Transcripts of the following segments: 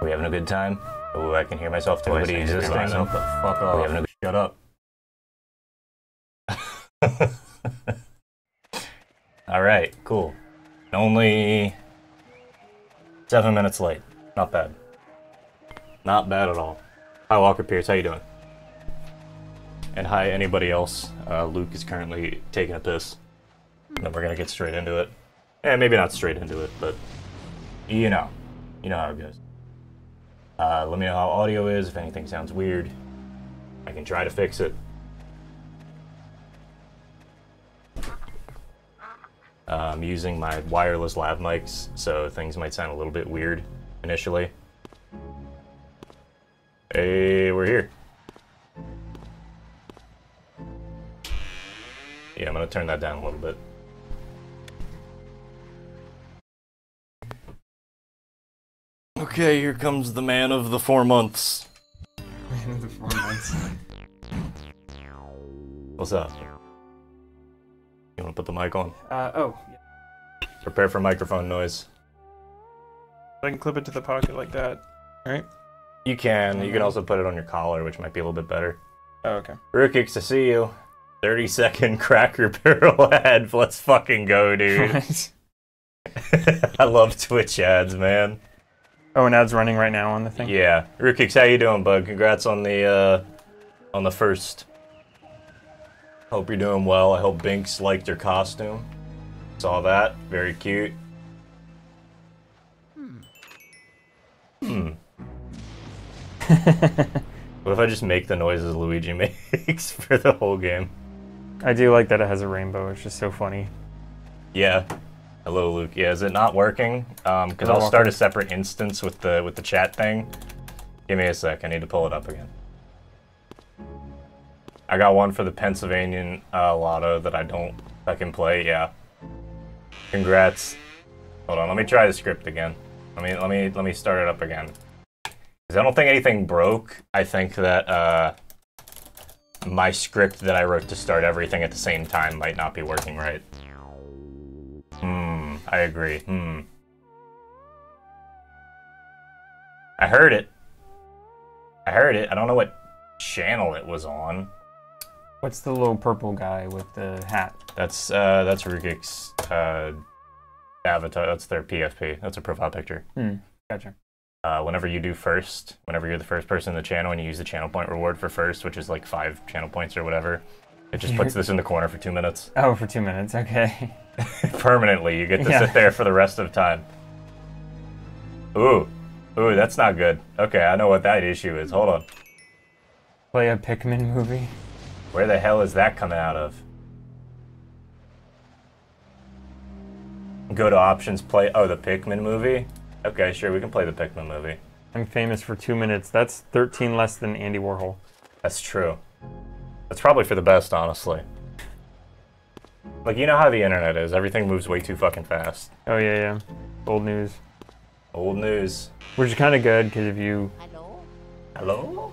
Are we having a good time? Oh, I can hear myself too. Nobody existing. Shut the fuck up. Are we having a good... Shut up. Alright, cool. Only 7 minutes late. Not bad. Not bad at all. Hi, Walker Pierce. How you doing? And hi, anybody else. Luke is currently taking a piss. And then we're gonna get straight into it. Maybe not straight into it, but you know. You know how it goes. Let me know how audio is. If anything sounds weird, I can try to fix it. I'm using my wireless lav mics, so things might sound a little bit weird initially. Hey, we're here. Yeah, I'm gonna turn that down a little bit. Okay, here comes the man of the 4 months. Man of the 4 months. What's up? You wanna put the mic on? Oh. Yeah. Prepare for microphone noise. I can clip it to the pocket like that, right? You can. You can also put it on your collar, which might be a little bit better. Oh, okay. Rukix, I see you. 30-second Cracker Barrel ad. Let's fucking go, dude. Right. I love Twitch ads, man. Oh, an ad's running right now on the thing? Yeah. Rukix, how you doing, bud? Congrats on the first. Hope you're doing well. I hope Binks liked your costume. Saw that. Very cute. What if I just make the noises Luigi makes for the whole game? I do like that it has a rainbow. It's just so funny. Yeah. Hello, Luke. Yeah, is it not working? Because I'll start a separate instance with the chat thing. Give me a sec. I need to pull it up again. I got one for the Pennsylvania Lotto that I can play. Yeah. Congrats. Hold on. Let me try the script again. Let me start it up again. Because I don't think anything broke. I think that my script that I wrote to start everything at the same time might not be working right. I agree. I heard it. I heard it. I don't know what channel it was on. What's the little purple guy with the hat? That's Rukik's avatar. That's their PFP. That's a profile picture. Gotcha. Whenever you're the first person in the channel and you use the channel point reward for first, which is like 5 channel points or whatever, it just puts this in the corner for 2 minutes. Oh, for 2 minutes, okay. Permanently, you get to sit there for the rest of the time. Ooh, that's not good. Okay, I know what that issue is. Hold on. Play a Pikmin movie? Where the hell is that coming out of? Go to options, play. Oh, the Pikmin movie? Okay, sure, we can play the Pikmin movie. I'm famous for 2 minutes. That's 13 less than Andy Warhol. That's true. That's probably for the best, honestly. Like, you know how the internet is. Everything moves way too fucking fast. Oh, yeah. Old news. Old news. Which is kind of good, because if you... Hello?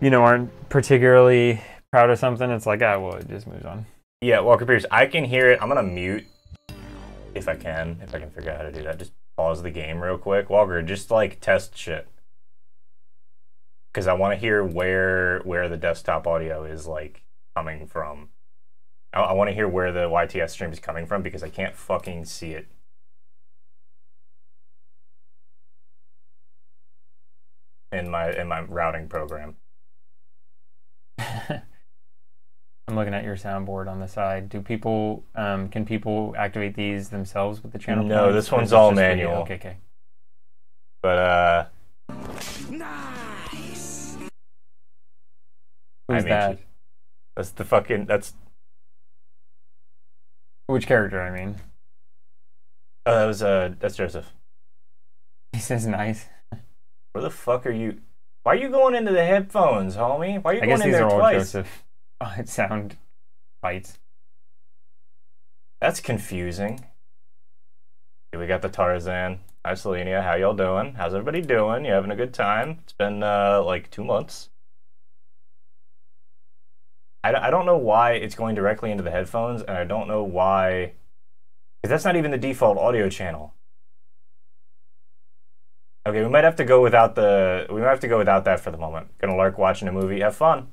You know, aren't particularly proud of something, it's like, well, it just moves on. Yeah, Walker Pierce, I can hear it. I'm gonna mute. If I can figure out how to do that. Just pause the game real quick. Walker, just, like, test shit. Because I want to hear where the desktop audio is, like, coming from. I want to hear where the YTS stream is coming from, because I can't fucking see it. In my routing program. I'm looking at your soundboard on the side. Do people, can people activate these themselves with the channel? No, this one's all manual. Okay. But, Nice! Who's that? That's the fucking, that's... Which character, I mean? Oh, that's Joseph. He says nice. Where the fuck are you? Why are you going into the headphones, homie? Why are you going in there twice? I guess these are all Joseph. It sound bites. That's confusing. Okay, we got the Tarzan. Hi, Selenia. How y'all doing? How's everybody doing? You having a good time? It's been, like, 2 months. I don't know why it's going directly into the headphones, and I don't know why... Because that's not even the default audio channel. Okay, we might have to go without that for the moment. Gonna lurk watching a movie. Have fun.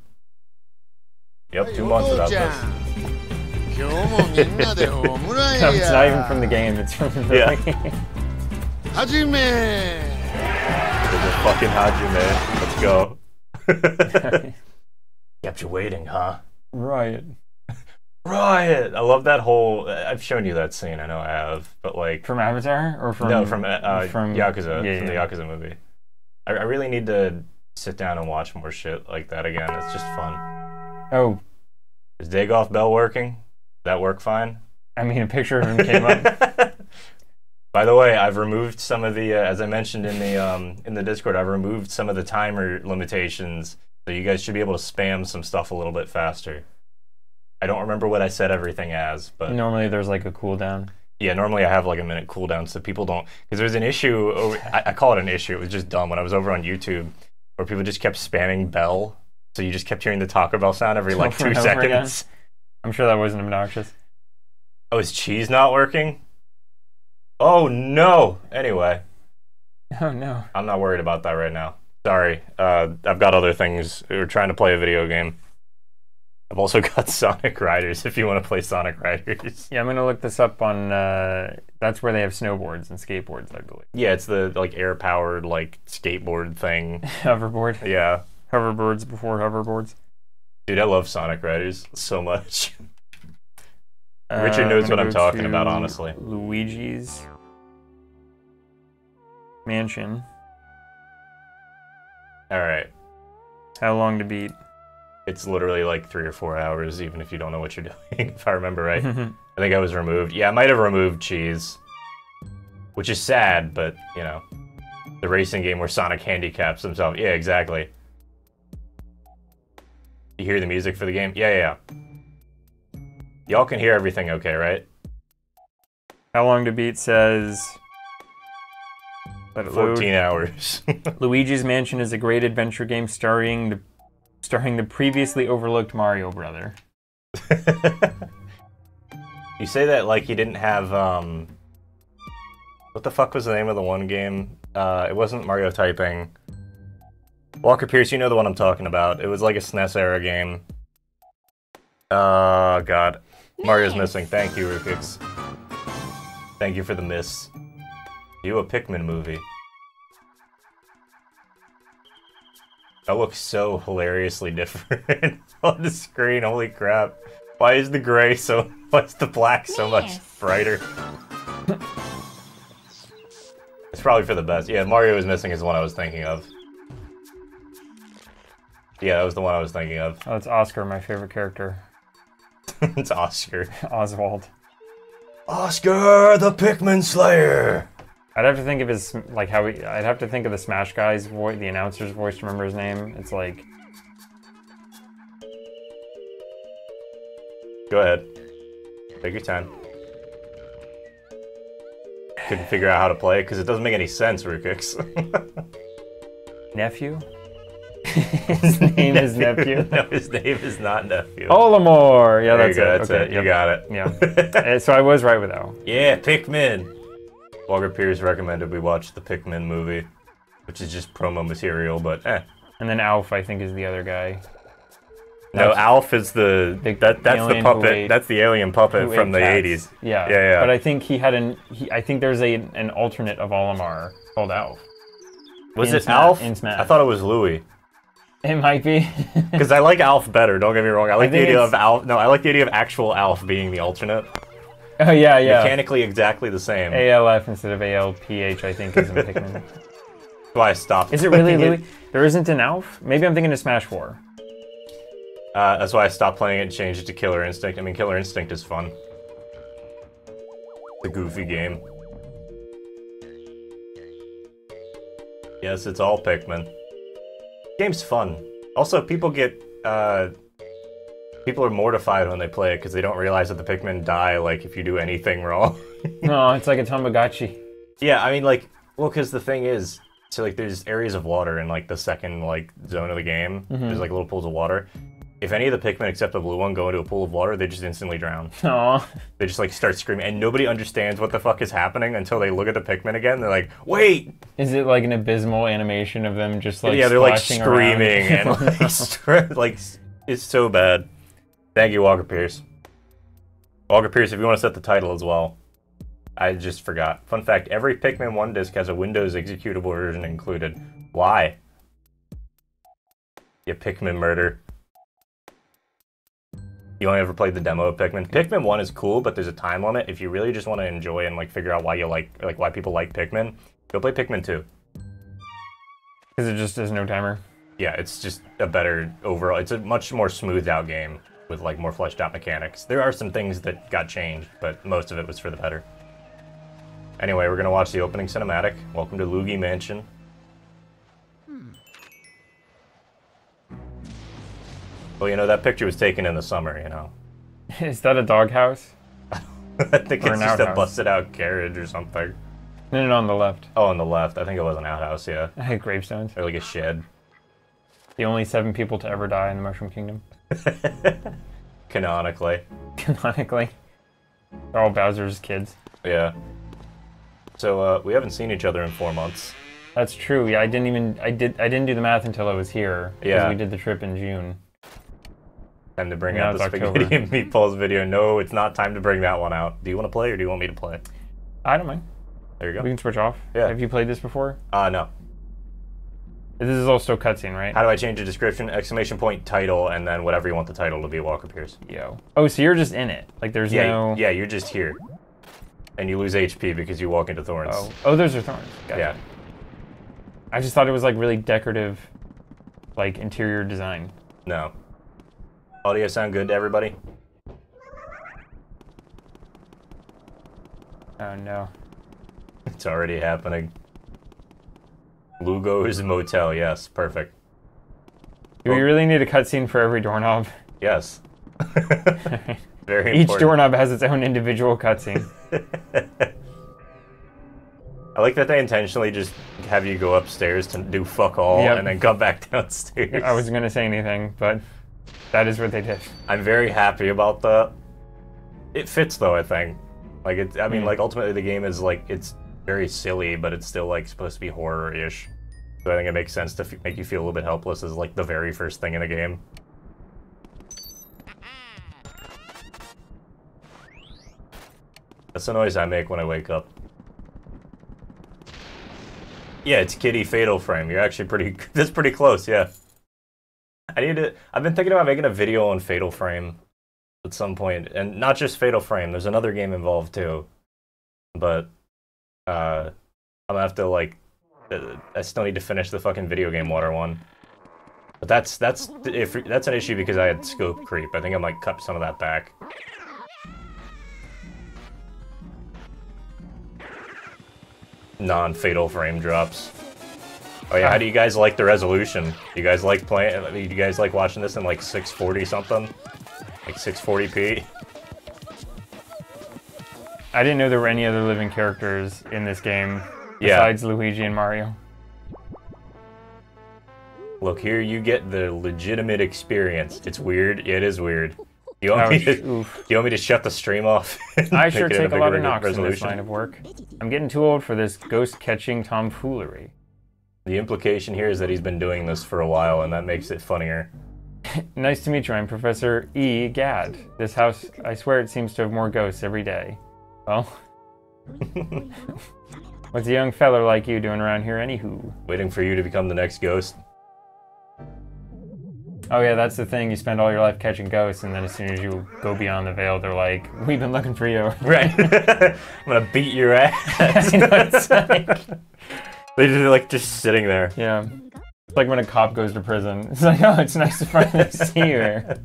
Yep, 2 months without this. No, it's not even from the game. It's from the movie. Yeah. Hajime! There's a fucking Hajime. Let's go. Kept you waiting, huh? Riot. Riot! I love that whole... I've shown you that scene, I know I have, but like... From Avatar? Or from... No, from Yakuza, yeah, from the Yakuza movie. I really need to sit down and watch more shit like that again. It's just fun. Oh. Is Dagoff Bell working? Does that work fine? I mean, a picture of him came up. By the way, I've removed some of the, as I mentioned in the Discord, I've removed some of the timer limitations, so you guys should be able to spam some stuff a little bit faster. I don't remember what I set everything as, but... Normally there's like a cooldown. Yeah, normally I have like a minute cooldown, so people don't... Because there's an issue, I call it an issue, it was just dumb when I was over on YouTube, where people just kept spamming Bell, so you just kept hearing the Taco Bell sound every like 2 seconds. I'm sure that wasn't obnoxious. Oh, is cheese not working? Oh no! Anyway. Oh no. I'm not worried about that right now. Sorry. I've got other things. We're trying to play a video game. I've also got Sonic Riders if you want to play Sonic Riders. Yeah, I'm going to look this up on... that's where they have snowboards and skateboards, I believe. Yeah, it's the like air-powered like skateboard thing. Hoverboard. Yeah. Hoverboards before hoverboards. Dude, I love Sonic Riders so much. Richard knows what I'm talking about, honestly. Luigi's Mansion. Alright. How long to beat? It's literally like 3 or 4 hours, even if you don't know what you're doing, if I remember right. I think I was removed. Yeah, I might have removed cheese. Which is sad, but, you know. The racing game where Sonic handicaps himself. Yeah, exactly. You hear the music for the game? Yeah. Y'all can hear everything okay, right? How long to beat says... 14 hours. Luigi's Mansion is a great adventure game starring the previously overlooked Mario brother. You say that like he didn't have, what the fuck was the name of the one game? It wasn't Mario Typing. Walker Pierce, you know the one I'm talking about. It was like a SNES era game. Oh, God. Mario's missing. Thank you, Rukix. Thank you for the miss. You a Pikmin movie. That looks so hilariously different on the screen. Holy crap. Why is the gray so... Why is the black so much brighter? It's probably for the best. Yeah, Mario is missing is the one I was thinking of. Yeah, that was the one I was thinking of. Oh, it's Oscar, my favorite character. It's Oscar. Oswald. Oscar the Pikmin Slayer! I'd have to think of his, like, I'd have to think of the Smash guy's voice, the announcer's voice to remember his name. It's like... Go ahead. Take your time. Couldn't figure out how to play it, because it doesn't make any sense, Rukix. Nephew? His name is Nephew? No, his name is not Nephew. Olimar! Yeah, that's it. That's okay, it. You got it. Yeah. So I was right with that one. Yeah, Pikmin! Walker Pierce recommended we watch the Pikmin movie, which is just promo material, but eh. And then Alf, I think, is the other guy. No, Alf is that's the puppet. That's the alien puppet from the cats. 80s. Yeah. But I think he had I think there's an alternate of Olimar called Alf. Was it Alf? In Smash. I thought it was Louie. It might be. Because I like Alf better. Don't get me wrong. I like the idea of Alf. No, I like the idea of actual Alf being the alternate. Oh yeah. Mechanically exactly the same. ALF instead of ALPH, I think, is in Pikmin. That's why I stopped. Is it really Louie? There isn't an Alf? Maybe I'm thinking of Smash 4. That's why I stopped playing it and changed it to Killer Instinct. I mean, Killer Instinct is fun. The goofy game. Yes, it's all Pikmin. Game's fun. Also, people get, people are mortified when they play it because they don't realize that the Pikmin die, like, if you do anything wrong. No, it's like a Tamagotchi. Yeah, I mean, like, well, because the thing is, so, like, there's areas of water in, like, the second, like, zone of the game. There's, like, little pools of water. if any of the Pikmin except the blue one go into a pool of water, they just instantly drown. Aww. They just like start screaming, and nobody understands what the fuck is happening until they look at the Pikmin again. They're like, wait! Is it like an abysmal animation of them just like yeah, they're like splashing screaming around? and like it's so bad. Thank you, Walker Pierce. Walker Pierce, if you want to set the title as well. I just forgot. Fun fact, every Pikmin 1 disc has a Windows executable version included. Why? You Pikmin murder. You only ever played the demo of Pikmin? Pikmin 1 is cool, but there's a time limit. If you really just want to enjoy and like figure out why you like why people like Pikmin, go play Pikmin 2. Because it just has no timer. Yeah, it's just a better overall. It's a much more smoothed out game with like more fleshed out mechanics. There are some things that got changed, but most of it was for the better. Anyway, we're gonna watch the opening cinematic. Welcome to Luigi Mansion. Well, you know, that picture was taken in the summer, you know. Is that a doghouse? I think it's just a busted out carriage or something. No, on the left. Oh, on the left. I think it was an outhouse, yeah. I had gravestones. Or like a shed. The only 7 people to ever die in the Mushroom Kingdom. Canonically. Canonically. They're all Bowser's kids. Yeah. So, we haven't seen each other in 4 months. That's true. Yeah, I didn't do the math until I was here. Yeah. We did the trip in June. Time to bring out the Spaghetti and Meatballs video. No, it's not time to bring that one out. Do you want to play or do you want me to play? I don't mind. There you go. We can switch off. Yeah. Have you played this before? No. This is also cutscene, right? How do I change the description? Exclamation point, title, and then whatever you want the title to be, Walker Pierce. Yo. Oh, so you're just in it. Like there's no... Yeah, you're just here. And you lose HP because you walk into thorns. Oh, those are thorns. Gotcha. Yeah. I just thought it was like really decorative, like interior design. No. Audio sound good to everybody? Oh no. It's already happening. Lugo's Motel, yes, perfect. Do we really need a cutscene for every doorknob? Yes. Very important. Each doorknob has its own individual cutscene. I like that they intentionally just have you go upstairs to do fuck all and then come back downstairs. I wasn't going to say anything, but that is what they did. I'm very happy about that. It fits though, I think. Like it, I mean, like ultimately the game is like, it's very silly, but it's still like supposed to be horror-ish. So I think it makes sense to make you feel a little bit helpless as like the very first thing in the game. That's the noise I make when I wake up. Yeah, it's Kitty Fatal Frame. You're actually pretty... That's pretty close, yeah. I've been thinking about making a video on Fatal Frame at some point. And not just Fatal Frame. There's another game involved, too. But, I'm gonna have to, like... I still need to finish the fucking video game water one. But that's an issue because I had scope creep. I think I might cut some of that back. Non-fatal frame drops. Oh yeah, how do you guys like the resolution? You guys like playing? You guys like watching this in like 640 something? Like 640p? I didn't know there were any other living characters in this game besides Luigi and Mario. Look, here you get the legitimate experience. It's weird. It is weird. You want me to shut the stream off? I sure take a lot of knocks in this line of work. I'm getting too old for this ghost-catching tomfoolery. The implication here is that he's been doing this for a while, and that makes it funnier. Nice to meet you. I'm Professor E. Gadd. This house, I swear it seems to have more ghosts every day. Well, what's a young fella like you doing around here anywho? Waiting for you to become the next ghost. Oh yeah, that's the thing. You spend all your life catching ghosts, and then as soon as you go beyond the veil, they're like, "We've been looking for you." Right. I'm gonna beat your ass. I know, it's like... They're like just sitting there. Yeah. It's like when a cop goes to prison. It's like, oh, it's nice to finally see you here.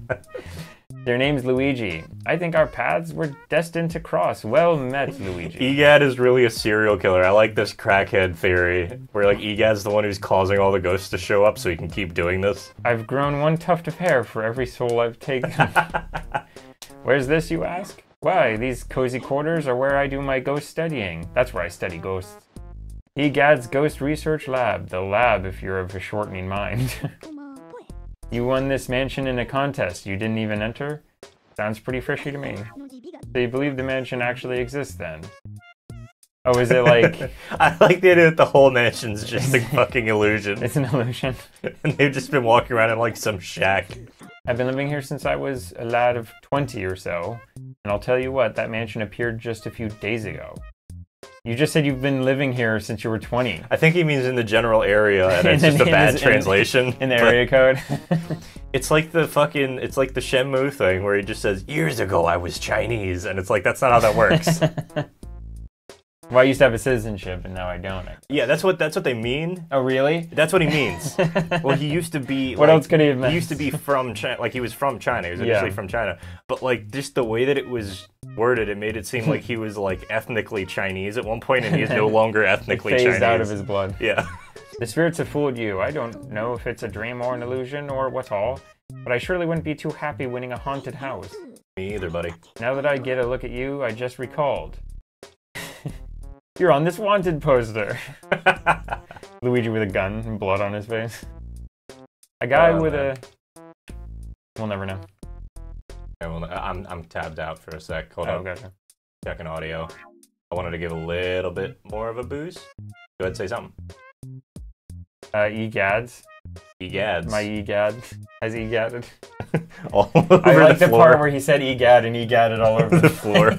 Their name's Luigi. I think our paths were destined to cross. Well met, Luigi. Egad is really a serial killer. I like this crackhead theory, where like Egad's the one who's causing all the ghosts to show up so he can keep doing this. I've grown one tuft of hair for every soul I've taken. Where's this, you ask? Why, these cozy quarters are where I do my ghost studying. That's where I study ghosts. Egad's Ghost Research Lab. The lab, if you're of a shortening mind. You won this mansion in a contest. You didn't even enter? Sounds pretty fishy to me. So you believe the mansion actually exists then? Oh, is it like... I like the idea that the whole mansion's just a fucking illusion. It's an illusion. And they've just been walking around in like some shack. I've been living here since I was a lad of 20 or so. And I'll tell you what, that mansion appeared just a few days ago. You just said you've been living here since you were 20. I think he means in the general area, and it's just a bad translation. In the area code? It's like the fucking, it's like the Shenmue thing where he just says, years ago I was Chinese, and it's like, that's not how that works. Well, I used to have a citizenship, and now I don't. Yeah, that's what they mean. Oh, really? That's what he means. Well, he used to be... What else could he have meant? He used to be from China, like he was from China. He was initially from China. But like, just the way that it was worded, it made it seem like he was like ethnically Chinese at one point, and he is no longer ethnically Chinese. Phased out of his blood. Yeah. The spirits have fooled you. I don't know if it's a dream or an illusion or what all, but I surely wouldn't be too happy winning a haunted house. Me either, buddy. Now that I get a look at you, I just recalled. You're on this wanted poster. Luigi with a gun and blood on his face. A guy with a... We'll never know. Yeah, well, I'm tabbed out for a sec. Hold on. Gotcha. Checking audio. I wanted to give a little bit more of a boost. Go ahead and say something. Egads. Egads. My egad has egadded. All over I like the floor. part where he said egad and egadded all over the floor.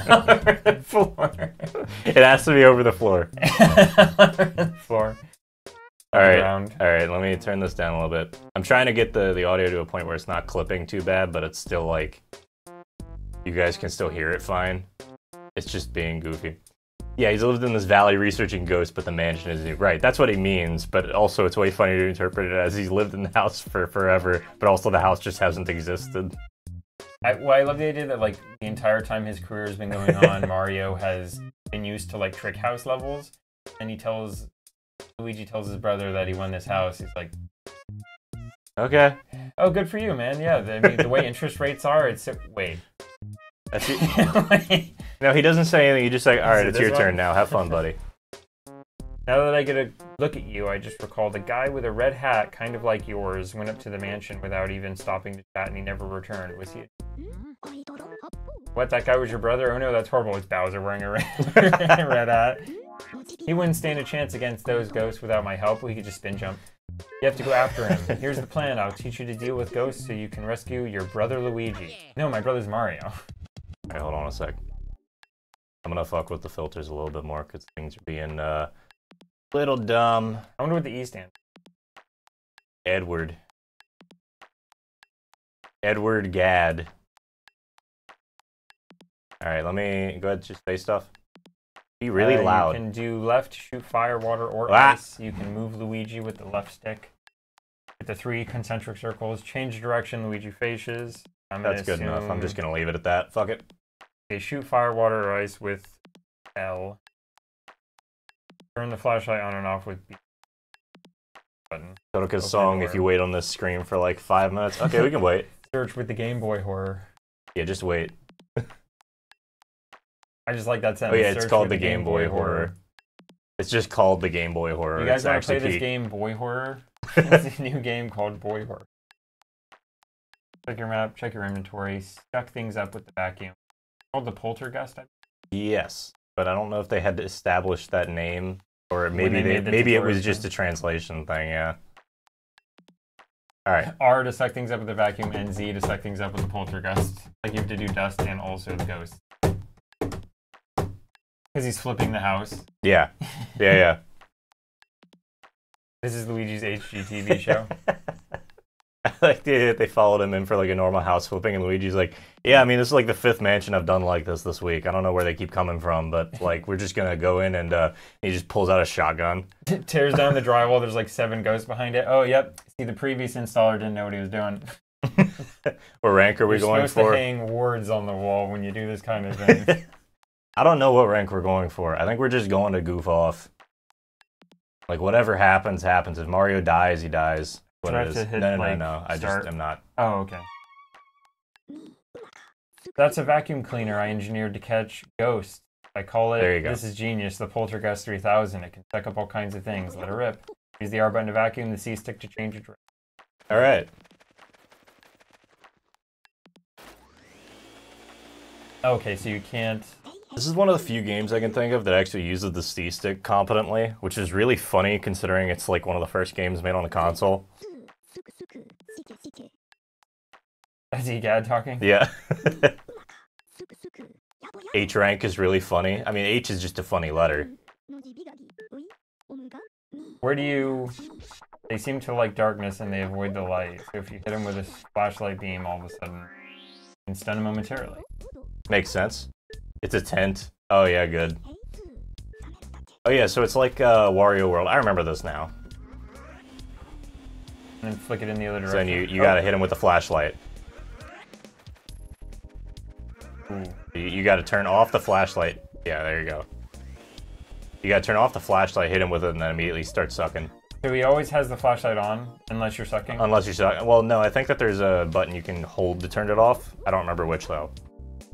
all over the floor. It has to be over the floor. Floor. All right. Let me turn this down a little bit. I'm trying to get the audio to a point where it's not clipping too bad, but it's still like you guys can still hear it fine. It's just being goofy. Yeah, he's lived in this valley researching ghosts, but the mansion isn't. Right, that's what he means, but also it's way funny to interpret it as he's lived in the house for forever, but also the house just hasn't existed. I love the idea that, like, the entire time his career has been going on, Mario has been used to, like, trick house levels, and Luigi tells his brother that he won this house. He's like, okay. Oh, good for you, man. Yeah, I mean, the way interest rates are, it's... Wait. That's it. No, he doesn't say anything. You just like, all right, it's your turn now. Have fun, buddy. Now that I get a look at you, I just recalled a guy with a red hat, kind of like yours, went up to the mansion without even stopping to chat, and he never returned. Was he? What? That guy was your brother? Oh no, that's horrible. It's Bowser wearing a red hat. He wouldn't stand a chance against those ghosts without my help. We could just spin jump. You have to go after him. Here's the plan. I'll teach you to deal with ghosts so you can rescue your brother Luigi. No, my brother's Mario. Okay, hold on a sec. I'm gonna fuck with the filters a little bit more because things are being little dumb. I wonder what the E stands. Edward Gadd. Alright, let me go ahead and just say stuff. Be really loud. You can do left, shoot fire, water, or ice. You can move Luigi with the left stick. Hit the 3 concentric circles. Change direction Luigi faces. That's good enough. I'm just gonna leave it at that. Fuck it. Okay, shoot fire, water, or ice with L. Turn the flashlight on and off with B. Button. Kotoka's song, if you wait on this screen for like 5 minutes. Okay, we can wait. Search with the Game Boy horror. Yeah, just wait. I just like that sentence. Oh yeah, it's called the Game Boy horror. It's just called the Game Boy horror. You guys want to play this game, Boy Horror? It's a new game called Boy Horror. Check your map, check your inventory, stuck things up with the vacuum. Called the Poltergeist? Yes, but I don't know if they had to establish that name, or maybe it was just a translation thing. Yeah. All right. R to suck things up with the vacuum, and Z to suck things up with the Poltergeist. Like you have to do dust and also the ghost. Because he's flipping the house. Yeah. Yeah. This is Luigi's HGTV show. I like the idea that they followed him in for like a normal house flipping, and Luigi's like, yeah, I mean, this is like the 5th mansion I've done like this week. I don't know where they keep coming from, but like, we're just gonna go in, and he just pulls out a shotgun. Tears down the drywall, there's like 7 ghosts behind it. Oh, yep. See, the previous installer didn't know what he was doing. What rank are we going for? You're supposed to hang words on the wall when you do this kind of thing. I don't know what rank we're going for. I think we're just going to goof off. Like, whatever happens, happens. If Mario dies, he dies. What it is. No. I just am not. Oh, okay. That's a vacuum cleaner I engineered to catch ghosts. I call it, there you go. This is genius, the Poltergeist 3000. It can suck up all kinds of things. Let it rip. Use the R button to vacuum, the C stick to change it. All right. Okay, so you can't... This is one of the few games I can think of that actually uses the C-stick competently, which is really funny considering it's like one of the first games made on the console. Is he Gad talking? Yeah. H rank is really funny. I mean, H is just a funny letter. Where do you... They seem to like darkness and they avoid the light. So if you hit them with a flashlight beam, all of a sudden, you can stun them momentarily. Makes sense. It's a tent. Oh yeah, good. Oh yeah, so it's like Wario World. I remember this now. And then flick it in the other direction. So then you gotta hit him with a flashlight. Ooh. You gotta turn off the flashlight. Yeah, there you go. You gotta turn off the flashlight, hit him with it, and then immediately start sucking. So he always has the flashlight on, unless you're sucking? Unless you're sucking. Well, no, I think that there's a button you can hold to turn it off. I don't remember which, though.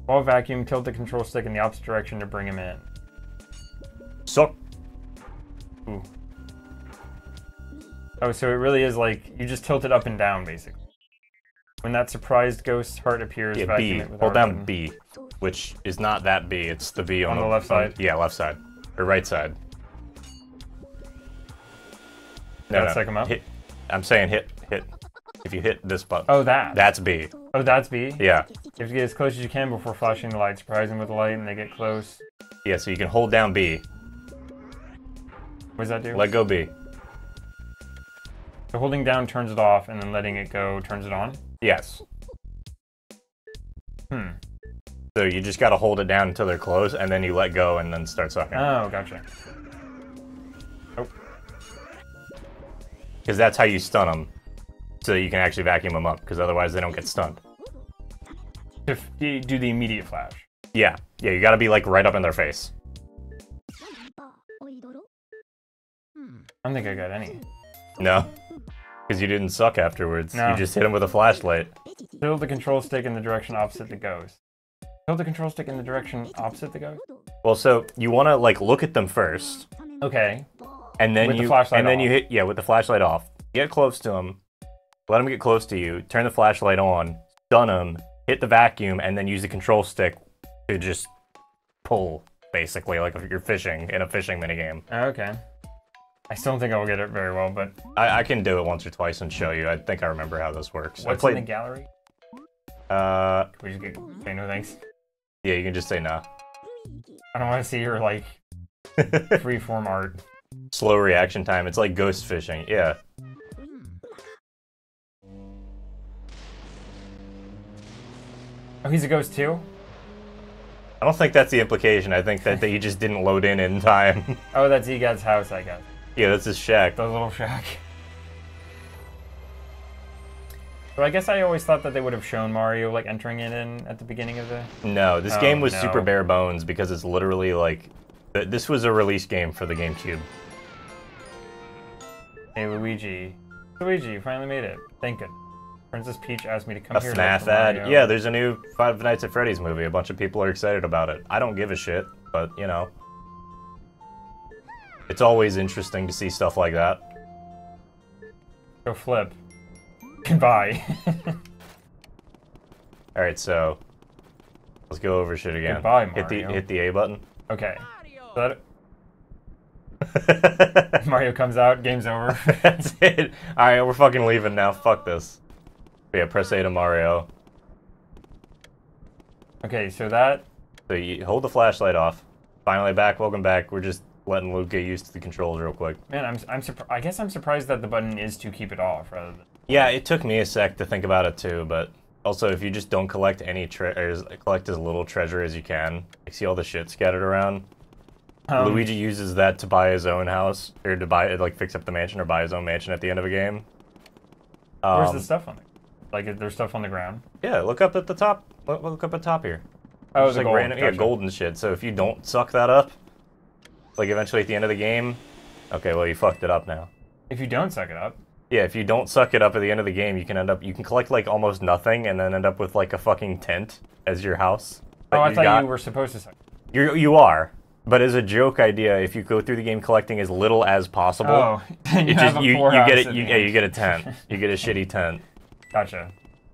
While vacuum, tilt the control stick in the opposite direction to bring him in. Suck. Ooh. Oh, so it really is like, you just tilt it up and down, basically. When that surprised ghost heart appears, Yeah, vacuum B. it with Hold down button. B, which is not that B. It's the B On the left side? Yeah, left side. Or right side. No, Set him up? Hit. I'm saying hit. If you hit this button. Oh, that. That's B. Oh, that's B? Yeah. You have to get as close as you can before flashing the light. Surprise them with the light and they get close. Yeah, so you can hold down B. What does that do? Let go B. So holding down turns it off and then letting it go turns it on? Yes. Hmm. So you just gotta hold it down until they're close, and then you let go and then start sucking. Oh, gotcha. Oh. Because that's how you stun them. So you can actually vacuum them up, because otherwise they don't get stunned. To do the immediate flash. Yeah. Yeah, you gotta be like right up in their face. I don't think I got any. No. Because you didn't suck afterwards. No. You just hit them with a flashlight. Tilt the control stick in the direction opposite the ghost. Tilt the control stick in the direction opposite the ghost? Well, so you want to like look at them first, Okay. and then With the you flashlight you off. hit with the flashlight off. Get close to them. Let them get close to you. Turn the flashlight on. Stun them. Hit the vacuum, and then use the control stick to just pull, basically, like if you're fishing in a fishing minigame. Okay. I still don't think I will get it very well, but... I can do it once or twice and show you. I think I remember how this works. What's in the gallery? Uh, Can we just say no thanks? yeah, you can just say no. I don't want to see your, like, freeform art. Slow reaction time. It's like ghost fishing. Yeah. Oh, he's a ghost too? I don't think that's the implication. I think that he just didn't load in time. Oh, that's Egad's house, I guess. Yeah, that's his shack. The little shack. So I guess I always thought that they would have shown Mario, like, entering it in at the beginning of the... No, this game was no. super bare bones because it's literally like... This was a release game for the GameCube. Hey, Luigi. Luigi, you finally made it. Thank goodness. Princess Peach asked me to come A here. FNAF ad. Yeah, there's a new Five Nights at Freddy's movie. A bunch of people are excited about it. I don't give a shit, but, you know. It's always interesting to see stuff like that. Go flip. Goodbye. Alright, so... Let's go over shit again. Goodbye, Mario. Hit the A button. Okay. So that... Mario comes out, game's over. That's it. Alright, we're fucking leaving now. Fuck this. But yeah, press A to Mario. Okay, so that... So you hold the flashlight off. Finally back, welcome back. We're just letting Luke get used to the controls real quick. Man, I guess I'm surprised that the button is to keep it off rather than... Yeah, it took me a sec to think about it too, but also if you just don't collect any collect as little treasure as you can, like see all the shit scattered around. Luigi uses that to buy his own house, or to buy like fix up the mansion or buy his own mansion at the end of a game. Where's the stuff on it? Like, is there stuff on the ground? Yeah, look up at the top. Look up at top here. Oh, just the like gold. random, yeah, gold and shit. So if you don't suck that up, like eventually at the end of the game, okay, well you fucked it up now. If you don't suck it up. Yeah, if you don't suck it up at the end of the game, you can collect like almost nothing and then end up with like a fucking tent as your house. Oh, I thought you were supposed to suck it up. You are, but as a joke idea, if you go through the game collecting as little as possible, oh, you get a tent. You get a shitty tent. Gotcha.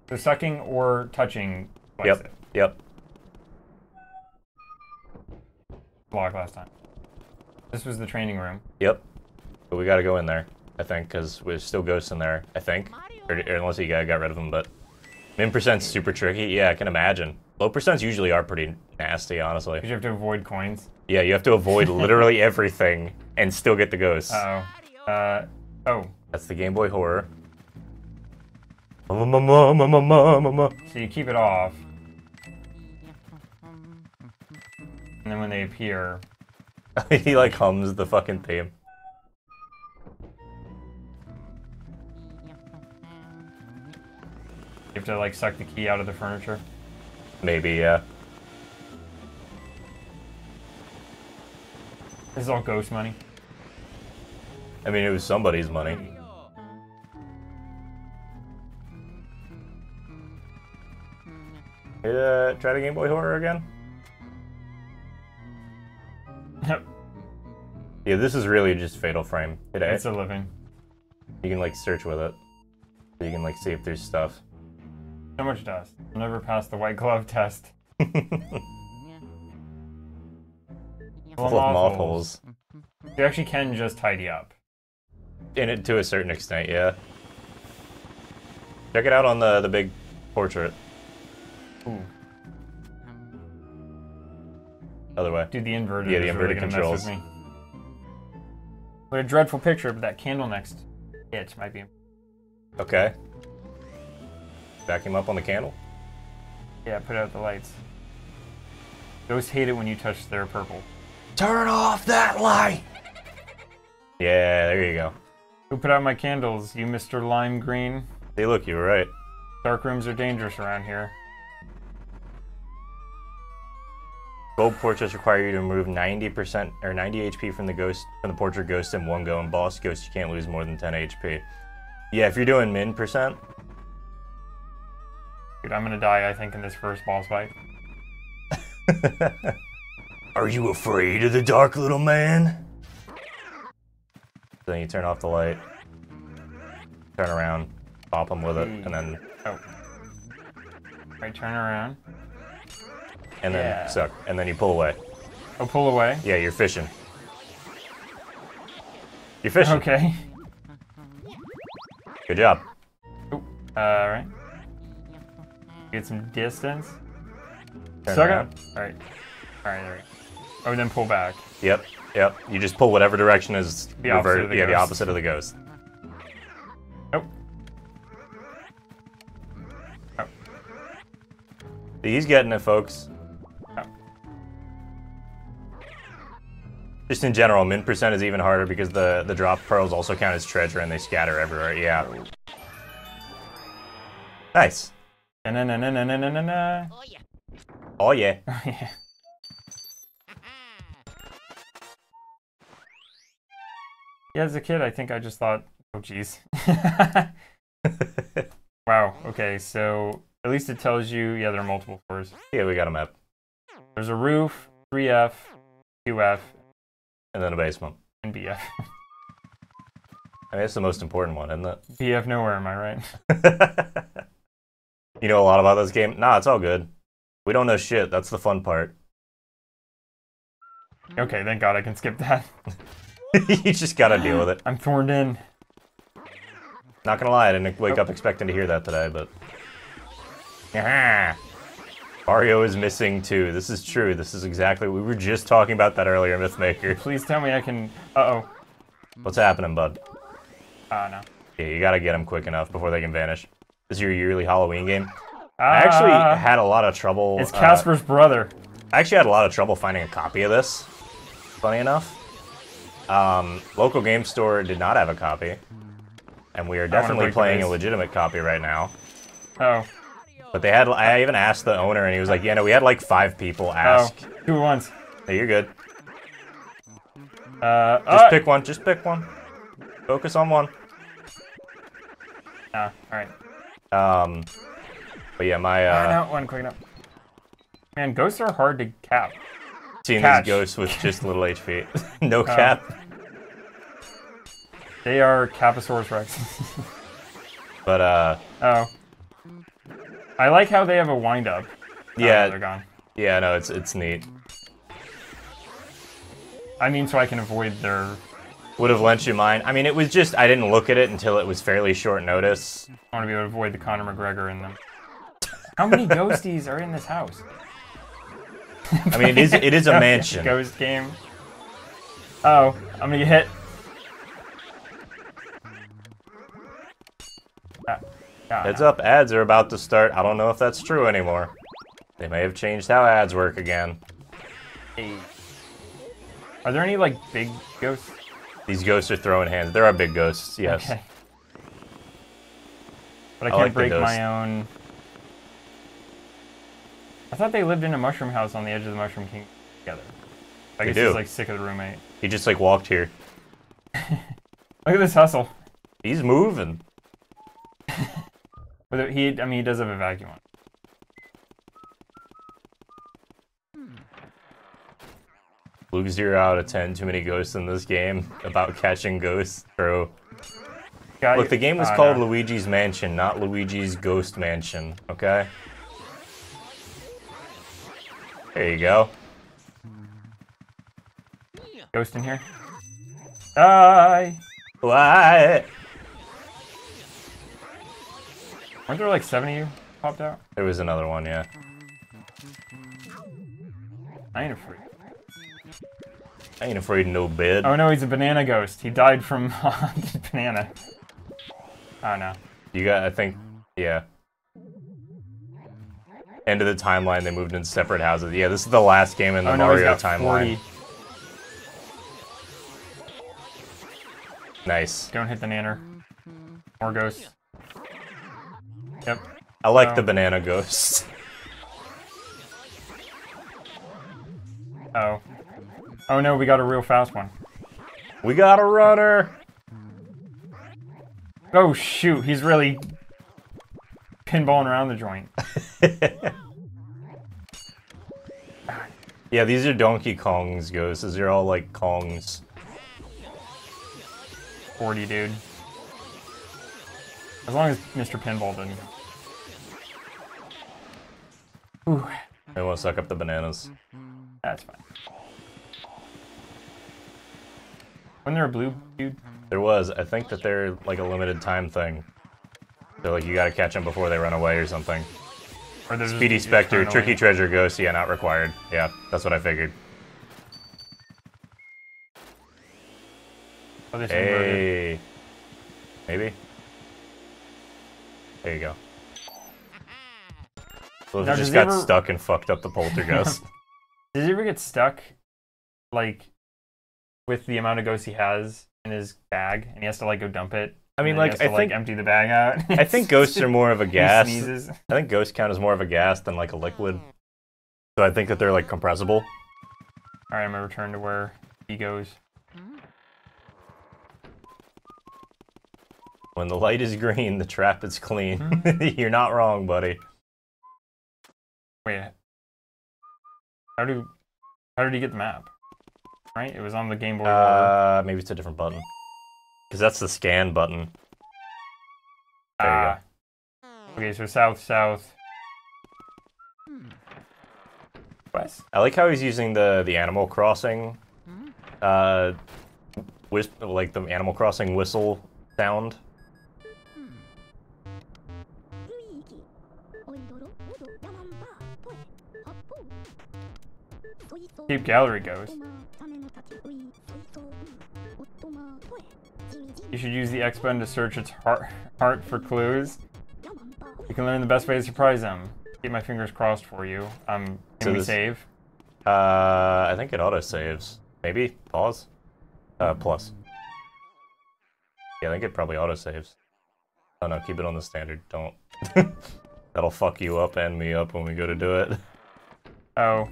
So sucking or touching. Yep. Yep. block last time. This was the training room. Yep. But we gotta go in there, I think, because there's still ghosts in there, I think. Or unless you got rid of them, but... Min percent's super tricky. Yeah, I can imagine. Low percents usually are pretty nasty, honestly. Because you have to avoid coins. Yeah, you have to avoid literally everything and still get the ghosts. Uh-oh. Oh. That's the Game Boy Horror. So you keep it off. And then when they appear... He like hums the fucking theme. You have to like suck the key out of the furniture. Maybe, yeah. This is all ghost money. I mean, it was somebody's money. Try the Game Boy Horror again? Yep. Yeah, this is really just Fatal Frame. It's a living. You can like search with it. You can like see if there's stuff. So much dust. I'll never pass the white glove test. Full of moth holes. You actually can just tidy up. In it to a certain extent, yeah. Check it out on the big portrait. Ooh. Other way. Dude, the inverted. Yeah, the inverted really controls. mess with me. What a dreadful picture, but that candle next it might be. Okay. Back him up on the candle. Yeah, put out the lights. Ghosts hate it when you touch their purple. Turn off that light! Yeah, there you go. Who put out my candles? You, Mr. Lime Green? Hey, look, you were right. Dark rooms are dangerous around here. Gold portraits require you to remove 90% or 90 HP from the portrait ghost in one go, and boss ghost you can't lose more than 10 HP. Yeah, if you're doing min percent. Dude, I'm gonna die, I think, in this first boss fight. Are you afraid of the dark, little man? Then you turn off the light, turn around, pop him with it, and then... Oh. Right, turn around. And then suck, and then you pull away. Oh, pull away? Yeah, you're fishing. You're fishing. Okay. Good job. Oop. Alright. Get some distance. Turn Suck around. it. Alright. Alright, there we go. Oh, then pull back. Yep, yep. You just pull whatever direction is the opposite of the ghost. the opposite of the ghost. Nope. Oh. He's getting it, folks. Oh. Just in general, min percent is even harder because the drop pearls also count as treasure and they scatter everywhere. Yeah. Nice. Na-na-na-na-na-na-na-na. Oh yeah. Oh yeah. Yeah, as a kid, I think I just thought, oh jeez. Wow, okay, so at least it tells you, yeah, there are multiple floors. Yeah, we got a map. There's a roof, 3F, 2F, And then a basement. and BF. I mean, it's the most important one, isn't it? BF nowhere, am I right? You know a lot about this game? Nah, it's all good. We don't know shit, that's the fun part. Okay, thank God I can skip that. You just gotta deal with it. I'm thorned in. Not gonna lie, I didn't wake up expecting to hear that today, but... Mario is missing too. This is true. This is exactly... We were just talking about that earlier, Mythmaker. Please tell me I can... Uh-oh. What's happening, bud? No. Yeah, you gotta get them quick enough before they can vanish. This is your yearly Halloween game. I actually had a lot of trouble... It's Casper's brother. I actually had a lot of trouble finding a copy of this, funny enough. Local game store did not have a copy. And we are definitely playing a legitimate copy right now. Oh. But they had, I even asked the owner and he was like, yeah, no, we had like 5 people ask. Oh, 2 at once. Hey, you're good. Just pick one, just pick one. Focus on one. Alright. But yeah, my, no, one quick enough. Man, ghosts are hard to cap. Seeing these ghosts with just little HP. No cap. They are Caposaurus Rex. But, oh. I like how they have a wind-up. Yeah. They're gone. Yeah, no, it's neat. I mean, so I can avoid their... Would have lent you mine. I mean, it was just, I didn't look at it until it was fairly short notice. I want to be able to avoid the Conor McGregor in them. How many ghosties are in this house? I mean, it is a mansion. Ghost game. Oh, I'm gonna get hit. Heads up, ads are about to start. I don't know if that's true anymore. They may have changed how ads work again. Hey. Are there any, like, big ghosts? These ghosts are throwing hands. There are big ghosts, yes. Okay. But I can't like break my own... I thought they lived in a mushroom house on the edge of the Mushroom King together. I guess he's, like, sick of the roommate. He just, like, walked here. Look at this hustle. He's moving. I mean, he does have a vacuum on. Luke 0 out of 10. Too many ghosts in this game. About catching ghosts. True. Look, the game was called Luigi's Mansion, not Luigi's Ghost Mansion. Okay? There you go. Ghost in here. Die! What? Weren't there like 7 of you popped out? There was another one, yeah. I ain't afraid. I ain't afraid of no bed. Oh no, he's a banana ghost. He died from banana. Oh no. You got, I think, yeah. End of the timeline, they moved into separate houses. Yeah, this is the last game in the Mario timeline. 40. Nice. Don't hit the nanner. More ghosts. Yep. I like the banana ghosts. Oh. Oh no, we got a real fast one. We got a runner! Oh shoot, he's really pinballing around the joint. Yeah, these are Donkey Kong's ghosts. These are all like Kongs. 40, dude. As long as Mr. Pinball didn't. Ooh. They want to suck up the bananas. That's fine. Wasn't there a blue dude? There was. I think that they're like a limited time thing. So like you gotta catch them before they run away or something. Or Speedy Spectre, Tricky Treasure Ghost, yeah, not required. Yeah, that's what I figured. Oh, hey. Maybe? There you go. Well, if you just got stuck and fucked up the poltergeist. Does he ever get stuck, like, with the amount of ghosts he has in his bag, and he has to, like, go dump it? I mean, like, I think... empty the bag out? I think ghosts are more of a gas. He sneezes. I think ghosts count as more of a gas than, like, a liquid. So I think that they're, like, compressible. Alright, I'm gonna return to where he goes. When the light is green, the trap is clean. You're not wrong, buddy. Wait. How did he get the map? Right? It was on the Game Boy. Maybe it's a different button. Because that's the scan button. There you go. Okay, so south, south. West? I like how he's using the Animal Crossing, like the Animal Crossing whistle sound. Keep gallery goes. You should use the X button to search its heart for clues. You can learn the best way to surprise them. Keep my fingers crossed for you. Can we save? I think it auto saves. Maybe pause. Plus. Yeah, I think it probably auto saves. Oh no, keep it on the standard. Don't. That'll fuck you up and me up when we go to do it. Oh.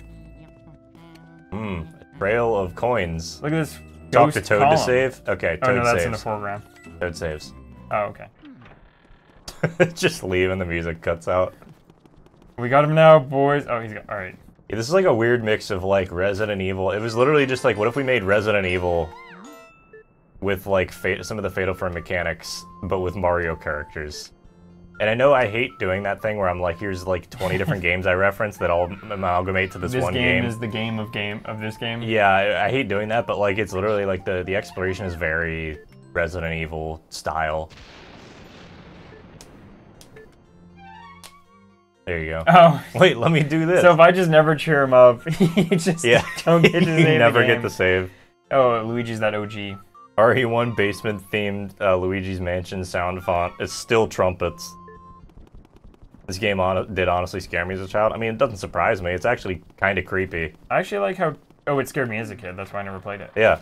A trail of coins. Look at this. Talk to Toad to save? Okay, Toad saves. Oh no, that's in the foreground. Toad saves. Oh, okay. Just leave and the music cuts out. We got him now, boys. Oh, he's got... Alright. Yeah, this is like a weird mix of, like, Resident Evil. It was literally just like, what if we made Resident Evil with, like, some of the Fatal Frame mechanics, but with Mario characters? And I know I hate doing that thing where I'm like, here's like 20 different games I reference that all amalgamate to this one game. This game is the game of this game? Yeah, I hate doing that, but like it's literally like the exploration is very Resident Evil style. There you go. Oh. Wait, let me do this. So if I just never cheer him up, you just don't get to save you never the game. get the save. Oh, Luigi's that OG. RE1 basement themed Luigi's Mansion sound font. It's still trumpets. This game did honestly scare me as a child. I mean, it doesn't surprise me. It's actually kind of creepy. I actually like how... Oh, it scared me as a kid. That's why I never played it. Yeah.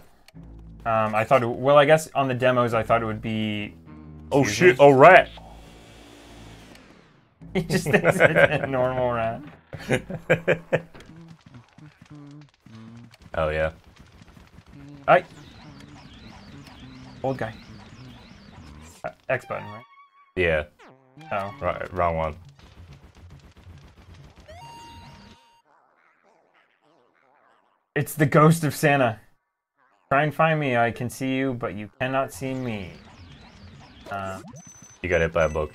I thought... Well, I guess on the demos, I thought it would be... Oh, shit. Oh, rat. He just thinks it's a normal rat. Oh, yeah. Aye. Old guy. X button, right? Yeah. Oh. Right, wrong one. It's the ghost of Santa. Try and find me. I can see you, but you cannot see me. You got hit by a book.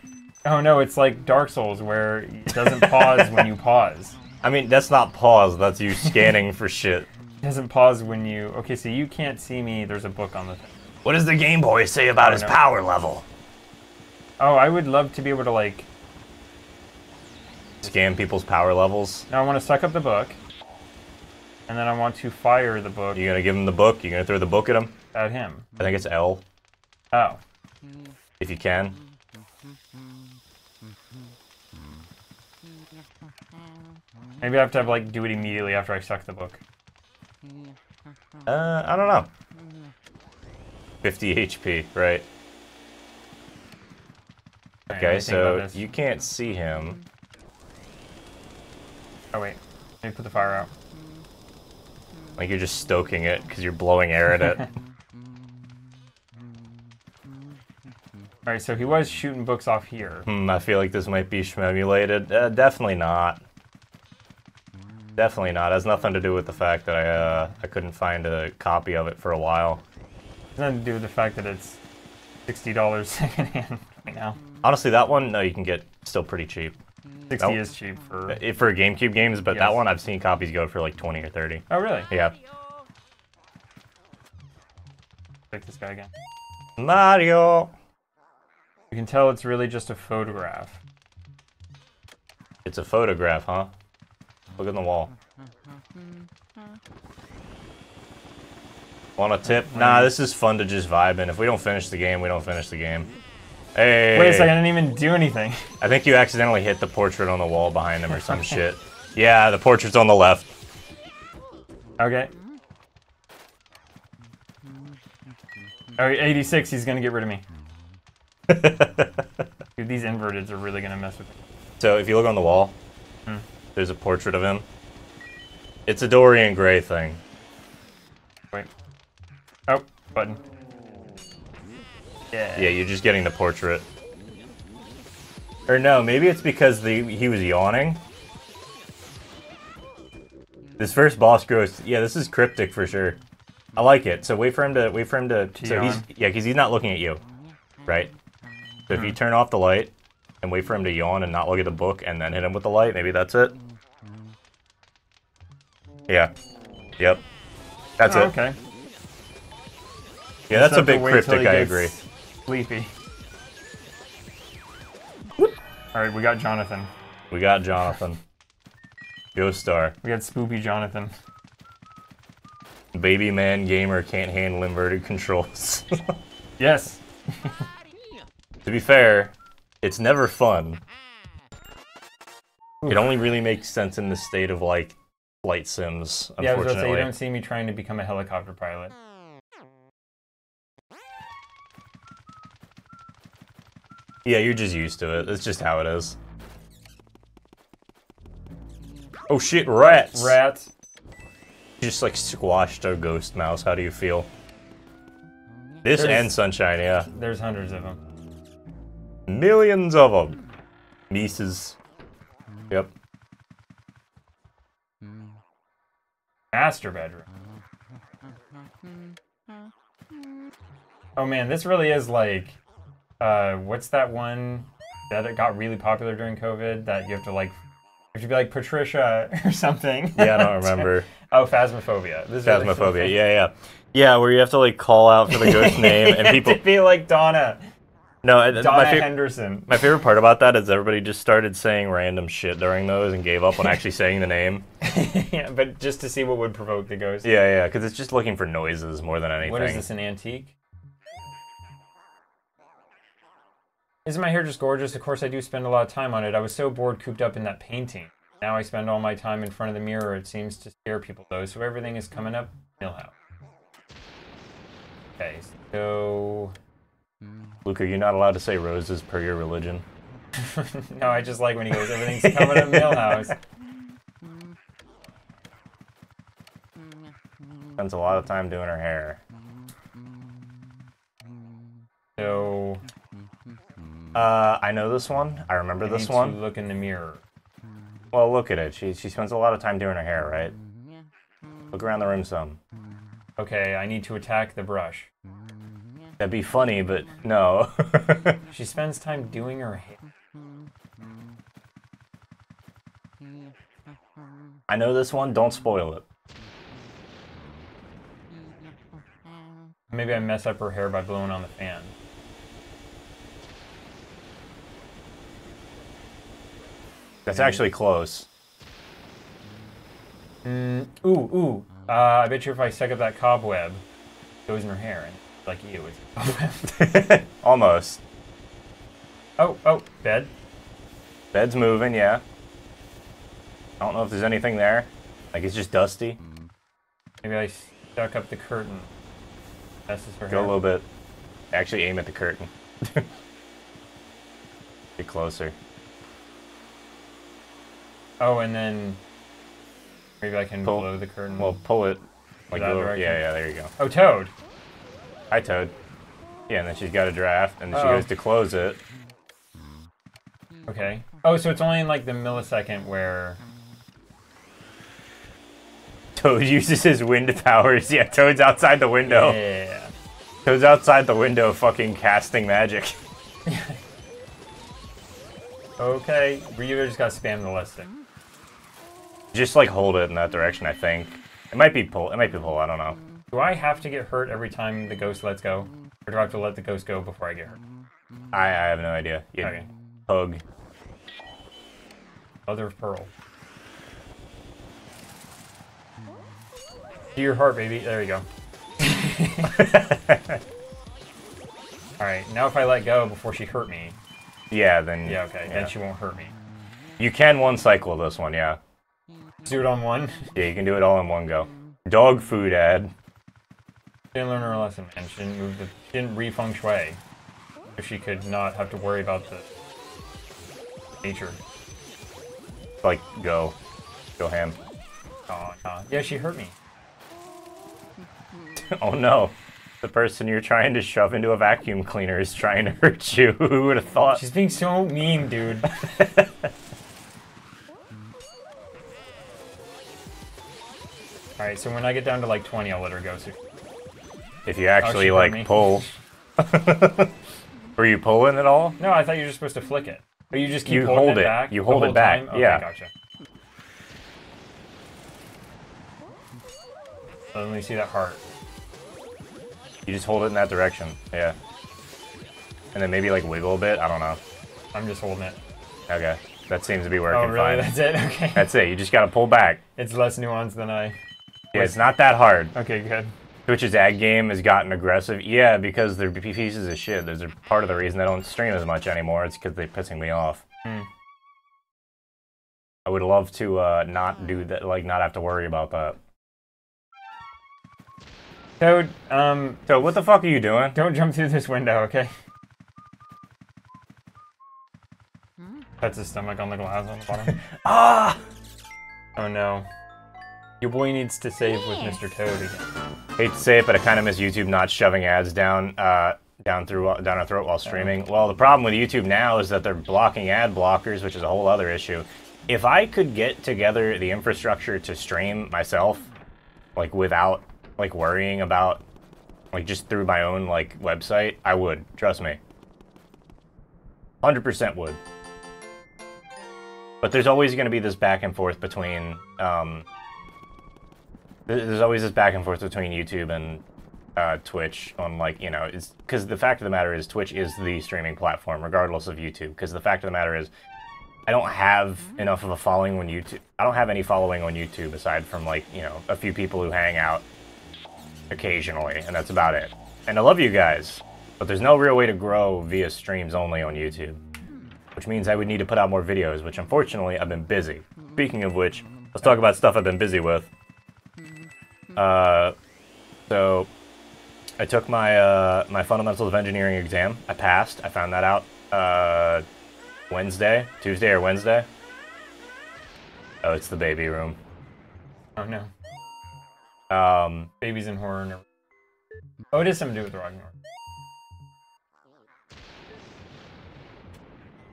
Oh no, it's like Dark Souls where it doesn't pause when you pause. I mean, that's not pause. That's you scanning for shit. It doesn't pause when you... Okay, so you can't see me. There's a book on the thing. What does the Game Boy say about his power level? Oh, I would love to be able to, like... Scan people's power levels. Now I want to suck up the book. And then I want to fire the book. You gonna give him the book? You gonna throw the book at him? At him. I think it's L. Oh. If you can. Maybe I have to like do it immediately after I suck the book. I don't know. 50 HP, right. Okay, so you can't see him. Oh wait, let me put the fire out. Like you're just stoking it because you're blowing air at it. Alright, so he was shooting books off here. I feel like this might be shmemulated. Definitely not. Definitely not. It has nothing to do with the fact that I couldn't find a copy of it for a while. It has nothing to do with the fact that it's $60 secondhand right now. Honestly, that one, no, you can get still pretty cheap. 60 is cheap for GameCube games, but yes. That one I've seen copies go for like 20 or 30. Oh, really? Yeah. Pick this guy again. Mario! You can tell it's really just a photograph. It's a photograph, huh? Look at the wall. Want a tip? Nah, this is fun to just vibe in. If we don't finish the game, we don't finish the game. Hey! Wait a second, I didn't even do anything. I think you accidentally hit the portrait on the wall behind him or some shit. Yeah, the portrait's on the left. Okay. Oh, 86, he's gonna get rid of me. Dude, these inverteds are really gonna mess with me. So if you look on the wall, there's a portrait of him. It's a Dorian Gray thing. Wait. Oh, button. Yeah. Yeah, you're just getting the portrait. Or no, maybe it's because he was yawning. This first boss goes, yeah, this is cryptic for sure. I like it. So wait for him to so yawn? because he's not looking at you, right? So if you turn off the light and wait for him to yawn and not look at the book and then hit him with the light, maybe that's it. Yeah. Yep. That's it. Okay. Yeah, that's a bit cryptic, I agree. Sleepy. Alright, we got Jonathan. We got Jonathan. Ghost Star. We got Spoopy Jonathan. Baby man gamer can't handle inverted controls. Yes. To be fair, it's never fun. It only really makes sense in the state of like flight sims, Yeah, I was unfortunately. gonna say, you don't see me trying to become a helicopter pilot. Yeah, you're just used to it. It's just how it is. Oh shit, rats! Rats. You just like squashed a ghost mouse. How do you feel? This and Sunshine, yeah. There's hundreds of them. Millions of them. Mises. Yep. Master bedroom. Oh man, this really is like, what's that one that it got really popular during COVID? That you have to like, you have to be like Patricia or something. Yeah, I don't remember. Oh, Phasmophobia. This is Phasmophobia. Yeah, where you have to like call out for the ghost name and people to be like Donna. No, Donna Henderson. My favorite part about that is everybody just started saying random shit during those and gave up on actually saying the name. Yeah, but just to see what would provoke the ghost. Yeah, because it's just looking for noises more than anything. What is this, an antique? Isn't my hair just gorgeous? Of course I do spend a lot of time on it. I was so bored cooped up in that painting. Now I spend all my time in front of the mirror. It seems to scare people though, so everything is coming up Millhouse. Okay, so... Luke, are you not allowed to say roses per your religion? No, I just like when he goes, everything's coming up Millhouse. Spends a lot of time doing her hair. So... I know this one. I remember this one. To look in the mirror. Well, look at it. She spends a lot of time doing her hair, right? Look around the room some. Okay, I need to attack the brush. That'd be funny, but no. She spends time doing her hair. I know this one. Don't spoil it. Maybe I mess up her hair by blowing on the fan. That's actually close. Ooh. I bet you if I suck up that cobweb, it goes in her hair, and like you, it's a cobweb. Almost. Oh, bed. Bed's moving, yeah. I don't know if there's anything there. Like, it's just dusty. Maybe I stuck up the curtain. That's her hair. Go a little bit. Actually aim at the curtain. Get closer. Oh, and then maybe I can blow the curtain. Well, pull it. Like, that direction? Yeah, there you go. Oh, Toad. Hi, Toad. Yeah, and then she's got a draft, and then she goes to close it. Okay. Oh, so it's only in like the millisecond where... Toad uses his wind powers. Yeah, Toad's outside the window. Yeah. Toad's outside the window fucking casting magic. Okay, you just gotta spam the list. Just like hold it in that direction, I think. It might be pull, I don't know. Do I have to get hurt every time the ghost lets go? Or do I have to let the ghost go before I get hurt? I have no idea. Okay. Hug. Mother of pearl. Do your heart, baby. There you go. Alright, now if I let go before she hurt me. Yeah, then... Yeah, okay. Then she won't hurt me. You can one cycle this one, yeah. Do it on one? Yeah, you can do it all in one go. Dog food ad. Didn't learn her lesson, man. She didn't re-feng shui. So she could not have to worry about the nature. Like, go ham. Oh, nah. Yeah, she hurt me. Oh no. The person you're trying to shove into a vacuum cleaner is trying to hurt you. Who would have thought? She's being so mean, dude. Alright, so when I get down to like 20, I'll let her go. So... If you actually, like, pull. Were you pulling at all? No, I thought you were just supposed to flick it. But you just keep holding holding it back? You hold it back, okay, yeah. Gotcha. So let me see that heart. You just hold it in that direction, yeah. And then maybe, like, wiggle a bit? I don't know. I'm just holding it. Okay. That seems to be working fine. Oh, really? That's it? Okay. That's it. You just gotta pull back. It's less nuanced than I... Yeah, it's not that hard. Okay, good. Twitch's ad game has gotten aggressive. Yeah, because they're pieces of shit. There's a part of the reason I don't stream as much anymore. It's because they're pissing me off. I would love to not do that, like, not have to worry about that. Toad, So what the fuck are you doing? don't jump through this window, okay? That's his stomach on the glass on the bottom. Ah! Oh no. Your boy needs to save with Mr. Toad again. Hate to say it, but I kind of miss YouTube not shoving ads down our throat while streaming. Well, the problem with YouTube now is that they're blocking ad blockers, which is a whole other issue. If I could get together the infrastructure to stream myself, like without like worrying about, like just through my own like website, I would. Trust me. 100% would. But there's always going to be this back and forth between, there's always this back and forth between YouTube and Twitch on, like, you know, it's because the fact of the matter is Twitch is the streaming platform regardless of YouTube, because the fact of the matter is I don't have enough of a following on YouTube. I don't have any following on YouTube aside from, like, you know, a few people who hang out occasionally, and that's about it. And I love you guys, but there's no real way to grow via streams only on YouTube, which means I would need to put out more videos, which unfortunately I've been busy. Speaking of which, let's talk about stuff I've been busy with. So I took my my Fundamentals of Engineering exam. I passed. I found that out Tuesday or Wednesday. Oh, it's the baby room. Oh no. Babies in horror. No. Oh, it is something to do with the Rocking Horse.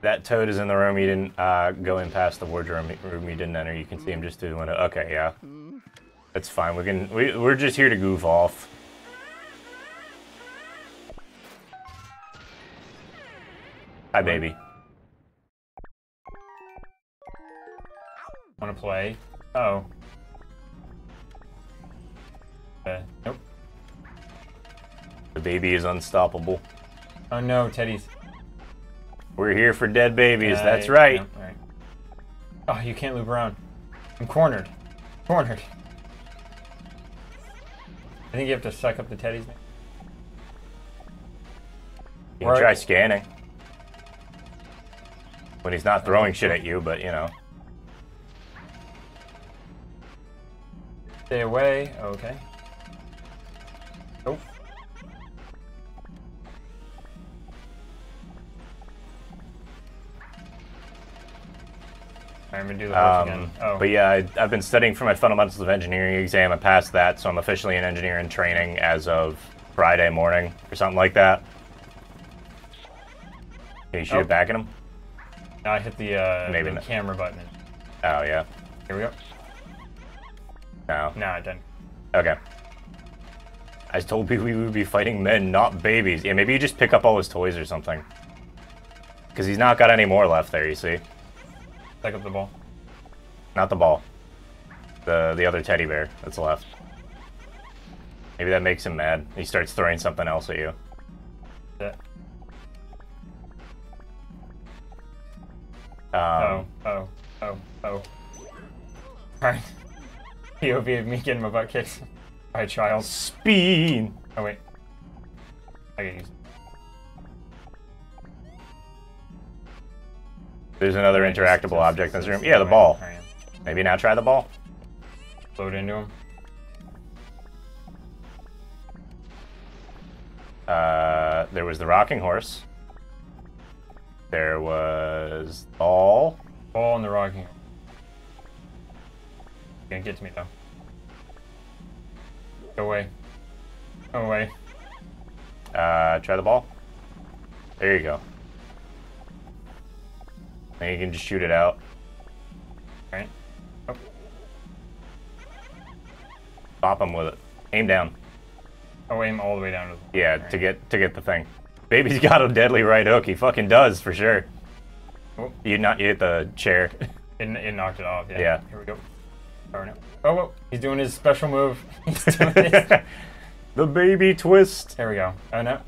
That toad is in the room. You didn't go in past the wardrobe room. You didn't enter. You can see him just through the window. Okay, yeah, that's fine. We're just here to goof off. Hi, baby. Want to play? Oh. Nope. The baby is unstoppable. Oh no, teddies. We're here for dead babies. That's right. No, right. Oh, you can't loop around. I'm cornered. Cornered. I think you have to suck up the teddies, man. You can try scanning. When he's not throwing shit at you, but you know. Stay away. Okay. Nope. I'm gonna do the horse again. Oh. But yeah, I've been studying for my Fundamentals of Engineering exam. I passed that, so I'm officially in engineering training as of Friday morning or something like that. Can you shoot it back at him? No, I hit the camera button. Oh, yeah. Here we go. No. No, I didn't. Okay. I told people we would be fighting men, not babies. Yeah, maybe you just pick up all his toys or something. Because he's not got any more left there, you see. Pick up the ball. Not the ball. The other teddy bear that's left. Maybe that makes him mad. He starts throwing something else at you. Yeah. Oh. Alright. POV of me getting my butt kicked by a child. Speed! Oh, wait. I gotta use it. There's another interactable object in this room. Yeah, the ball. Right. Maybe now try the ball. Load into him. There was the rocking horse. There was ball. Ball and the rocking horse. Gonna get to me though. Go away. Go away. Try the ball. There you go. And you can just shoot it out. Alright. Oh. Bop him with it. Aim down. Oh, aim all the way down to the Yeah, right. to get the thing. Baby's got a deadly right hook. He fucking does for sure. Oh. You hit the chair. It knocked it off. Yeah. Yeah. Here we go. Oh no. Oh, he's doing his special move. He's doing his... The baby twist. There we go. Oh no.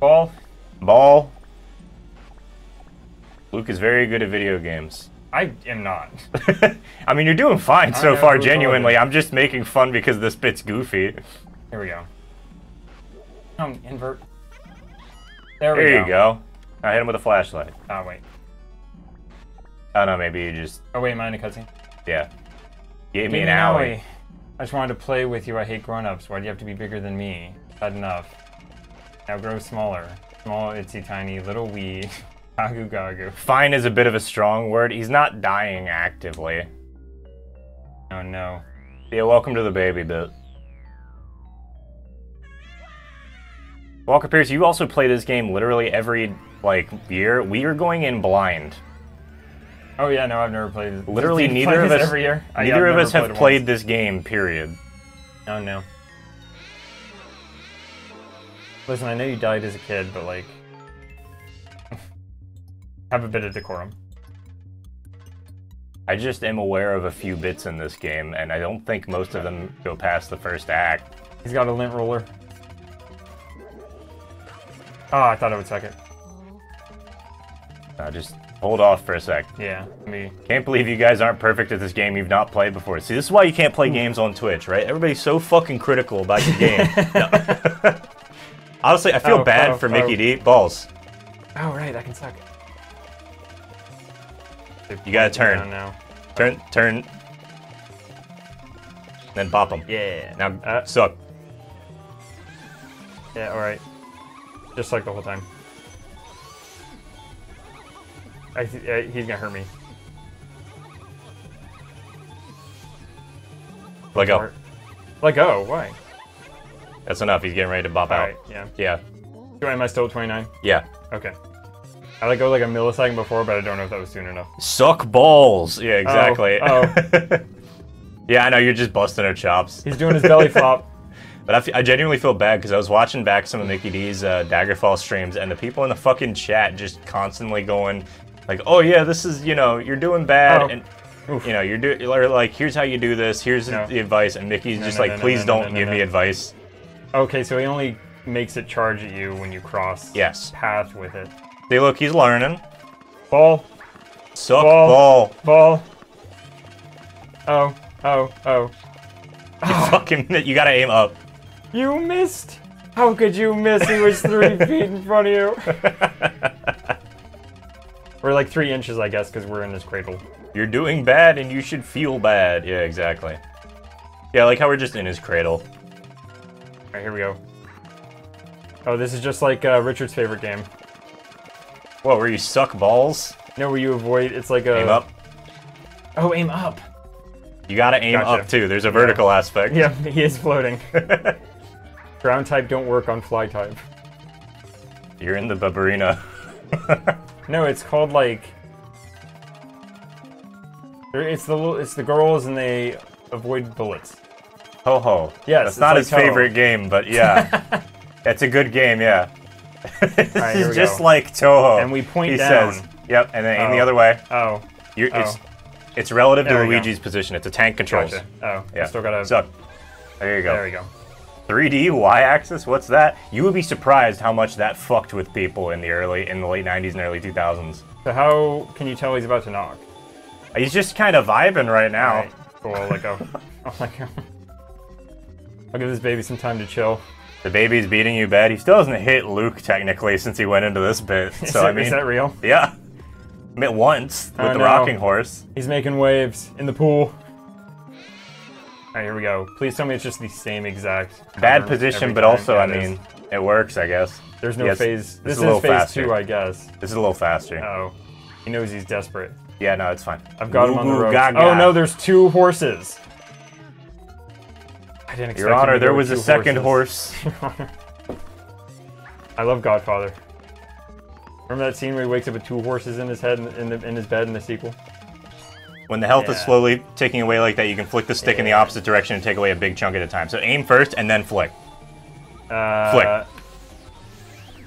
Ball. Ball. Luke is very good at video games. I am not. I mean, you're doing fine so far, genuinely. I'm just making fun because this bit's goofy. Here we go. Invert. There we go. There you go. I hit him with a flashlight. Oh, wait. Oh, no, maybe you just... Oh, wait, am I in a cutscene? Yeah. Gave me an owie. I just wanted to play with you. I hate grown-ups. Why do you have to be bigger than me? Had enough. Now grow smaller. Small, itsy, tiny, little wee. Gagu gagu. Fine is a bit of a strong word. He's not dying actively. Oh, no. Yeah, welcome to the baby bit. Walker Pierce, you also play this game literally every, like, year. We are going in blind. Oh yeah, no, I've never played it. Literally, neither of us every year. Neither of us have played this game, period. Oh no. Listen, I know you died as a kid, but like... Have a bit of decorum. I just am aware of a few bits in this game, and I don't think most of them go past the first act. He's got a lint roller. Oh, I thought it would suck it. Just hold off for a sec. Yeah, me. Can't believe you guys aren't perfect at this game you've not played before. See, this is why you can't play games on Twitch, right? Everybody's so fucking critical about your game. No. Honestly, I feel bad for Mickey D. Balls. Oh, right, that can suck. You gotta turn. Now. Turn. Then bop them. Yeah. Now, suck. Yeah, alright. Just like the whole time. He's gonna hurt me. Let go. Let go? Why? That's enough. He's getting ready to bop out. Alright, yeah. Yeah. Am I still at 29? Yeah. Okay. I let go like a millisecond before, but I don't know if that was soon enough. Suck balls. Yeah, exactly. Oh. Yeah, I know, you're just busting our chops. He's doing his belly flop. But I genuinely feel bad because I was watching back some of Mickey D's Daggerfall streams, and the people in the fucking chat just constantly going, like, "Oh yeah, this is, you know, you're doing bad," and you know, you're like, "Here's how you do this. Here's the advice," and Mickey's just like, "Please don't give me advice." Okay, so he only makes it charge at you when you cross path with it. See, look, he's learning. Ball. Suck ball. Ball. Oh. You gotta aim up. You missed! How could you miss? He was 3 feet in front of you. We're like 3 inches, I guess, because we're in this cradle. You're doing bad and you should feel bad. Yeah, exactly. Yeah, like how we're just in his cradle. Alright, here we go. Oh, this is just like Richard's favorite game. What, where you suck balls? No, where you avoid, it's like a... Aim up. Oh, aim up. You gotta aim up too. There's a vertical aspect. Yeah, he is floating. Ground type don't work on fly type. You're in the Babarina. No, it's called like... It's the girls and they avoid bullets. Ho ho. Yes, that's not his favorite game, but yeah. It's a good game, yeah. This is just like Toho. And we point down. He says, yep, and then aim the other way. Oh. It's relative to Luigi's position. It's a tank controls. Gotcha. Oh, yeah. I still gotta... Suck. There you go. There we go. 3D Y-axis? What's that? You would be surprised how much that fucked with people in the late 90s and early 2000s. So how can you tell he's about to knock? He's just kind of vibing right now. Right. Cool, I'll let go. I'll let go. I'll give this baby some time to chill. The baby's beating you bad. He still hasn't hit Luke, technically, since he went into this bit. So, is that real? Yeah. I mean, once, with the rocking horse. He's making waves in the pool. Alright, here we go. Please tell me it's just the same exact... Bad position, but also, I mean, it works, I guess. There's no phase... This is phase 2, I guess. This is a little faster. Uh-oh. He knows he's desperate. Yeah, no, it's fine. I've got him on the ropes. Oh no, there's 2 horses. I didn't expect Your Honor, there was a second horse. I love Godfather. Remember that scene where he wakes up with 2 horses in his head in his bed in the sequel? When the health is slowly taking away like that, you can flick the stick in the opposite direction and take away a big chunk at a time. So aim first and then flick. Flick.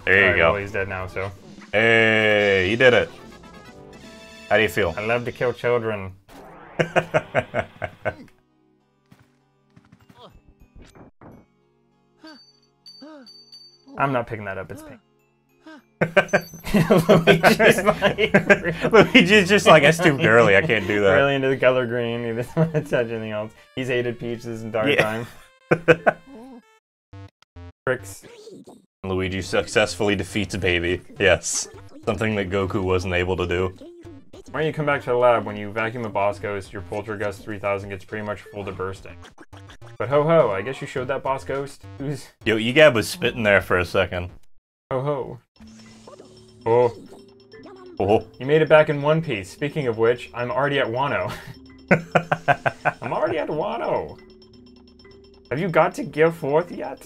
There you go. Well, he's dead now, so. Hey, you did it. How do you feel? I love to kill children. I'm not picking that up, it's pink. Luigi's just like, that's too girly, I can't do that. Really into the color green, he doesn't want to touch anything else. He's hated Peach this entire time. Tricks. Luigi successfully defeats Baby. Yes. Something that Goku wasn't able to do. Why don't you come back to the lab? When you vacuum a boss ghost, your Poltergust 3000 gets pretty much full to bursting. But ho ho, I guess you showed that boss ghost? Who's... Yo, Egab was spitting there for a second. Ho ho. Oh. Oh. You made it back in one piece. Speaking of which, I'm already at Wano. I'm already at Wano. Have you got to Gear 4th yet?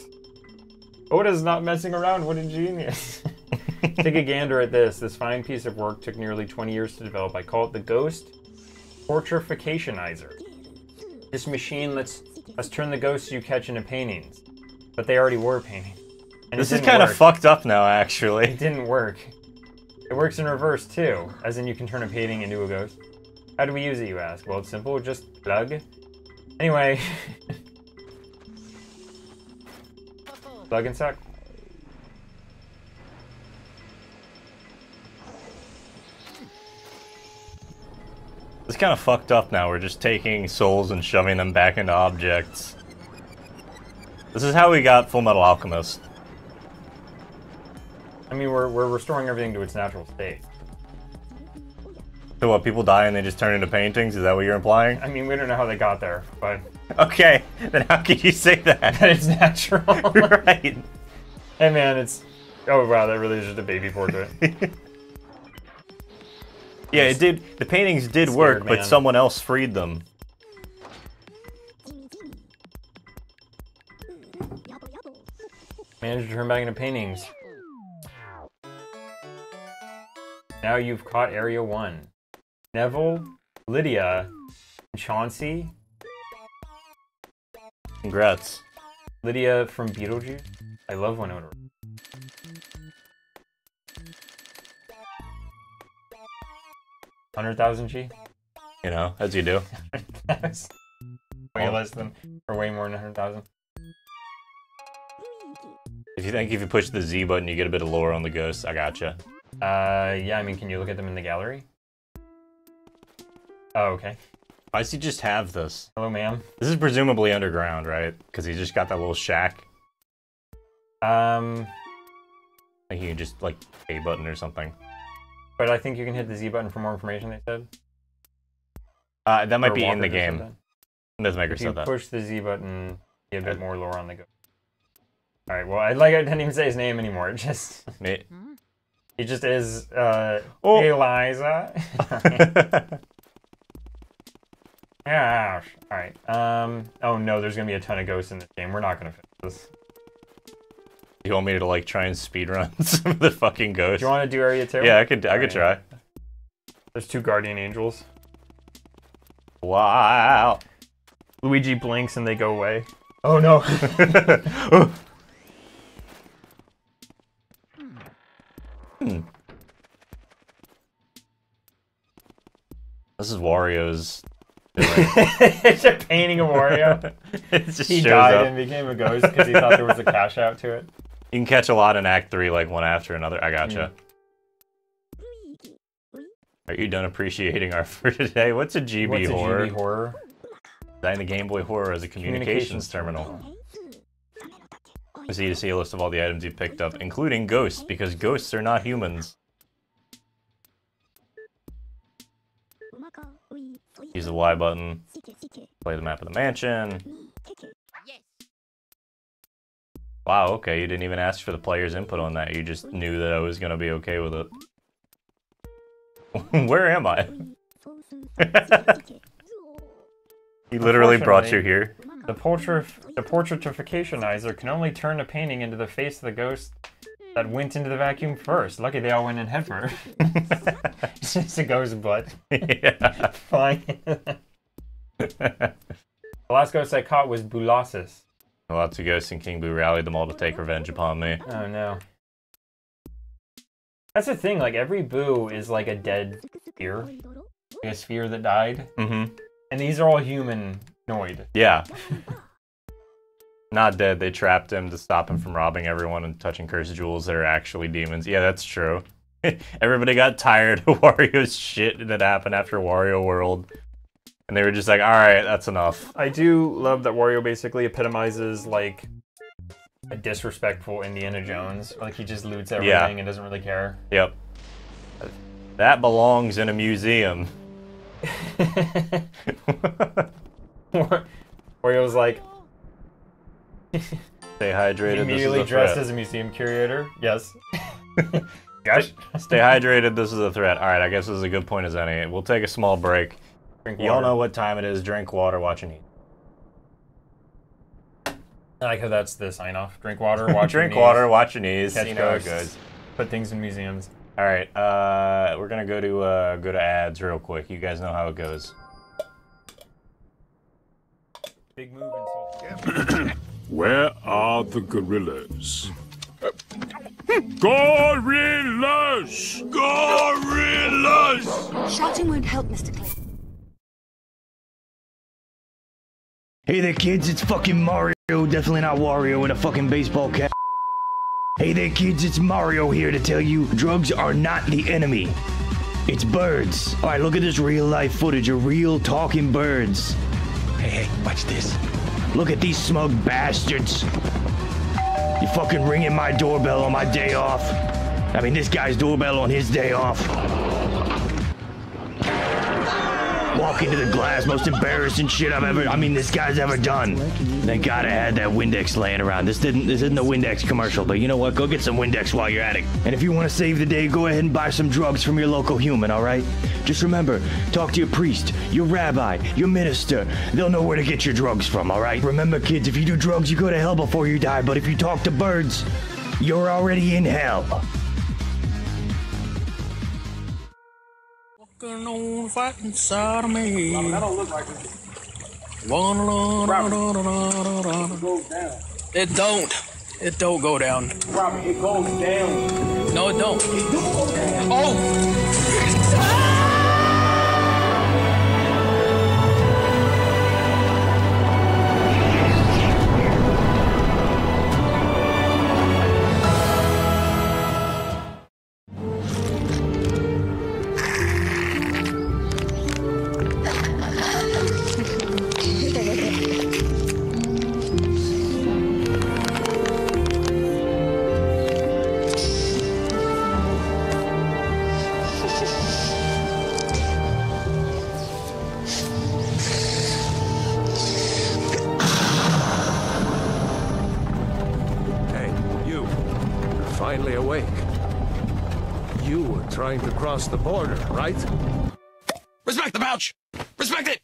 Oda's not messing around, what a genius. Take a gander at this. This fine piece of work took nearly 20 years to develop. I call it the Ghost Portrificationizer. This machine lets us turn the ghosts you catch into paintings. But they already were paintings. This is kind of fucked up now, actually. It didn't work. It works in reverse too, as in you can turn a painting into a ghost. How do we use it, you ask? Well, it's simple, just plug. Anyway. Plug and suck. It's kind of fucked up now. We're just taking souls and shoving them back into objects. This is how we got Full Metal Alchemist. I mean, we're restoring everything to its natural state. So what, people die and they just turn into paintings? Is that what you're implying? I mean, we don't know how they got there, but... Okay, then how can you say that? That it's natural. Right. Hey man, it's... Oh wow, that really is just a baby portrait. Yeah, it did. The paintings did work, but someone else freed them. Managed to turn back into paintings. Now you've caught Area 1. Neville, Lydia, and Chauncey. Congrats. Lydia from Beetlejuice. I love Winona. 100,000 G? You know, as you do. That's way less than, or way more than 100,000. If you think if you push the Z button, you get a bit of lore on the ghosts, I gotcha. Yeah, I mean, can you look at them in the gallery? Oh, okay. Why does he just have this? Hello, ma'am. This is presumably underground, right? Because he just got that little shack. Like you can just, like, A button or something. But I think you can hit the Z button for more information, they said. That might Or be in the Walker game. Mythmaker If you said that. push the Z button, you get a bit more lore on the go. Alright, well, I didn't even say his name anymore. It just... He just is, Eliza. Yeah, alright. Oh no, there's gonna be a ton of ghosts in this game. We're not gonna finish this. You want me to, like, try and speedrun some of the fucking ghosts? Do you want to do Area 2? Yeah, I could try. There's 2 Guardian Angels. Wow. Luigi blinks and they go away. Oh no. This is Wario's. It's a painting of Wario. It just He shows died up. and became a ghost because he thought there was a cash out to it. You can catch a lot in Act 3, like one after another. I gotcha. Are you done appreciating art for today? What's a GB What's horror? a GB horror? Design the Game Boy Horror as a communications terminal. Proceed to see a list of all the items you picked up, including ghosts, because ghosts are not humans. Use the Y button. Play the map of the mansion. Wow, okay, you didn't even ask for the player's input on that. You just knew that I was gonna be okay with it. Where am I? He literally brought you here. The portraitificationizer can only turn a painting into the face of the ghost that went into the vacuum first. Lucky they all went in head first. It's just a ghost butt. Yeah. Fine. The last ghost I caught was Bulasis. Lots of ghosts and King Boo rallied them all to take revenge upon me. Oh no. That's the thing, like every Boo is like a dead sphere. Like a sphere that died. Mm-hmm. And these are all humanoid. Yeah. Not dead, they trapped him to stop him from robbing everyone and touching cursed jewels that are actually demons. Yeah, that's true. Everybody got tired of Wario's shit that happened after Wario World. And they were just like, alright, that's enough. I do love that Wario basically epitomizes, like, a disrespectful Indiana Jones. Like, he just loots everything and doesn't really care. Yep. That belongs in a museum. Wario's like... Stay hydrated, Immediately this is a dressed threat. as a museum curator. Yes. Gosh. Stay hydrated, this is a threat. Alright, I guess this is a good point as any. We'll take a small break. Y'all know what time it is. Drink water, watch and eat. I like how that's the sign-off. Drink water, watch Drink your knees. water, watch your knees. Catch You know how it ghosts. goes. Put things in museums. Alright, we're gonna go to ads real quick. You guys know how it goes. Big move in Soul. Where are the gorillas? Gorillas! Gorillas! Shouting won't help, Mr. Clay. Hey there, kids, it's fucking Mario. Definitely not Wario in a fucking baseball cap. Hey there, kids, it's Mario here to tell you drugs are not the enemy. It's birds. Alright, look at this real life footage of real talking birds. Hey, watch this. Look at these smug bastards. You fucking ringing my doorbell on my day off. I mean, this guy's doorbell on his day off. Walk into the glass, most embarrassing shit this guy's ever done. Thank God I had that Windex laying around. This isn't a Windex commercial, but you know what? Go get some Windex while you're at it. And if you want to save the day, go ahead and buy some drugs from your local human, alright? Just remember, talk to your priest, your rabbi, your minister. They'll know where to get your drugs from, alright? Remember, kids, if you do drugs, you go to hell before you die, but if you talk to birds, you're already in hell. On fighting side of me. That don't look like it. It don't. It don't go down. Robert, it goes down. No, it don't. It do go down. Oh! Finally awake. You were trying to cross the border, right? Respect the pouch! Respect it!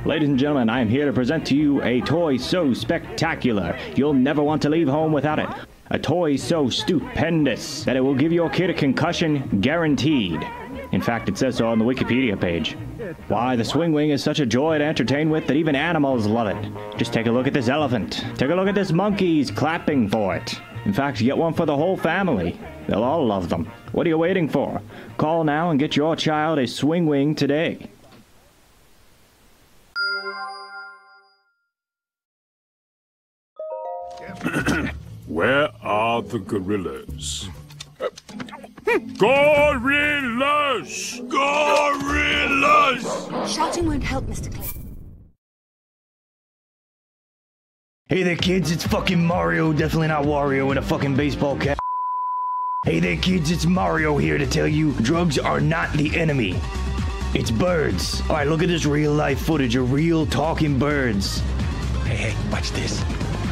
Ladies and gentlemen, I am here to present to you a toy so spectacular, you'll never want to leave home without it. A toy so stupendous that it will give your kid a concussion guaranteed. In fact, it says so on the Wikipedia page. Why, the swing wing is such a joy to entertain with that even animals love it. Just take a look at this elephant. Take a look at this monkey, he's clapping for it. In fact, get one for the whole family. They'll all love them. What are you waiting for? Call now and get your child a swing wing today. Where are the gorillas? Gorillas! Gorillas! Shouting won't help, Mr. Clay. Hey there, kids, it's fucking Mario. Definitely not Wario in a fucking baseball cap. Hey there, kids, it's Mario here to tell you drugs are not the enemy. It's birds. Alright, look at this real life footage of real talking birds. Hey, watch this.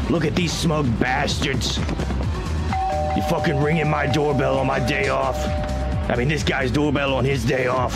Look at these smug bastards. You fucking ringing my doorbell on my day off. I mean, this guy's doorbell on his day off.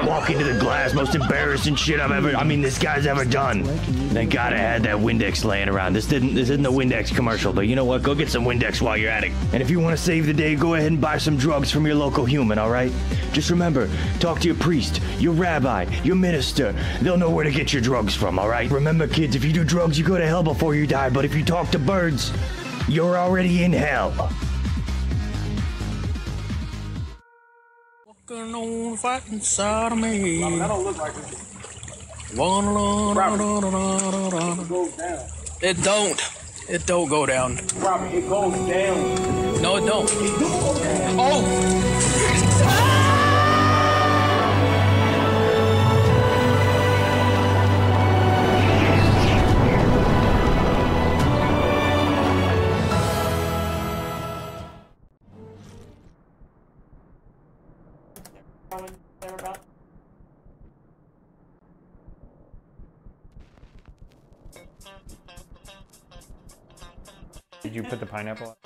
Walk into the glass, most embarrassing shit this guy's ever done. Thank God I had that Windex laying around. This isn't a Windex commercial, but you know what? Go get some Windex while you're at it. And if you want to save the day, go ahead and buy some drugs from your local human, alright? Just remember, talk to your priest, your rabbi, your minister. They'll know where to get your drugs from, alright? Remember, kids, if you do drugs, you go to hell before you die, but if you talk to birds, you're already in hell. On fighting side of me. That don't look like it. It goes down. It don't. It don't go down. Robert, it goes down. No, it don't. It do go down. Oh! Did you put the pineapple?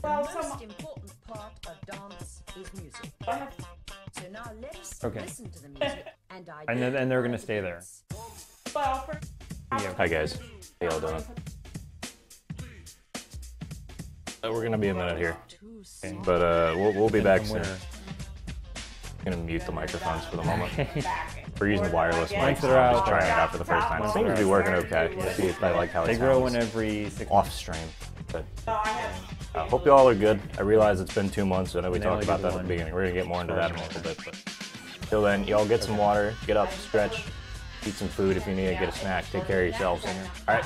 Well, the most important part of dance is music. So now let's listen to the music and they're gonna stay there. Hi guys, how y'all doing? We're gonna be a minute here, Okay. but we'll be back soon. Winner. Gonna mute the microphones for the moment. We're using wireless mics. Once So they're I'm just out, trying it out for the first time. It once seems to they're be out. working okay. Let's see if I like how it They grow in sounds every 6 off stream. But I hope you all are good. I realize it's been 2 months. I know we They talked only about do that at one. the beginning. We're gonna get more into that in a little bit. But till then, y'all get some water, get up, stretch, eat some food if you need to, get a snack. Take care of yourselves. All right.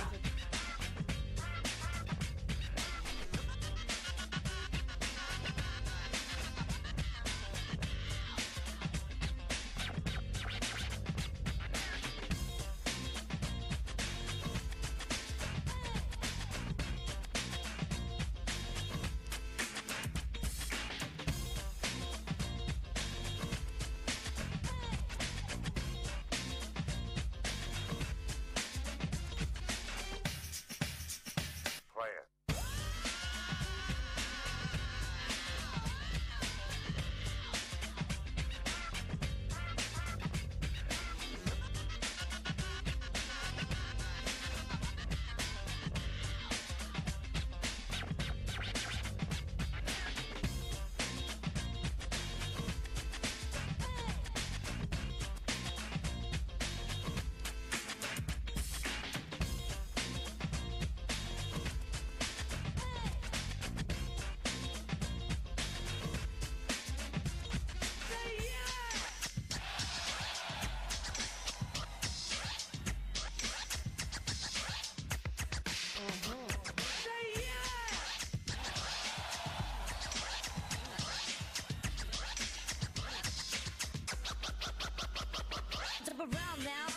Jump around now.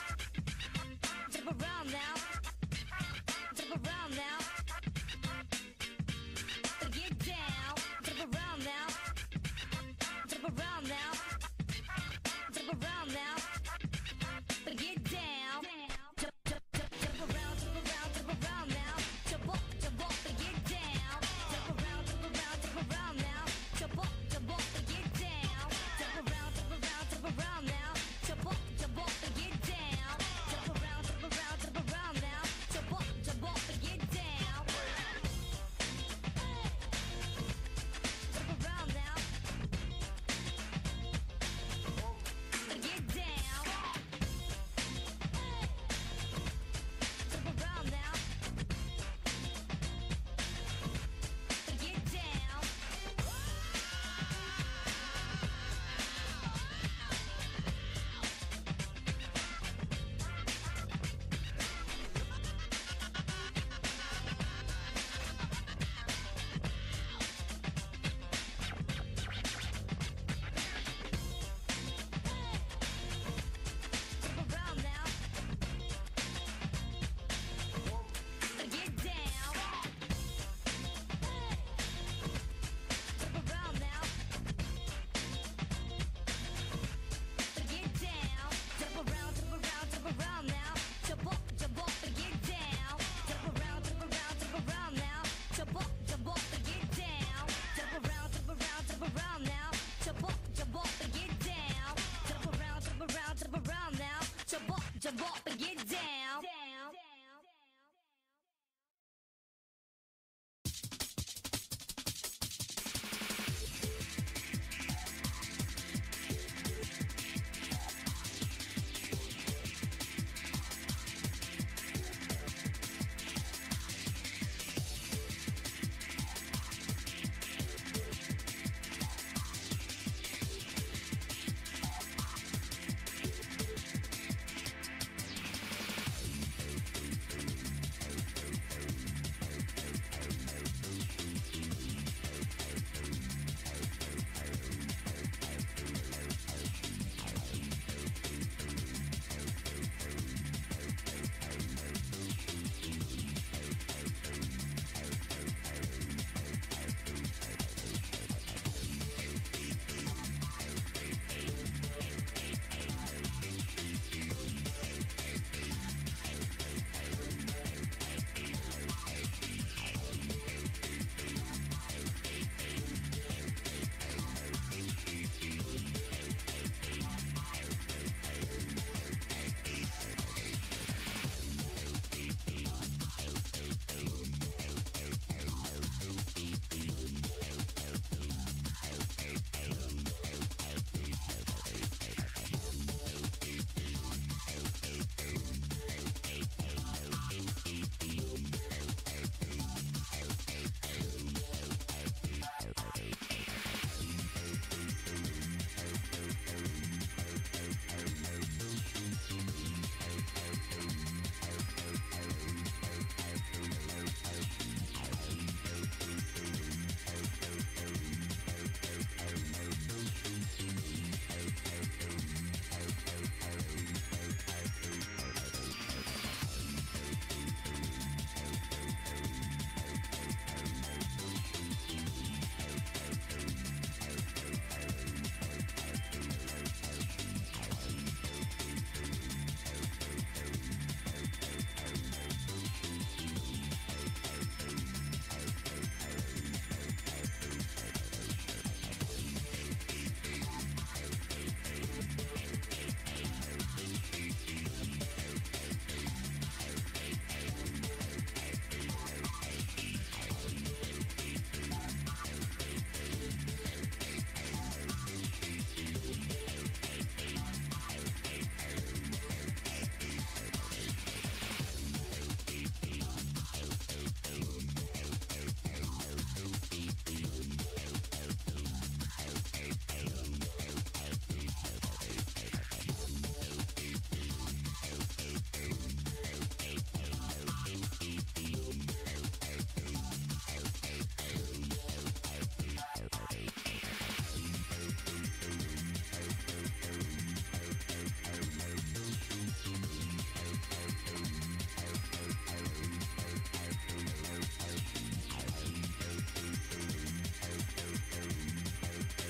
Jump around now. Jump around now. Get down. Jump around now. Jump around now. Jump around now. Get down. Jump around, jump around now. Jump up, and get down. Jump around now. Jump up, and get down. Jump around now. Jump up, and get down. Jump around now. Jump up, and get down. Jump around now. And get down. Jump around now. And get down. Jump around now. And get down. Jump around now. And get down. Jump around now. Jump up, and get down. Jump around now. Jump up, and get down. Jump around now. Jump up, and get down. Jump around now. Jump up, and get down.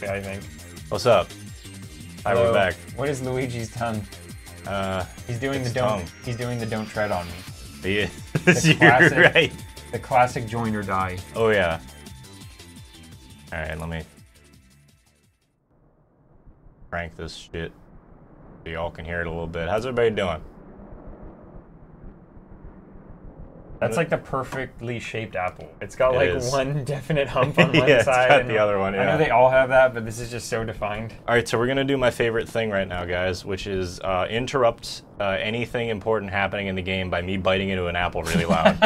I think. What's up? Hi, we're back. What is Luigi's tongue? He's doing the don't. He's doing the don't tread on me. Yeah, The you're classic, right. The classic join or die. Oh yeah. All right, let me crank this shit so y'all can hear it a little bit. How's everybody doing? That's like the perfectly shaped apple. It's got It like is. one definite hump on one Yeah, side. it's got and the other one, I yeah. know they all have that, but this is just so defined. All right, so we're gonna do my favorite thing right now, guys, which is interrupt anything important happening in the game by me biting into an apple really loud.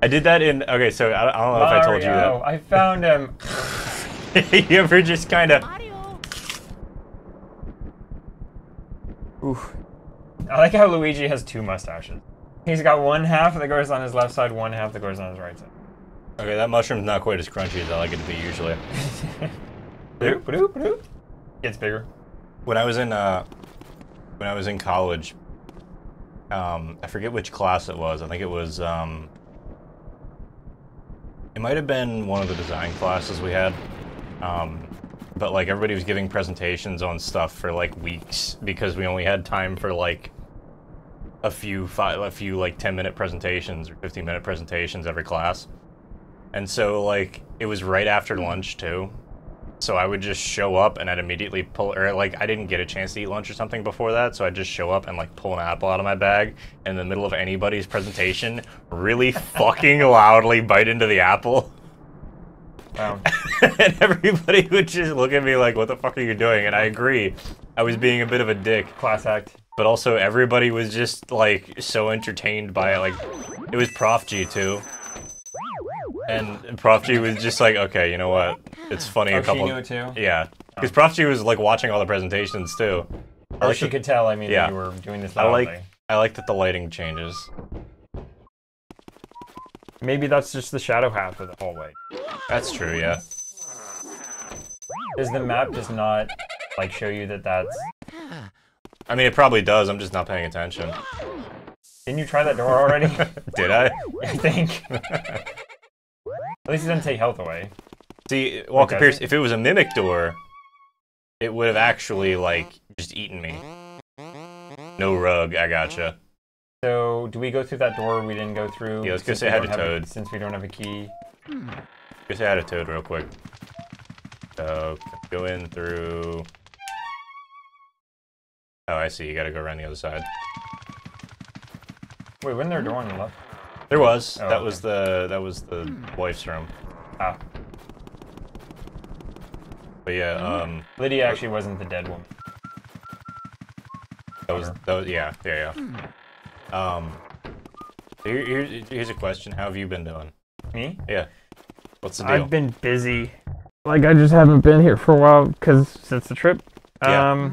I did that in. Okay, so I don't know if I told you that. I found him. You ever just kind of? Oof. I like how Luigi has two mustaches. He's got one half that goes on his left side, one half that goes on his right side. Okay, that mushroom's not quite as crunchy as I like it to be usually. Gets bigger. When I was in college, I forget which class it was. I think it was it might have been one of the design classes we had. But like everybody was giving presentations on stuff for like weeks because we only had time for like a few like 10-minute presentations or 15-minute presentations every class. And so like it was right after lunch too. So I would just show up and I'd immediately pull, or like I didn't get a chance to eat lunch or something before that, so I'd just show up and like pull an apple out of my bag in the middle of anybody's presentation, really fucking loudly bite into the apple. Wow. And everybody would just look at me like, what the fuck are you doing? And I agree, I was being a bit of a dick. Class act. But also everybody was just like so entertained by it. Like it was Prof G too. And Prof G was just like, okay, you know what? It's funny a couple. She knew it too? Yeah, because Prof G was like watching all the presentations too. Or she could tell. I mean, yeah. that you were doing this loudly. I like that the lighting changes. Maybe that's just the shadow half of the hallway. That's true. Yeah. Does the map just not like show you that that's? I mean, it probably does. I'm just not paying attention. Didn't you try that door already? Did I? I think. At least it doesn't take health away. See, Walker Pierce, if it was a mimic door, it would have actually, like, just eaten me. No rug, I gotcha. So, do we go through that door we didn't go through? Yeah, let's go say hi to Toad. Since we don't have a key. Go say hi to Toad real quick. So, go in through... Oh, I see, you gotta go around the other side. Wait, wasn't there a door on the left? There was. Oh, that was the wife's room. Ah. But yeah, Lydia actually wasn't the dead woman. Yeah. Here's a question. How have you been doing? Me? Yeah. What's the deal? I've been busy. Like, I just haven't been here for a while, because since the trip. Yeah.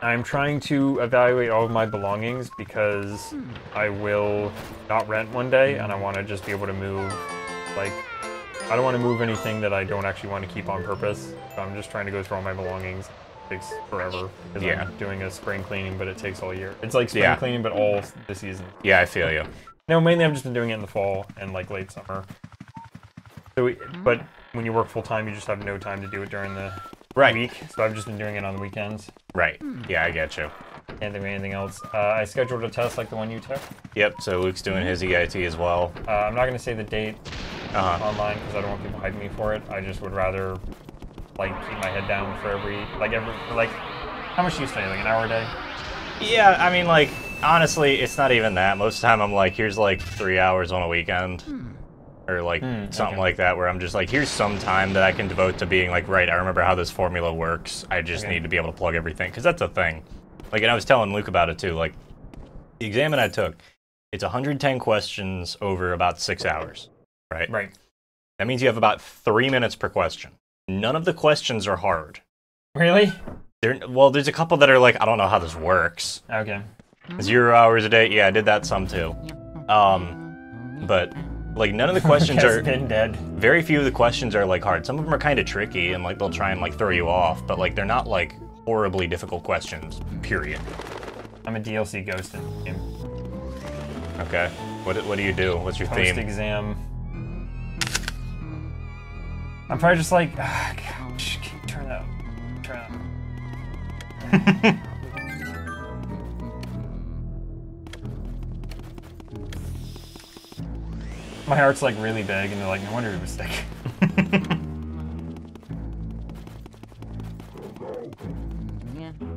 I'm trying to evaluate all of my belongings, because I will not rent one day, and I want to just be able to move, like, I don't want to move anything that I don't actually want to keep on purpose. So I'm just trying to go through all my belongings. It takes forever, because I'm doing a spring cleaning, but it takes all year. It's like spring cleaning, but all the season. Yeah, I feel you. No, mainly I've just been doing it in the fall and like late summer. So, but when you work full time, you just have no time to do it during the week. So I've just been doing it on the weekends. Right. Yeah, I get you. Can't think of anything else. I scheduled a test like the one you took. Yep. So Luke's doing his EIT as well. I'm not gonna say the date online because I don't want people hyping me for it. I just would rather like keep my head down for like how much do you study? Like an hour a day? Yeah, I mean, like, honestly, it's not even that. Most of the time I'm like, here's like 3 hours on a weekend. Or like something like that, where I'm just like, here's some time that I can devote to being like, right, I remember how this formula works. I just need to be able to plug everything. Because that's a thing. Like, and I was telling Luke about it too. Like, the exam I took, it's 110 questions over about 6 hours. Right? Right. That means you have about 3 minutes per question. None of the questions are hard. Really? Well, there's a couple that are like, I don't know how this works. Okay. 0 hours a day. Yeah, I did that some too. But like none of the questions are been dead. Very few of the questions are like hard. Some of them are kind of tricky and like they'll try and like throw you off, but like they're not like horribly difficult questions. Period. I'm a DLC ghost in the game. Okay. What do you do? What's your theme? Post exam. I'm probably just like, gosh, turn that. My heart's like really big, and they're like, no wonder it was sick.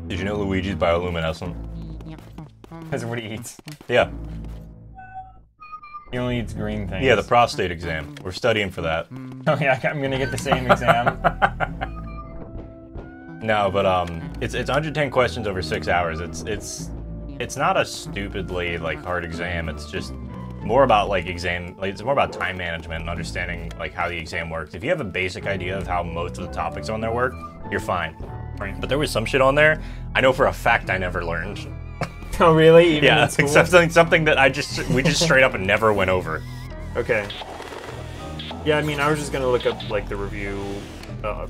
Did you know Luigi's bioluminescent? Because of what he eats. Yeah. He only eats green things. Yeah, the prostate exam. We're studying for that. Oh yeah, I'm gonna get the same exam. No, but it's 110 questions over 6 hours. It's not a stupidly like hard exam. It's just more about like it's more about time management and understanding like how the exam works. If you have a basic idea of how most of the topics on there work, you're fine. Right. But there was some shit on there I know for a fact I never learned. Oh really? Even Yeah, in school? except something that we just straight up and never went over. Okay. Yeah, I mean, I was just gonna look up like the review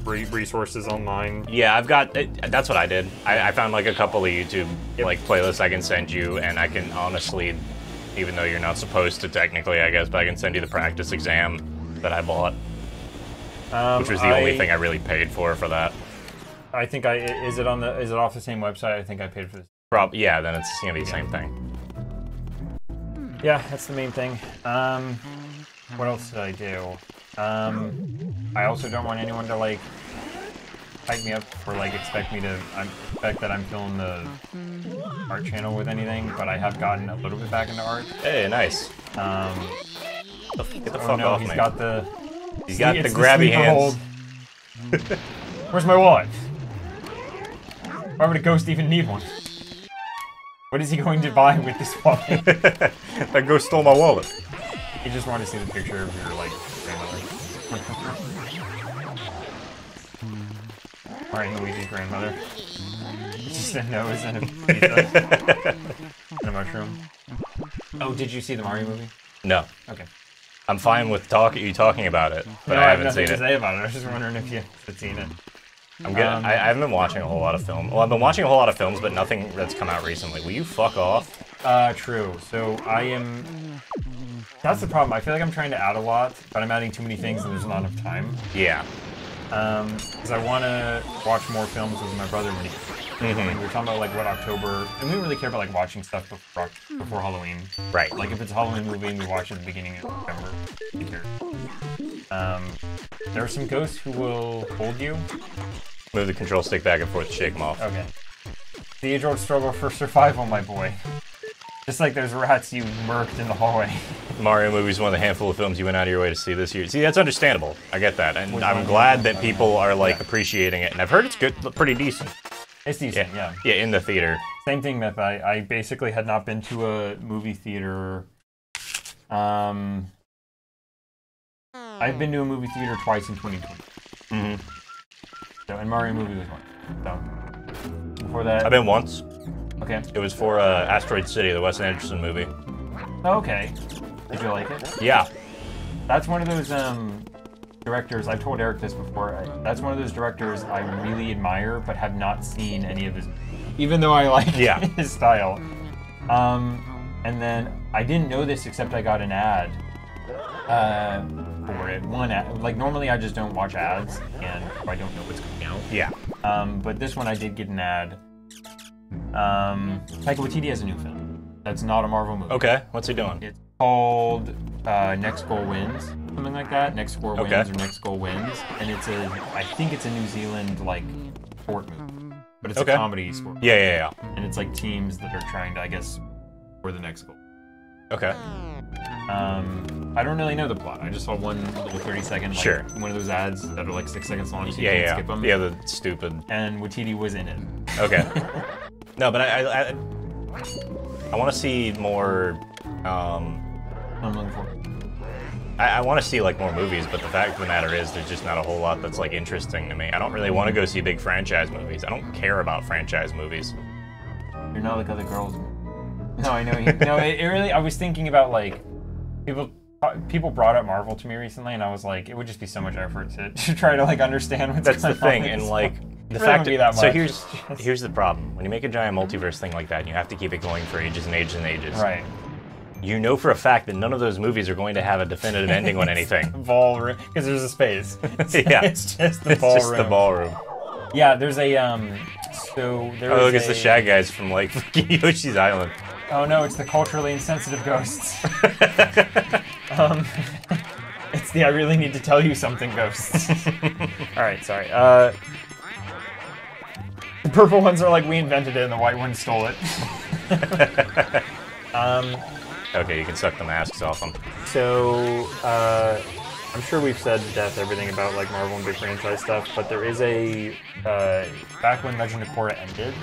resources online. Yeah, that's what I did. I found like a couple of YouTube like playlists I can send you, and I can honestly, even though you're not supposed to technically, I guess, but I can send you the practice exam that I bought, which was the only thing I really paid for that. I think is it off the same website? I think I paid for this. Yeah, then it's gonna be the same thing. Yeah, that's the main thing. What else did I do? I also don't want anyone to like hype me up or like expect that I'm filling the art channel with anything, but I have gotten a little bit back into art. Hey, nice. Get the fuck off he's me. got the grabby hands. Where's my wallet? Why would a ghost even need one? What is he going to buy with this wallet? That ghost stole my wallet. He just wanted to see the picture of your like grandmother. Alright, Luigi's grandmother. Just a nose and a pizza. And a mushroom. Oh, did you see the Mario movie? No. Okay. I'm fine with you talking about it, but No, I I haven't have seen nothing it. to say about it. I was just wondering if you had seen it. I haven't been watching a whole lot of film. Well, I've been watching a whole lot of films, but nothing that's come out recently. Will you fuck off? True. So I am... That's the problem. I feel like I'm trying to add a lot, but I'm adding too many things and there's not enough time. Yeah. Because I want to watch more films with my brother when he... We were talking about like what October... And we don't really care about like watching stuff before Halloween. Right. Like if it's a Halloween movie and we watch it at the beginning of November, we care. There are some ghosts who will hold you. Move the control stick back and forth to shake them off. Okay. The age-old struggle for survival, my boy. Just like those rats you murked in the hallway. Mario movie is one of the handful of films you went out of your way to see this year. See, that's understandable. I get that, and I'm glad that people are like appreciating it. And I've heard it's good, pretty decent. It's decent, yeah. Yeah, in the theater. Same thing, Myth. I basically had not been to a movie theater. I've been to a movie theater twice in 2020. So, and Mario movie was one. So, before that... I've been once. Okay. It was for Asteroid City, the Wes Anderson movie. Oh, okay. Did you like it? Yeah. That's one of those directors, I've told Eric this before, that's one of those directors I really admire, but have not seen any of his... Even though I like his style. And then, I didn't know this except I got an ad for it. One ad, like normally I just don't watch ads, and I don't know what's coming out. Yeah. But this one I did get an ad. Taika Waititi has a new film. That's not a Marvel movie. Okay, what's he doing? It's called Next Goal Wins, something like that. Next Score Wins or Next Goal Wins, and it's I think it's a New Zealand like sport movie, but it's a comedy sport. Yeah. And it's like teams that are trying to, I guess, score the next goal. Okay. I don't really know the plot. I just saw one little 30-second, like, one of those ads that are like 6 seconds long, so you can't skip them. Yeah, the stupid. And Waititi was in it. Okay. No, but I want to see more. I'm looking for. I want to see like more movies, but the fact of the matter is, there's just not a whole lot that's like interesting to me. I don't really want to go see big franchise movies. I don't care about franchise movies. You're not like other girls. No, I know. It really. I was thinking about like people brought up Marvel to me recently, and I was like, it would just be so much effort to try to like understand what's That's going the thing, on. and like the really fact that so much. here's the problem. When you make a giant multiverse thing like that, you have to keep it going for ages and ages and ages. Right. you know for a fact that none of those movies are going to have a definitive ending on anything. Ballroom, because there's a space. Yeah. It's just the It's ballroom. just the ballroom. Yeah, there's a so there's Oh, look, it's the Shag Guys from like fucking Yoshi's Island. Oh no, it's the culturally insensitive ghosts. It's the I really need to tell you something ghosts. Alright, sorry. The purple ones are like, we invented it, and the white ones stole it. Okay, you can suck the masks off them. So, I'm sure we've said to death everything about like Marvel and big franchise stuff, but there is a, back when Legend of Korra ended,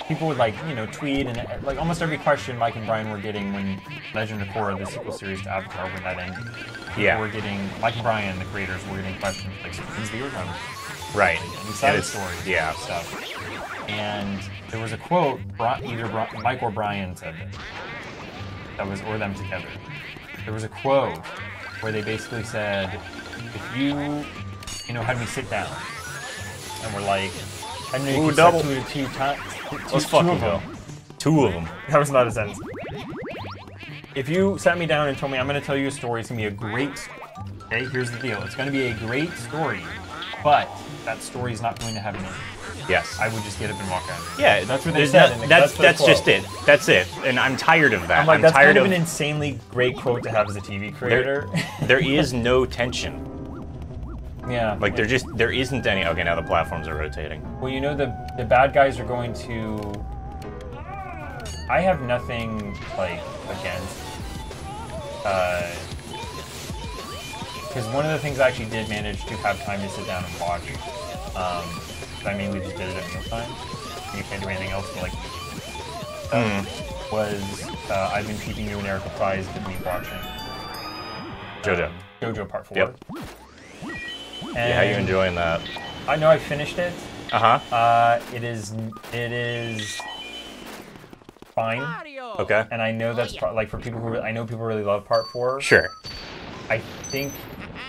people would like, you know, tweet and like almost every question Mike and Brian were getting when Legend of Korra, the sequel series to Avatar, when that ended. Yeah. We're getting, Mike and Brian, the creators, were getting questions like, so when's the Origami? Right. And side stories yeah. and stuff. And there was a quote, either Mike or Brian said it. That was, or them together. There was a quote where they basically said, if you know, had me sit down, and we're like, I know you can double. set two times. Let's fucking go. Two of them. That was not a sentence. If you sat me down and told me I'm going to tell you a story, it's going to be a great story. Okay, here's the deal. It's going to be a great story, but that story is not going to have an ending. Yes. I would just get up and walk out. Yeah, that's what they said. That's just it. That's it. And I'm tired of that. I'm like, that's tired kind of an insanely great quote to have as a TV creator. There is no tension. Yeah. Like there isn't any. Okay, now the platforms are rotating. Well, you know the bad guys are going to. I have nothing like against. Because one of the things I actually did manage to have time to sit down and watch. I mainly just did it at mealtime. You can't do anything else but like. Was I've been keeping you and Eric apprised of me watching. JoJo Part 4. Yep. And yeah, how you enjoying that? I know I finished it. It is fine. Okay. And I know that's like for people who I know people really love Part 4. Sure. I think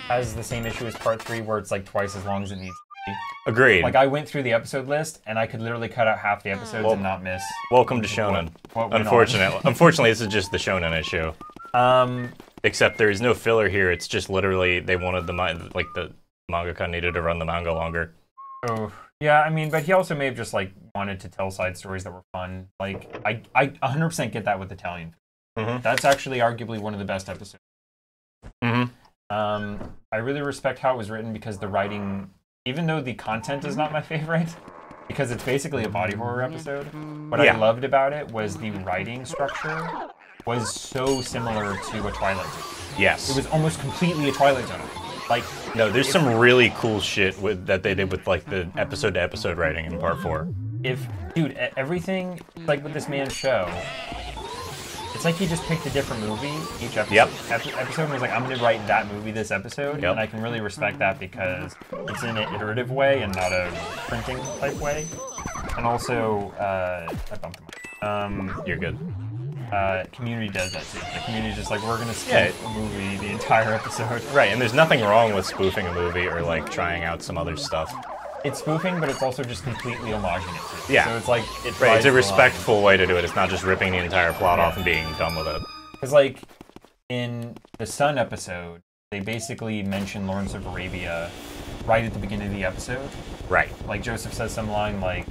has the same issue as Part 3, where it's like twice as long as it needs to be. Agreed. Like I went through the episode list and I could literally cut out half the episodes and not miss. Welcome to Shonen. Unfortunately, this is just the Shonen issue. Except there is no filler here. It's just literally they wanted the mangaka needed to run the manga longer. Oh, yeah, I mean, but he also may have just, like, wanted to tell side stories that were fun. Like, I 100% get that with Italian. That's actually arguably one of the best episodes. I really respect how it was written because the writing, even though the content is not my favorite, because it's basically a body horror episode, what I loved about it was the writing structure was so similar to a Twilight Zone. Yes. It was almost completely a Twilight Zone. Like, no, there's some really cool shit that they did with like the episode-to-episode writing in Part 4. Dude, everything like with this man's show, it's like he just picked a different movie each episode. Episode and was like, I'm gonna write that movie this episode, and I can really respect that because it's in an iterative way and not a printing type way. And also, I bumped the mic. You're good. Community does that too. The community's just like, we're gonna spoof a movie the entire episode. Right, and there's nothing wrong with spoofing a movie or like trying out some other stuff. It's spoofing, but it's also just completely homaging it too. Yeah. So it's like it's a respectful way to do it. It's not just ripping the entire plot off and being done with it. Because like in the Sun episode, they basically mention Lawrence of Arabia right at the beginning of the episode. Right. Like Joseph says some line like,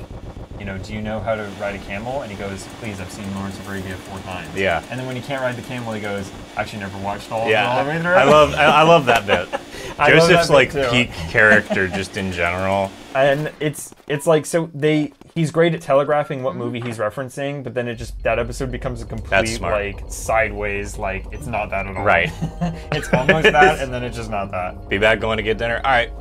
you know, do you know how to ride a camel? And he goes, please, I've seen Lawrence of Arabia 4 times. Yeah. And then when he can't ride the camel, he goes, actually never watched all of Yeah. it all the way through. I love that bit. Joseph's like too. peak character just in general. And it's like, so he's great at telegraphing what movie he's referencing, but then that episode becomes a complete like sideways, like it's not that at all. Right. It's almost that, and then it's just not that. Be back going to get dinner. All right.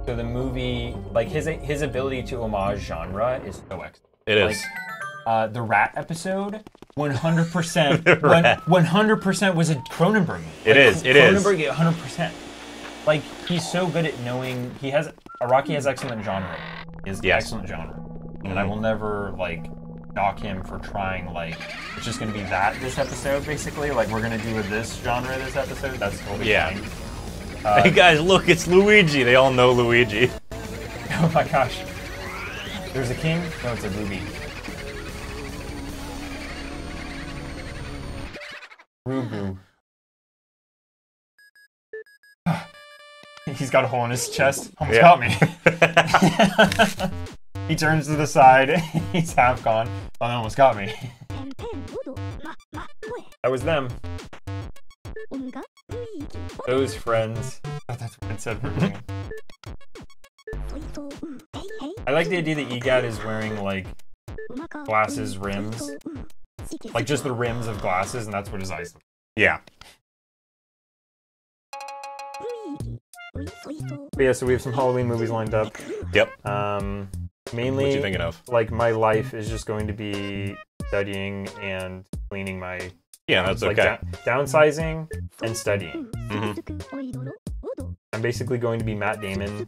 So the movie, like his ability to homage genre is so excellent. It is. Like, the Rat episode, 100%. 100% was a Cronenberg. It is. Cronenberg, 100%. Like he's so good at knowing. Araki has excellent genre. He has excellent genre, and I will never like knock him for trying. Like it's just gonna be this episode basically. Like we're gonna do this genre this episode. That's totally fine. Hey guys, look, it's Luigi. They all know Luigi. Oh my gosh. There's a king? No, it's a ruby. Rubu. He's got a hole in his chest. Almost got me. He turns to the side. He's half gone. Oh, that almost got me. That was them. Those friends. Oh, that's what it said for me. I like the idea that EGAT is wearing, like, glasses rims. Like, just the rims of glasses, and that's what his eyes look like. Yeah. But yeah, so we have some Halloween movies lined up. Yep. Mainly, what you thinking of? Like, my life is just going to be studying and cleaning my... Yeah, that's like, okay. Downsizing and studying. Mm-hmm. I'm basically going to be Matt Damon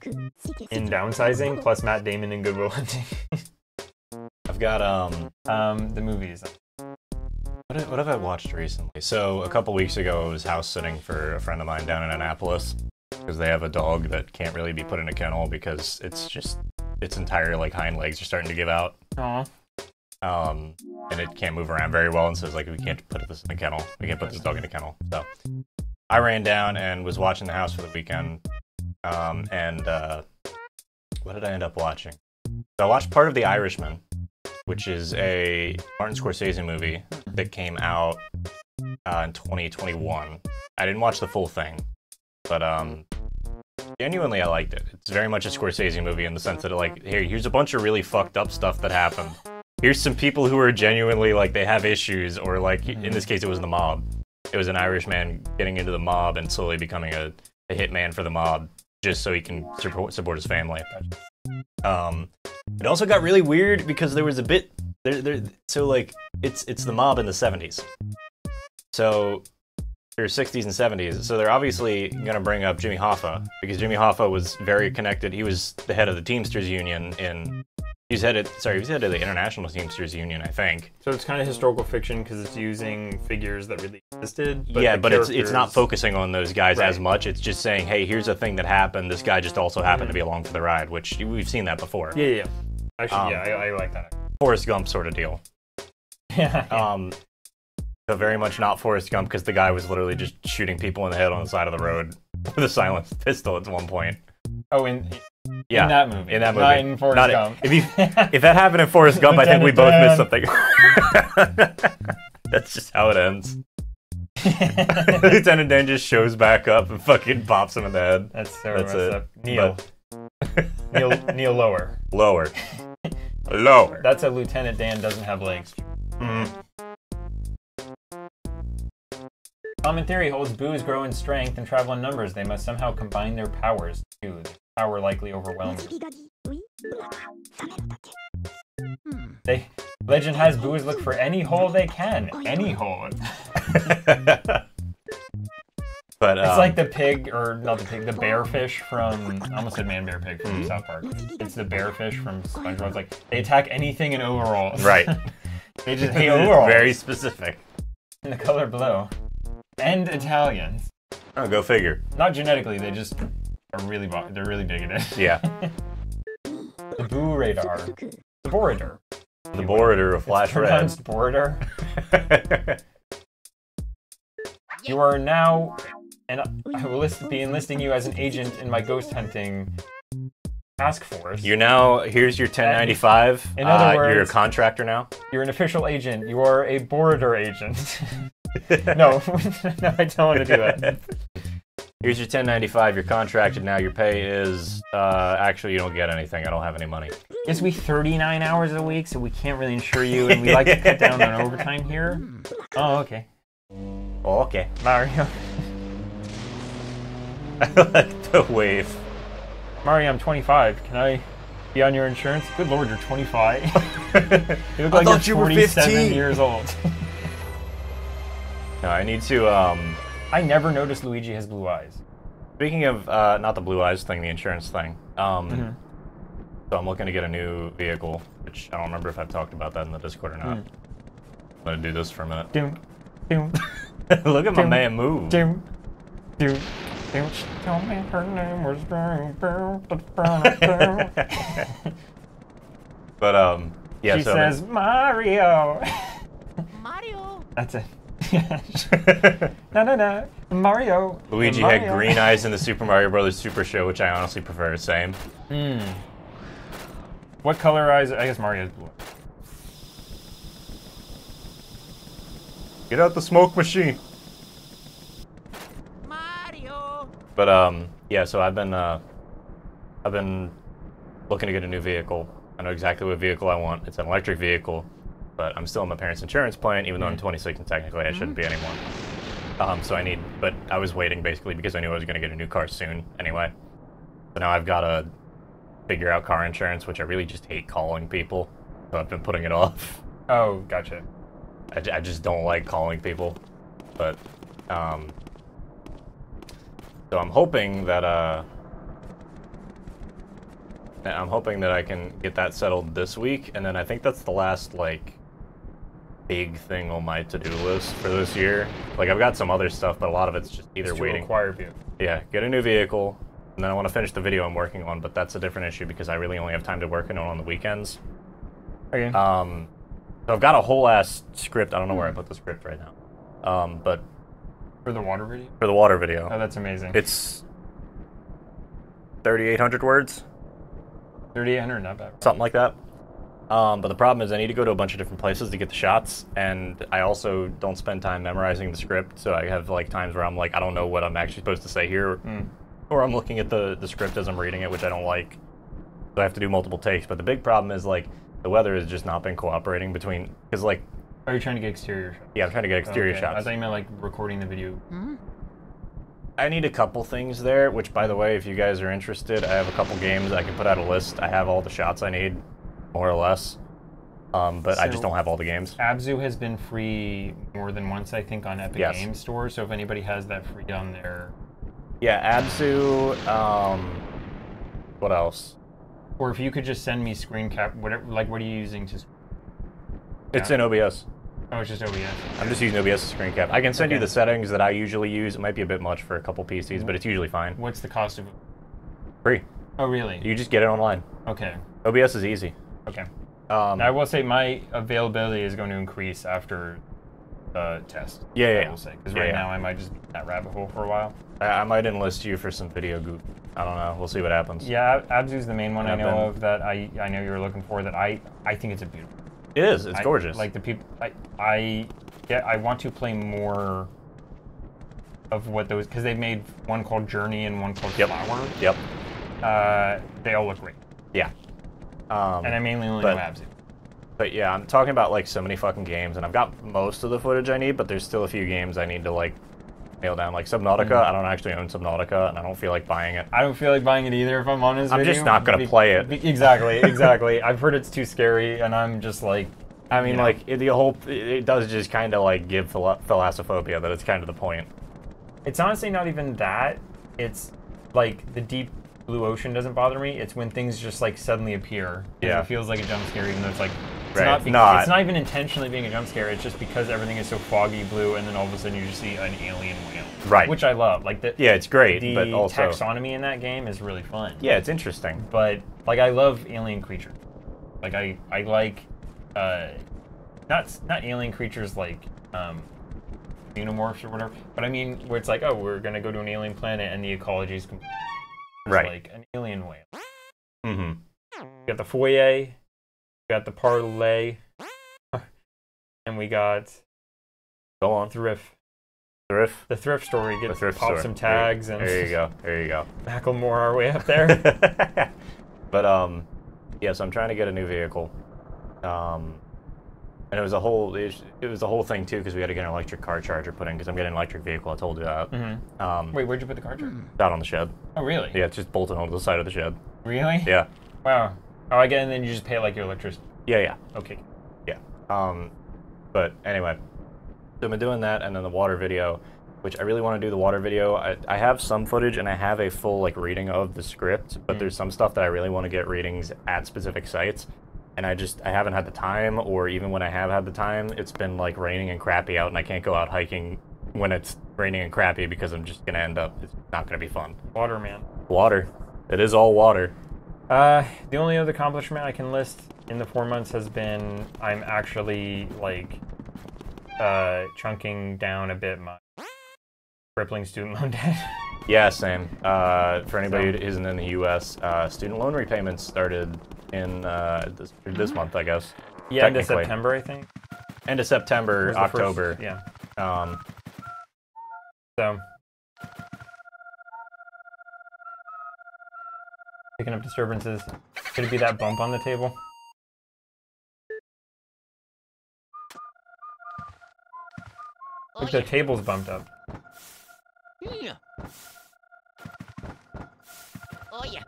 in Downsizing, plus Matt Damon in Good Will Hunting. I've got, the movies. What have I watched recently? So, a couple weeks ago, I was house sitting for a friend of mine down in Annapolis, because they have a dog that can't really be put in a kennel because it's just, its entire, like, hind legs are starting to give out. Aww. And it can't move around very well, and so it's like, we can't put this in a kennel. We can't put this dog in a kennel. So, I ran down and was watching the house for the weekend, what did I end up watching? So I watched part of The Irishman, which is a Martin Scorsese movie that came out in 2021. I didn't watch the full thing, but genuinely I liked it. It's very much a Scorsese movie in the sense that, like, here's a bunch of really fucked up stuff that happened. Here's some people who are genuinely, like, they have issues, or, like, in this case it was the mob. It was an Irishman getting into the mob and slowly becoming a hitman for the mob, just so he can support his family. It also got really weird because there was a bit so, like, it's the mob in the 70s. So or 60s and 70s. So they're obviously gonna bring up Jimmy Hoffa because Jimmy Hoffa was very connected. He was the head of the Teamsters Union in he was head of the International Teamsters Union, I think. So it's kind of historical fiction because it's using figures that really existed. But yeah, but it's not focusing on those guys as much. It's just saying, hey, here's a thing that happened. This guy just also happened to be along for the ride, which we've seen that before. Yeah. Actually, I like that. Forrest Gump sort of deal. Yeah. So very much not Forrest Gump because the guy was literally just shooting people in the head on the side of the road with a silenced pistol at one point. Oh, in that movie. In that movie. Not in Forrest Gump. If that happened in Forrest Gump, I think we both missed something. That's just how it ends. Lieutenant Dan just shows back up and fucking pops him in the head. That's messed up. Neil. Neil lower. Lower. Lower. That's a Lieutenant Dan doesn't have legs. Common theory holds boos grow in strength and travel in numbers. They must somehow combine their powers too. The power likely overwhelms. Legend has boos look for any hole they can. Any hole. But it's like the pig, or not the pig, the bearfish from, I almost said man bear pig from South Park. It's the bearfish from SpongeBob. It's like, they attack anything in overalls. Right. They just hate overalls. Very specific. And the color blue. And Italians. Oh, go figure. Not genetically, they just are really, they're really big at it. Yeah. The Boo Radar. The Borator. The Borator of Flash Red. Pronounced Borator. You are now, and I will be enlisting you as an agent in my ghost hunting task force. You're now, here's your 1095. In other words, you're a contractor now? You're an official agent. You are a Borator agent. No, no, I don't want to do it. Here's your 1095, you're contracted now, your pay is, actually you don't get anything, I don't have any money. Yes, we 39 hours a week, so we can't really insure you, and we like to cut down on overtime here. Oh, okay. Oh, okay. Mario. I like the wave. Mario, I'm 25. Can I be on your insurance? Good lord, you're 25. You look like you're 47 years old. No, I need to, I never noticed Luigi has blue eyes. Speaking of, not the blue eyes thing, the insurance thing, so I'm looking to get a new vehicle, which I don't remember if I've talked about that in the Discord or not. I'm gonna do this for a minute. Look at my man move. Tell me her name was But, yeah, she so... says, Mario! Mario! That's it. No. Mario. Luigi had green eyes in the Super Mario Brothers Super Show, which I honestly prefer. Same. What color eyes? I guess Mario's blue. Get out the smoke machine. Mario. But yeah. So I've been looking to get a new vehicle. I know exactly what vehicle I want. It's an electric vehicle, but I'm still in my parents' insurance plan, even though I'm 26 and technically I shouldn't be anymore. So but I was waiting basically because I knew I was going to get a new car soon anyway. So now I've got to figure out car insurance, which I really just hate calling people. So I've been putting it off. Oh, gotcha. I just don't like calling people. But, so I'm hoping that, I can get that settled this week, and then I think that's the last, like, big thing on my to-do list for this year. Like, I've got some other stuff, but a lot of it's just either waiting. Acquire vehicle. Yeah, get a new vehicle, and then I want to finish the video I'm working on, but that's a different issue because I really only have time to work on the weekends. Okay. So I've got a whole ass script. I don't know where I put the script right now. But For the water video? For the water video. Oh, that's amazing. It's 3,800 words. 3,800, not bad. Something like that. But the problem is I need to go to a bunch of different places to get the shots, and I also don't spend time memorizing the script, so I have like times where I'm like, I don't know what I'm actually supposed to say here, or I'm looking at the script as I'm reading it, which I don't like. So I have to do multiple takes, but the big problem is like, the weather has just not been cooperating between, because like... Are you trying to get exterior shots? Yeah, I'm trying to get exterior shots. I thought you meant like recording the video. I need a couple things there, which by the way, if you guys are interested, I have a couple games. I can put out a list. I have all the shots I need, more or less. But I just don't have all the games. Abzu has been free more than once, I think, on Epic Yes. Games Store, so if anybody has that free on there... Yeah, Abzu, what else? Or if you could just send me screen cap, whatever, like, what are you using to... It's in OBS. Oh, it's just OBS. I'm just using OBS as screen cap. I can send you the settings that I usually use. It might be a bit much for a couple PCs, but it's usually fine. What's the cost of it? Free. Oh, really? You just get it online. Okay. OBS is easy. Okay. Now, I will say my availability is going to increase after the test. Yeah. I will say, because right now I might just be in that rabbit hole for a while. I might enlist you for some video goop. I don't know. We'll see what happens. Yeah, Abzu's the main one I know of that I know you were looking for. That I think it's a beautiful. It is. It's gorgeous. Like the people, I want to play more of what those, because they've made one called Journey and one called Flower. Yep. They all look great. Yeah. And I mainly only know Abzu. But yeah, I'm talking about like so many fucking games, and I've got most of the footage I need, but there's still a few games I need to like nail down. Like Subnautica, I don't actually own Subnautica, and I don't feel like buying it. I don't feel like buying it either, if I'm honest with you. I'm just not gonna play it. Exactly. I've heard it's too scary, and I'm just like... I mean, like, it does just kind of like give thalassophobia, that it's kind of the point. It's honestly not even that. It's like the deep blue ocean doesn't bother me. It's when things just like suddenly appear. Yeah. It feels like a jump scare, even though it's like... It's not even intentionally being a jump scare. It's just because everything is so foggy blue, and then all of a sudden you just see an alien whale. Right. Which I love. Like it's great, the but also taxonomy in that game is really fun. Yeah, it's interesting. But like I love alien creatures. Like I like not alien creatures like xenomorphs or whatever. But I mean where it's like, oh, we're gonna go to an alien planet and the ecology is like an alien whale. Mm-hmm. We got the foyer. We got the parlay, and we got thrift. The thrift store. We get pop some tags and there you go. Macklemore our way up there. But yeah. So I'm trying to get a new vehicle, and it was a whole thing too because we had to get an electric car charger put in because I'm getting an electric vehicle. I told you that. Mm-hmm. Wait, where'd you put the car charger? Out on the shed. Oh really? Yeah, it's just bolted onto the side of the shed. Really? Yeah. Wow. Oh, I get, and then you just pay like your electricity. Yeah. Okay. Yeah. But anyway, so I've been doing that, and then the water video, which I really want to do the water video. I have some footage, and I have a full like reading of the script, but there's some stuff that I really want to get readings at specific sites, and I haven't had the time, or even when I have had the time, it's been like raining and crappy out, and I can't go out hiking when it's raining and crappy because I'm just gonna end up. It's not gonna be fun. Water, man. Water. It is all water. The only other accomplishment I can list in the 4 months has been I'm actually like chunking down a bit my crippling student loan debt. Yeah, same. For anybody who isn't in the U.S., student loan repayments started in this month, I guess. Yeah, end of September, I think. End of September, October. Yeah. So. Picking up disturbances. Could it be that bump on the table? Look, the table's bumped up. Yeah. Oh yeah.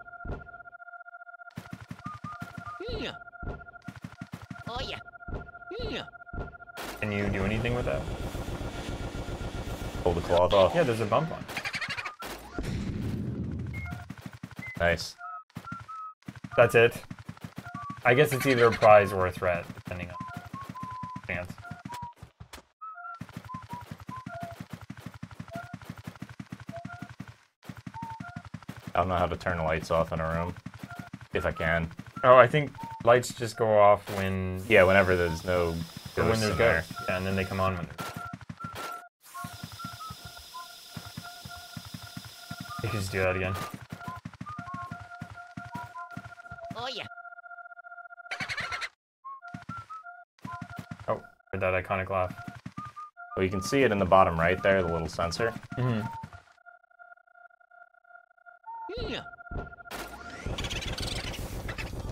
Yeah. Oh yeah. Yeah. Can you do anything with that? Pull the cloth off. Yeah, there's a bump on it. Nice. That's it. I guess it's either a prize or a threat, depending on chance. I don't know how to turn the lights off in a room, if I can. Oh, I think lights just go off when... Yeah, whenever there's no ghosts when there's in there. ghosts. Yeah, and then they come on when you can just do that again. Oh yeah. Oh, heard that iconic laugh. Well, you can see it in the bottom right there, the little sensor. Mm-hmm. Yeah.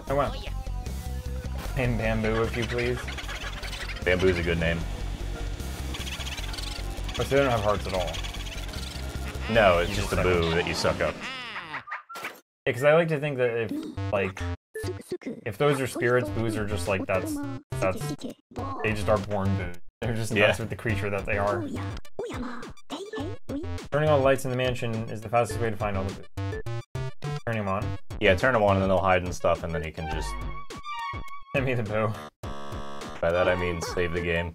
Oh wow. Oh yeah. And bamboo, if you please. Bamboo's a good name. But they don't have hearts at all. No, it's just the boo that you suck up. Yeah, because I like to think that if, like, if those are spirits, boos are just like, that's, they just are born boos. They're just nuts with the creature that they are. Turning on the lights in the mansion is the fastest way to find all the boos. Turning them on? Yeah, turn them on and then they'll hide and stuff, and then you can just... Send me the boo. By that I mean save the game.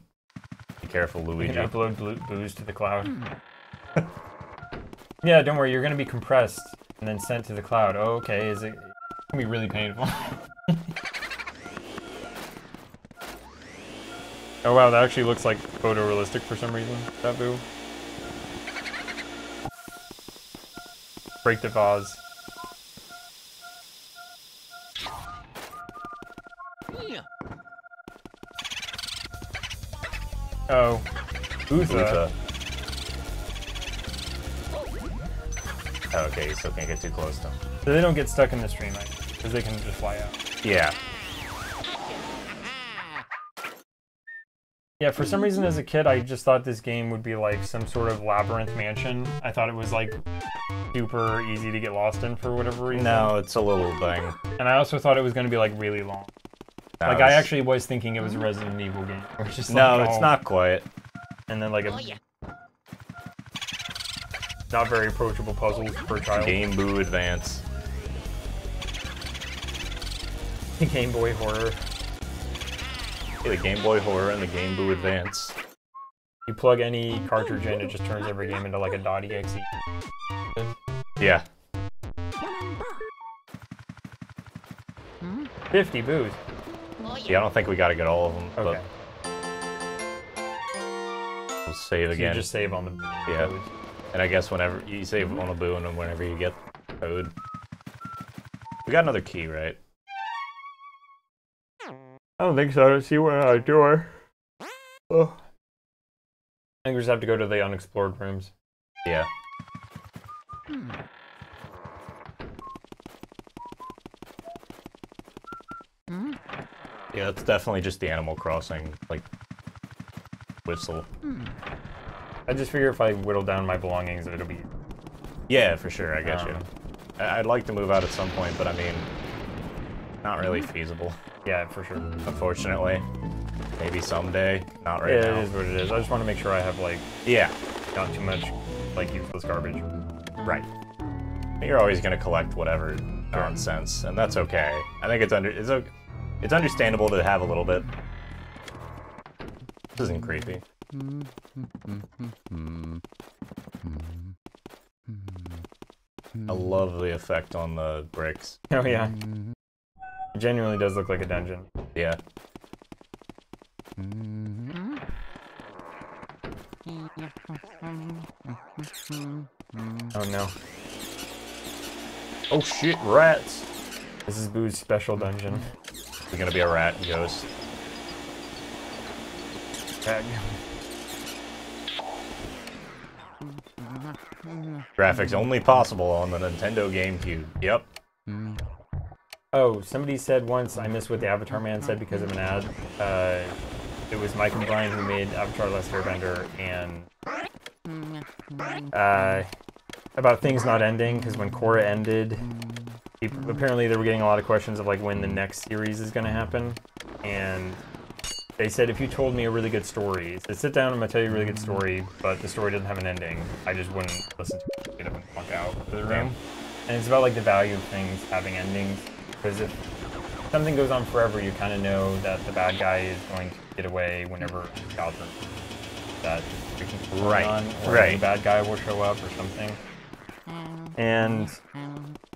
Be careful, Luigi. You can upload boos to the cloud. Yeah, don't worry, you're gonna be compressed and then sent to the cloud. Oh, okay, it's gonna be really painful. Oh wow, that actually looks like photorealistic for some reason, that boo. Break the vase. Yeah. Oh. Utha. Okay, you still can't get too close to them. So they don't get stuck in the stream, because they can just fly out. Yeah. Yeah, for some reason as a kid, I just thought this game would be like some sort of labyrinth mansion. I thought it was like super easy to get lost in for whatever reason. No, it's a little thing. And I also thought it was going to be like really long. No, like I actually was thinking it was a Resident Evil game. It's just no, like, it's not quite. And then like a not very approachable puzzles for a child. Game Boo Advance. Game Boy Horror. Yeah, the Game Boy Horror and the Game Boo Advance. You plug any cartridge in, it just turns every game into like a .exe. Yeah. 50 boos. Yeah, I don't think we gotta get all of them, Okay. but we'll save So again. you just save on the Yeah. boos. And I guess whenever you save on a boo and then whenever you get code. We got another key, right? I don't think so. I don't see one on our door. Oh. I think we just have to go to the unexplored rooms. Yeah. Yeah, that's definitely just the Animal Crossing, like, whistle. I just figure if I whittle down my belongings, it'll be... Yeah, for sure, I get you. I'd like to move out at some point, but I mean, not really feasible. Yeah, for sure. Unfortunately. Maybe someday, not right Yeah, now. it is what it is. I just want to make sure I have, like, Yeah, not too much, like, useless garbage. right. You're always gonna collect whatever nonsense, and that's okay. I think it's understandable to have a little bit. This isn't creepy. I love the effect on the bricks. Oh, yeah. It genuinely does look like a dungeon. Yeah. Oh no. Oh shit, rats! This is Boo's special dungeon. We're gonna be a rat ghost. Graphics only possible on the Nintendo GameCube. Yep. Oh, somebody said once, I missed what the Avatar Man said because of an ad. It was Mike and Brian who made Avatar: Last Airbender, and about things not ending, because when Korra ended, apparently they were getting a lot of questions of like when the next series is going to happen, and they said if you told me a really good story, so sit down, I'm going to tell you a really good story, but the story doesn't have an ending, I just wouldn't listen to it, get up and walk out of the room. And it's about like the value of things having endings, because if something goes on forever, you kind of know that the bad guy is going to get away whenever Gotham that Right. on, or the bad guy will show up or something. And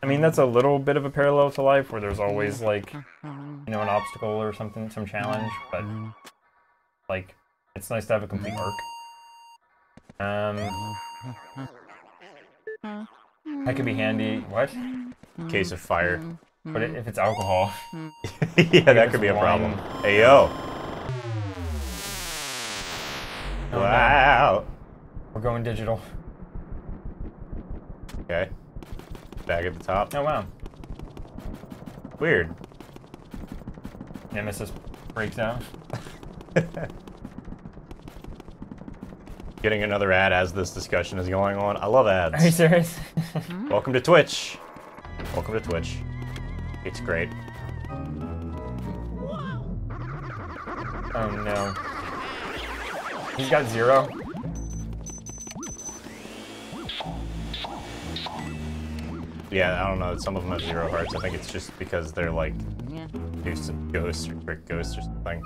I mean, that's a little bit of a parallel to life, where there's always like, you know, an obstacle or something, some challenge, but like it's nice to have a complete arc. That could be handy. What? Case of fire. But if it's alcohol. Yeah, that could be a problem. Hey, yo. Oh, Wow. no. We're going digital. Okay. Back at the top. Oh, wow. Weird. Nemesis breaks out. Getting another ad as this discussion is going on. I love ads. Are you serious? Welcome to Twitch. Welcome to Twitch. It's great. Oh no. He's got 0. Yeah, I don't know. Some of them have 0 hearts. I think it's just because they're like ghosts or trick ghosts or something.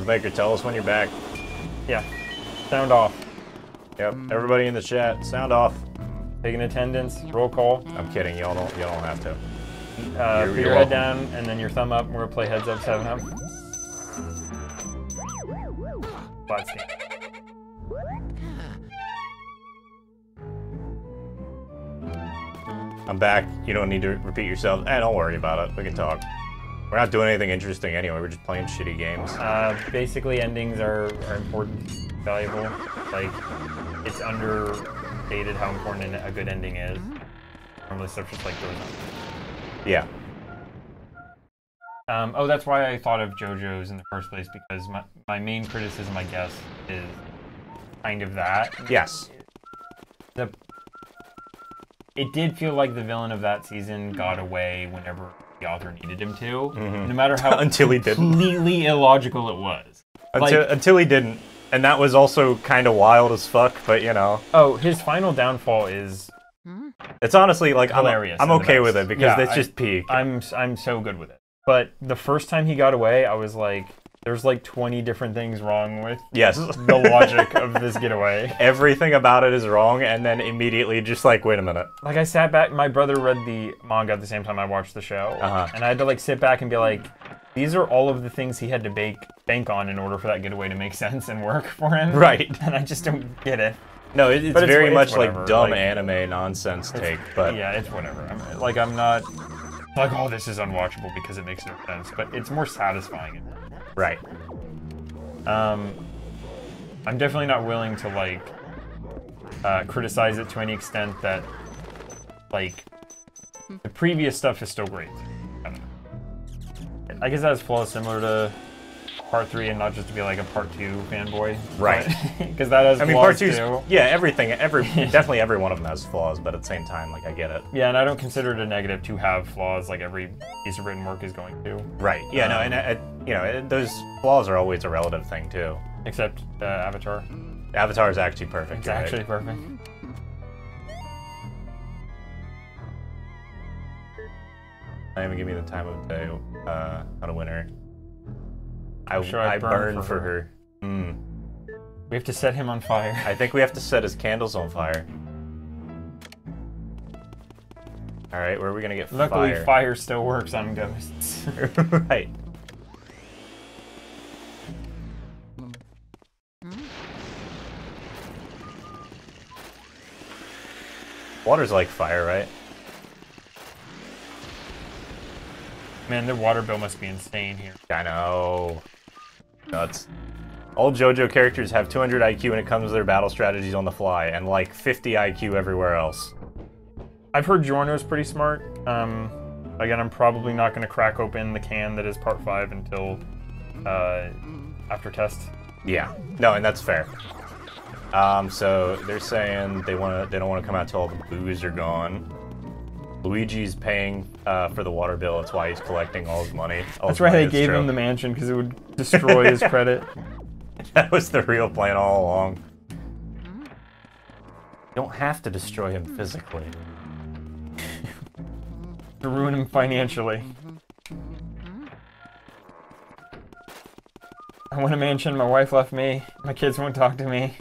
Maker, tell us when you're back. Yeah. Sound off. Yep. Everybody in the chat, sound off. Taking attendance. Roll call. I'm kidding. Y'all don't have to. Put your head down and then your thumb up. We're gonna play heads up, 7 up. Flat stand. I'm back. You don't need to repeat yourself. Don't worry about it. We can talk. We're not doing anything interesting anyway. We're just playing shitty games. Basically, endings are important, valuable. Like, it's understated how important a good ending is. Normally stuff just like goes on. Yeah. Oh, that's why I thought of JoJo's in the first place, because my main criticism, I guess, is kind of that. Yes. It did feel like the villain of that season got away whenever the author needed him to, no matter how until he didn't. Completely illogical it was. Until he didn't, and that was also kind of wild as fuck. But you know. Oh, his final downfall is. It's honestly like hilarious. I'm okay with it because it's just peak. I'm so good with it. But the first time he got away, I was like, there's like 20 different things wrong with the logic of this getaway. Everything about it is wrong, and then immediately just like, wait a minute. Like I sat back, my brother read the manga at the same time I watched the show, and I had to like sit back and be like, these are all of the things he had to bank on in order for that getaway to make sense and work for him. Right. And I just don't get it. No, it's very much like dumb anime nonsense take, but... Yeah, it's whatever. I'm not like, oh, this is unwatchable because it makes no sense, but it's more satisfying. Right. I'm definitely not willing to, like, criticize it to any extent that, like, the previous stuff is still great. I don't know. I guess that has flaws similar to Part 3, and not just to be like a Part 2 fanboy. Right. Because that has flaws Part 2's, too. yeah, definitely every one of them has flaws, but at the same time, like, I get it. Yeah, and I don't consider it a negative to have flaws like every piece of written work is going to. Right. Yeah, no, and, you know, those flaws are always a relative thing, too. Except Avatar. Avatar is actually perfect. It's actually perfect. Not even give me the time of day on a winner. I burn for her. We have to set him on fire. I think we have to set his candles on fire. Alright, where are we gonna get Luckily, fire? fire still works on ghosts. Right. Water's like fire, right? Man, their water bill must be insane here. I know. Nuts. All JoJo characters have 200 IQ when it comes to their battle strategies on the fly, and like 50 IQ everywhere else. I've heard Giorno's pretty smart. Again, I'm probably not going to crack open the can that is part 5 until after test. Yeah. No, and that's fair. So they're saying they don't want to come out till all the booze are gone. Luigi's paying for the water bill. That's why he's collecting all his money. That's why they gave him the mansion, because it would destroy his credit. That was the real plan all along. You don't have to destroy him physically. To ruin him financially. I want a mansion, my wife left me, my kids won't talk to me.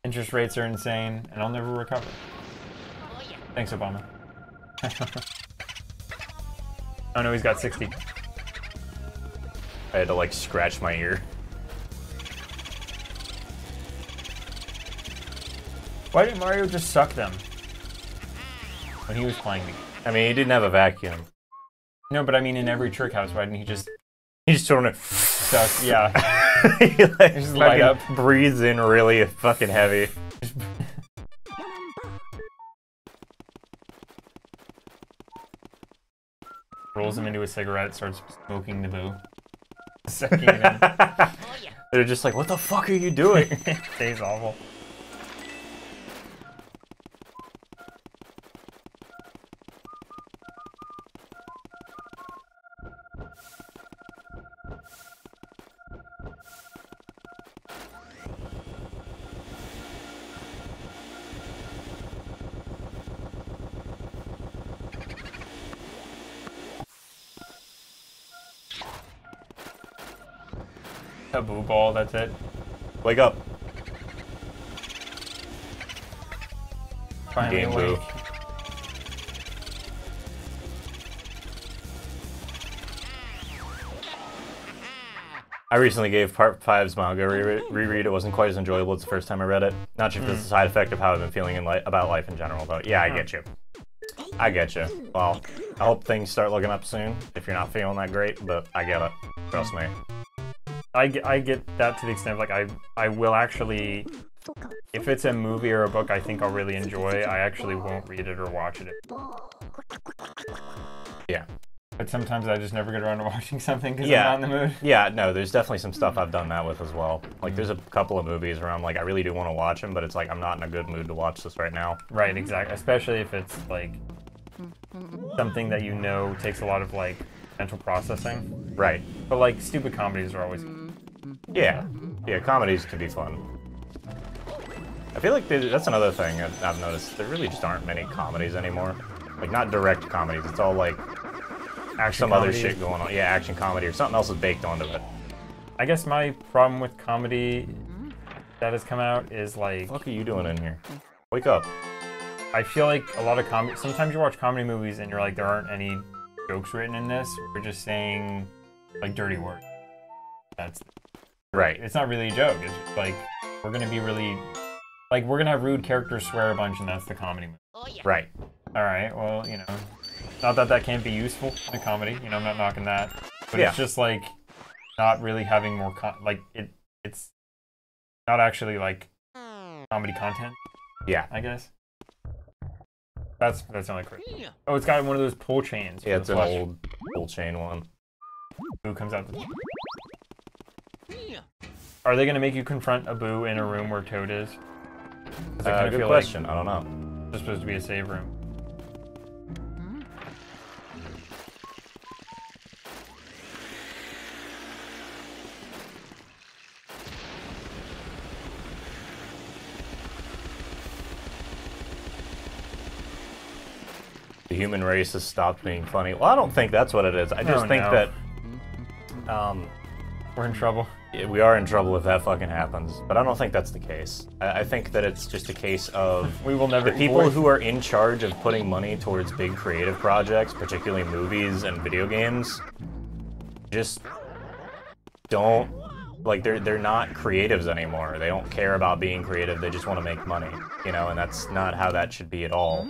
Interest rates are insane, and I'll never recover. Thanks, Obama. Oh no, he's got 60. I had to like scratch my ear. Why didn't Mario just suck them? When he was playing the game. I mean, he didn't have a vacuum. No, but I mean in every trick house, why didn't he just... He just sort of... suck, yeah. He like just light up. Breathes in really fucking heavy. Rolls him into a cigarette, starts smoking the boo. Sucking it in. They're just like, what the fuck are you doing? Tastes awful. A boo ball, that's it. Wake up. Finally Game awake. boo. I recently gave Part 5's manga a reread. It wasn't quite as enjoyable as the first time I read it. Not sure if this is a side effect of how I've been feeling about life in general, but yeah, I get you. I get you. Well, I hope things start looking up soon, if you're not feeling that great, but I get it. Trust me. I get that to the extent of, like, I will actually, if it's a movie or a book I think I'll really enjoy, I actually won't read it or watch it. Yeah. But sometimes I just never get around to watching something because Yeah. I'm not in the mood. Yeah, no, there's definitely some stuff I've done that with as well. Like, there's a couple of movies where I'm like, I really do want to watch them, but it's like, I'm not in a good mood to watch this right now. Right, exactly. Especially if it's, like, something that you know takes a lot of, like, mental processing. Right. But, like, stupid comedies are always... Yeah. Yeah, comedies can be fun. I feel like that's another thing I've noticed. There really just aren't many comedies anymore. Like, not direct comedies. It's all, like, some other shit going on. Yeah, action comedy or something else is baked onto it. I guess my problem with comedy that has come out is, like... What are you doing in here? Wake up. I feel like a lot of comedy... Sometimes you watch comedy movies and you're like, there aren't any jokes written in this. We're just saying, like, dirty words. That's... Right. It's not really a joke. It's just like, we're gonna be really... Like, we're gonna have rude characters swear a bunch and that's the comedy movie. Right. Alright, well, you know... Not that that can't be useful in a comedy, you know, I'm not knocking that. But Yeah. it's just, like, not really having more... it's not actually, like, comedy content. Yeah. I guess. That's the only criticism. Oh, it's got one of those pull chains. Yeah, it's an flush. old pull chain one. Boo comes out the... Are they gonna make you confront a Boo in a room where Toad is? 'Cause I kinda Good feel question. like I don't know. it's supposed to be a save room. The human race has stopped being funny. Well, I don't think that's what it is. I just think that we're in trouble. Yeah, we are in trouble if that fucking happens. But I don't think that's the case. I think that it's just a case of we will never. The people who are in charge of putting money towards big creative projects, particularly movies and video games, just don't like they're not creatives anymore. They don't care about being creative. They just want to make money, you know, and that's not how that should be at all.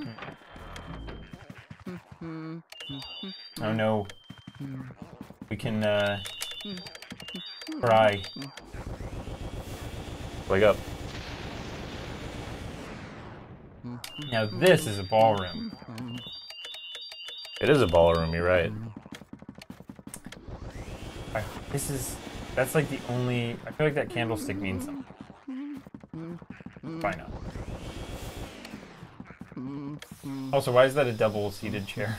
Oh no. We can try. Wake up. Now this is a ballroom. It is a ballroom, you're right. That's like the only, I feel like that candlestick means something. Why not? Also, why is that a double-seated chair?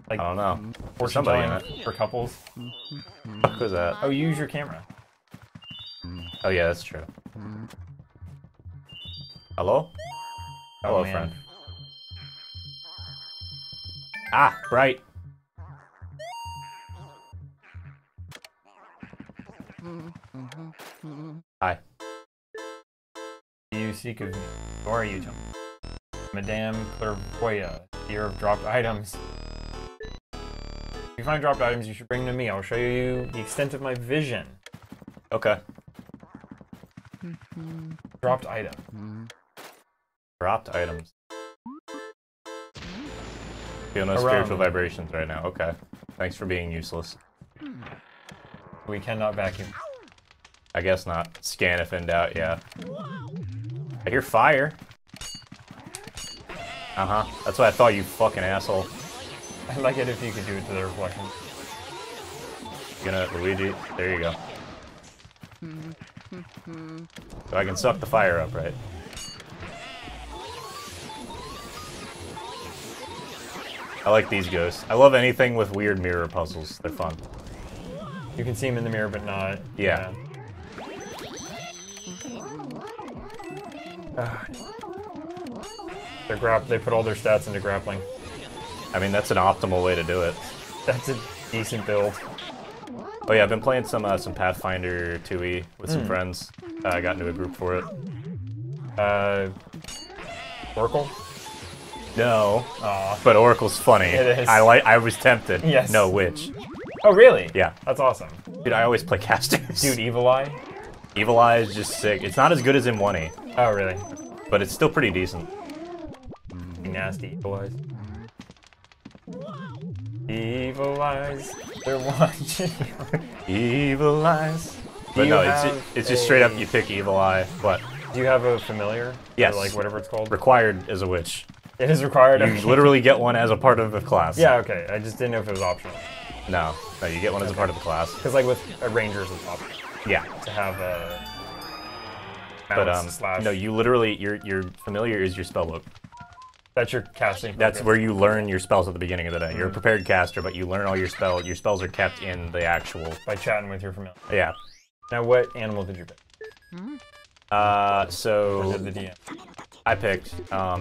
Like, I don't know. There's fortune somebody in telling it. for couples. Who's that? Oh, use your camera. Oh yeah, that's true. Hello? Hello, man. friend. Ah, bright. Hi. Do you seek of me? Who are you, Tom? Madame Clairvoyant, seer of dropped items. If you find dropped items, you should bring them to me. I'll show you the extent of my vision. Okay. Dropped item. Dropped items. Feel no Around spiritual me. vibrations right now. Okay. Thanks for being useless. We cannot vacuum. I guess not. Scan if in doubt, yeah. I hear fire. Uh-huh. That's what I thought, you fucking asshole. I'd like it if you could do it to the reflection. Gonna, Luigi, there you go. So I can suck the fire up, right? I like these ghosts. I love anything with weird mirror puzzles. They're fun. You can see them in the mirror, but not. Yeah. They put all their stats into grappling. I mean, that's an optimal way to do it. That's a decent build. Oh yeah, I've been playing some Pathfinder 2e with some friends. I got into a group for it. Oracle? No. Aw. But Oracle's funny. It is. I was tempted. Yes. No, Witch. Oh, really? Yeah. That's awesome. Dude, I always play casters. Dude, Evil Eye? Evil Eye is just sick. It's not as good as in 1e, Oh, really? but it's still pretty decent. Nasty Evil Eyes. Evil Eyes, they're watching you. Evil Eyes. But you no, have it's just straight up you pick Evil Eye. What? Do you have a familiar? Yes. Or like whatever it's called? Required as a witch. It is required. You literally get one as a part of the class. Yeah, okay. I just didn't know if it was optional. No, you get one as a part of the class. Because like with Rangers, it's optional Yeah. to have a. But slash. no, you literally your familiar is your spellbook. That's your casting. That's focus. where you learn your spells at the beginning of the day. You're a prepared caster, but you learn all your spells. Your spells are kept in the actual. By chatting with your familiar. Yeah. Now, what animal did you pick? Or So did the DM? I picked.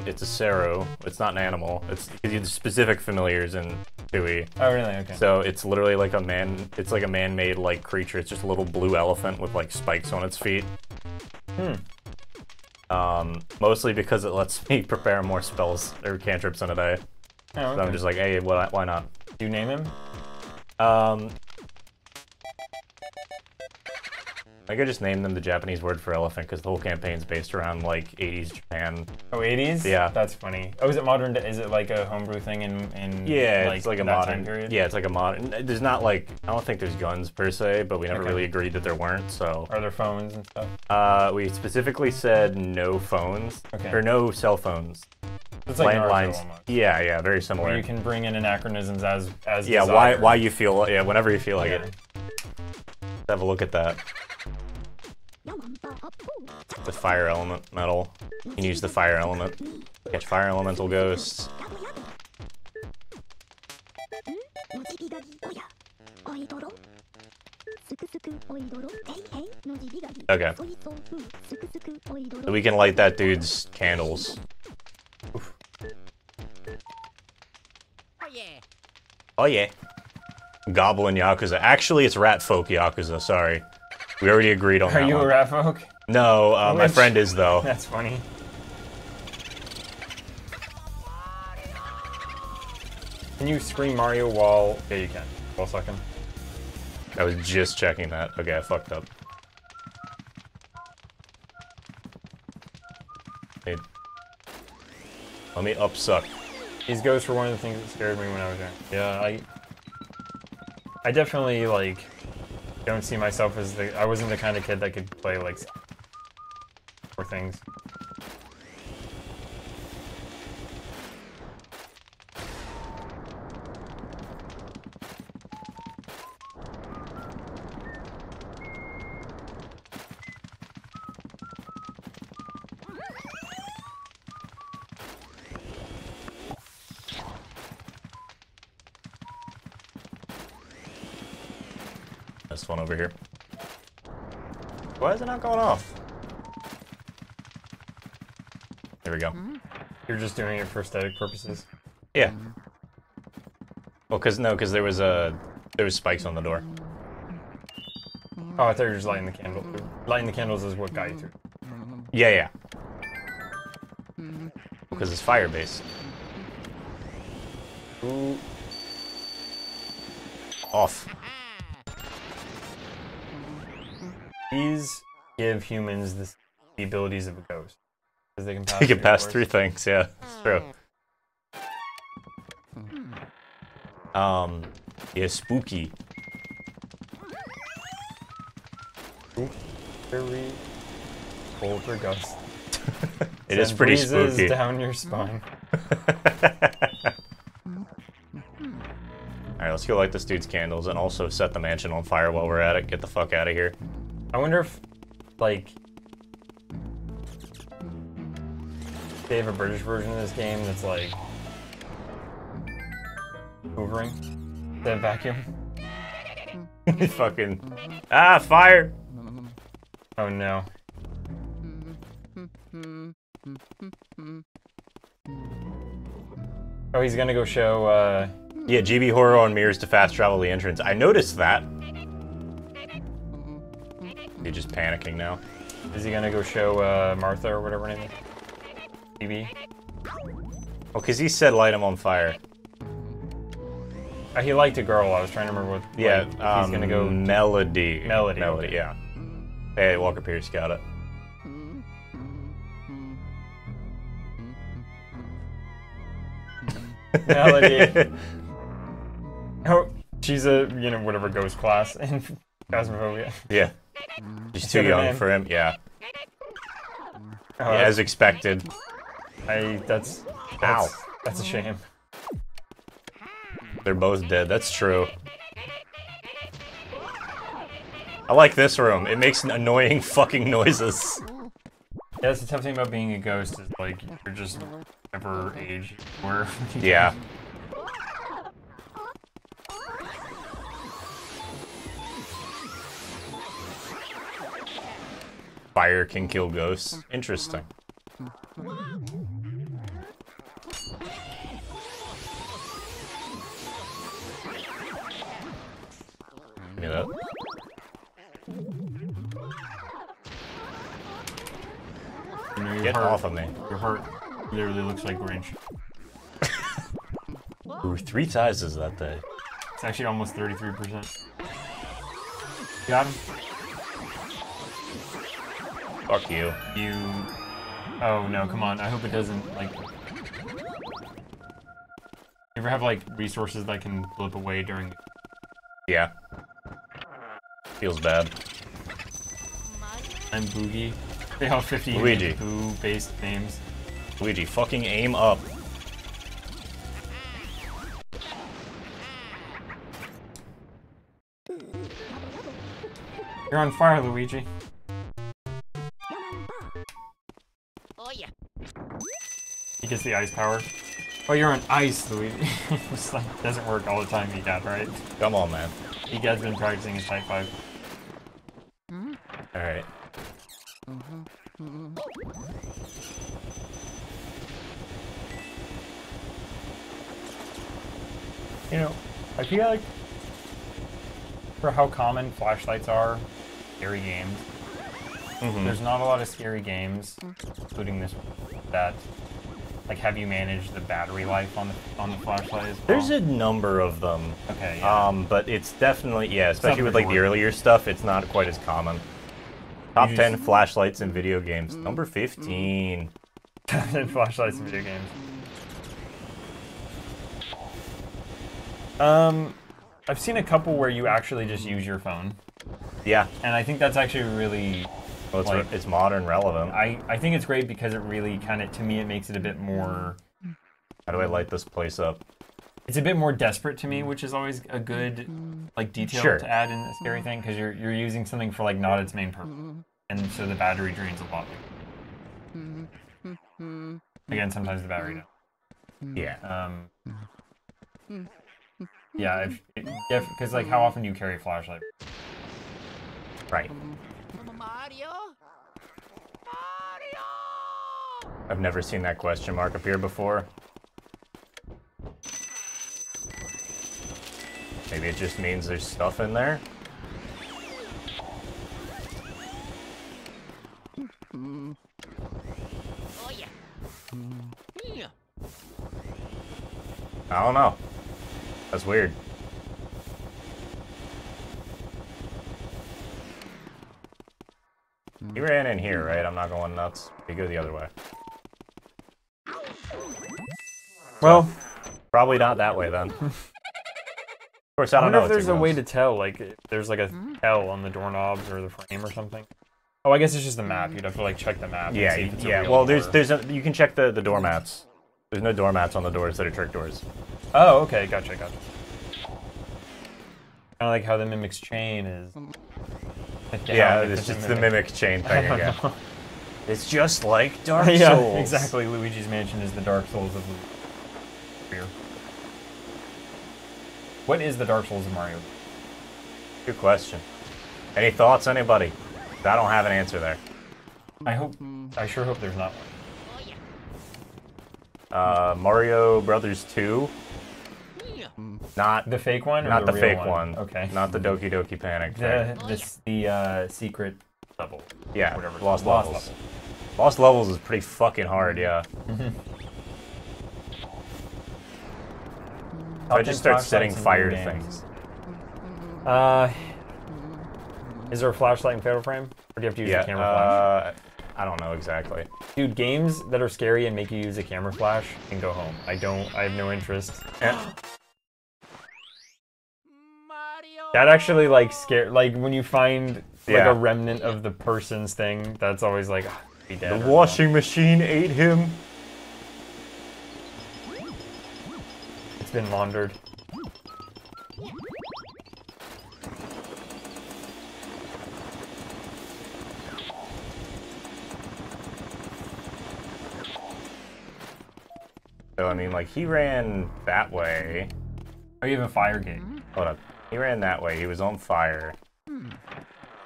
It's a Sero. It's not an animal. It's because you have specific familiars in 2e. Oh, really? Okay. So it's literally like a man. It's like a man-made like creature. It's just a little blue elephant with like spikes on its feet. Mostly because it lets me prepare more spells or cantrips in a day. Oh, okay. So I'm just like, hey, why not? Do you name him? I could just name them the Japanese word for elephant because the whole campaign's based around like 80s Japan. Oh, 80s? Yeah. That's funny. Oh, is it modern? Is it like a homebrew thing in Yeah, it's like a that modern time period? Yeah, it's like a modern. There's not like I don't think there's guns per se, but we never Okay. really agreed that there weren't. So Are there phones and stuff? we specifically said no phones Okay. or no cell phones. It's like Naruto Landlines. almost. Yeah, very similar. Where you can bring in anachronisms as yeah, desired. why you feel whenever you feel like Yeah. it. Let's have a look at that. The fire element metal. You can use the fire element. Catch fire elemental ghosts. Okay. So we can light that dude's candles. Oof. Oh yeah. Oh yeah. Goblin Yakuza. Actually, it's Rat Folk Yakuza, sorry. We already agreed on that Are you one. a rat folk? No, my Which- friend is though. That's funny. Can you scream Mario while... Yeah, you can. While sucking. I was just checking that. Okay, I fucked up. Hey, let me upsuck. These ghosts were one of the things that scared me when I was young. Yeah, I definitely, like, don't see myself as the... I wasn't the kind of kid that could play, like, or things. This one over here. Why is it not going off? There we go. You're just doing it for aesthetic purposes? Yeah. Well, cause there was spikes on the door. Oh, I thought you were just lighting the candle. Lighting the candles is what got you through. Yeah, yeah. Because it's fire-based. Ooh. Off. These give humans the abilities of a ghost. Because they can pass, You can pass doors. through things, yeah. It's true. Yeah, spooky. Very poltergeist. It is pretty breezes spooky. down your spine. Alright, let's go light this dude's candles and also set the mansion on fire while we're at it. Get the fuck out of here. I wonder if, like, they have a British version of this game that's like hoovering the vacuum. Fucking fire! Oh no. Oh, he's gonna go show Yeah, GB Horror on mirrors to fast travel the entrance. I noticed that. You're just panicking now. is he gonna go show Martha or whatever her name is? GB? Oh, cause he said light him on fire. He liked a girl. I was trying to remember what. Yeah, like, if he's gonna go Melody. Melody. Melody, Okay. yeah. Hey, Walker Pierce got it. Melody. Oh, she's a whatever ghost class in Phasmophobia. Yeah. She's too Good young name. for him, yeah. Oh, Yeah, as expected. That's Ow. That's a shame. They're both dead, that's true. I like this room. It makes annoying fucking noises. Yeah, that's the tough thing about being a ghost is like you're just never age where. Yeah. Fire can kill ghosts. Interesting. Give me that. Get off of me. Your heart literally looks like Grinch. Ooh, 3 sizes that day. It's actually almost 33%. Got him? Fuck you. You... Oh no, come on. I hope it doesn't, like... You ever have, like, resources that can blip away during... Yeah. Feels bad. I'm Boogie. They have 50 Luigi. Boo-based names. Luigi, fucking aim up. You're on fire, Luigi. Oh yeah. He gets the ice power. Oh, you're on ice, Luigi. It's like, doesn't work all the time, Egad, right? Come on, man. Egad's been practicing his Type 5. Alright. You know, I feel like for how common flashlights are, scary games, there's not a lot of scary games, including this one, that like have you manage the battery life on the flashlight as well? There's a number of them. Okay, yeah. But it's definitely, yeah, especially Something with like the to work. earlier stuff, it's not quite as common. Top You 10 just- flashlights in video games. Number 15. And flashlights in video games. I've seen a couple where you actually just use your phone. Yeah. And I think that's actually really... Well, it's, like, it's modern relevant. I think it's great because it really kind of, to me, it makes it a bit more... How do I light this place up? It's a bit more desperate to me, which is always a good, like, detail to add in a scary thing, because you're using something for, like, not its main purpose. And so the battery drains a lot. Again, sometimes the battery doesn't. Yeah. Yeah, because, like, how often do you carry a flashlight? Right. Mario? I've never seen that question mark appear before. Maybe it just means there's stuff in there? Oh yeah. Yeah. I don't know. That's weird. He ran in here, right? I'm not going nuts. He go the other way. Well, probably not that way then. Of course, I don't wonder know if there's a way to tell, like, if there's like a tell on the doorknobs or the frame or something. Oh, I guess it's just the map. You'd have to like check the map. Yeah, and see if it's a yeah. real Well, door. you can check the doormats. There's no doormats on the doors that are trick doors. Oh, okay, gotcha. Kind of like how the Mimic's chain is. Yeah, it's just the mimic chain thing again. It's just like Dark Souls. Yeah, exactly. Luigi's Mansion is the Dark Souls of Mario. What is the Dark Souls of Mario? Good question. Any thoughts, anybody? I don't have an answer there. I sure hope there's not one. Mario Brothers 2. Not the fake one. Or not the real fake one. Okay. Not the Doki Doki Panic. The secret level. Yeah. Whatever. Lost Levels. Lost Levels is pretty fucking hard. Yeah. I just start setting fire to things. Is there a flashlight in Fatal Frame? Or do you have to use a camera flash? I don't know exactly. Dude, games that are scary and make you use a camera flash can go home. I have no interest. That actually, like, like, when you find, like, a remnant of the person's thing, that's always like, be dead. The washing machine ate him. It's been laundered. So, I mean, like, he ran that way. Oh, you have a fire gate. Hold up. He ran that way. He was on fire.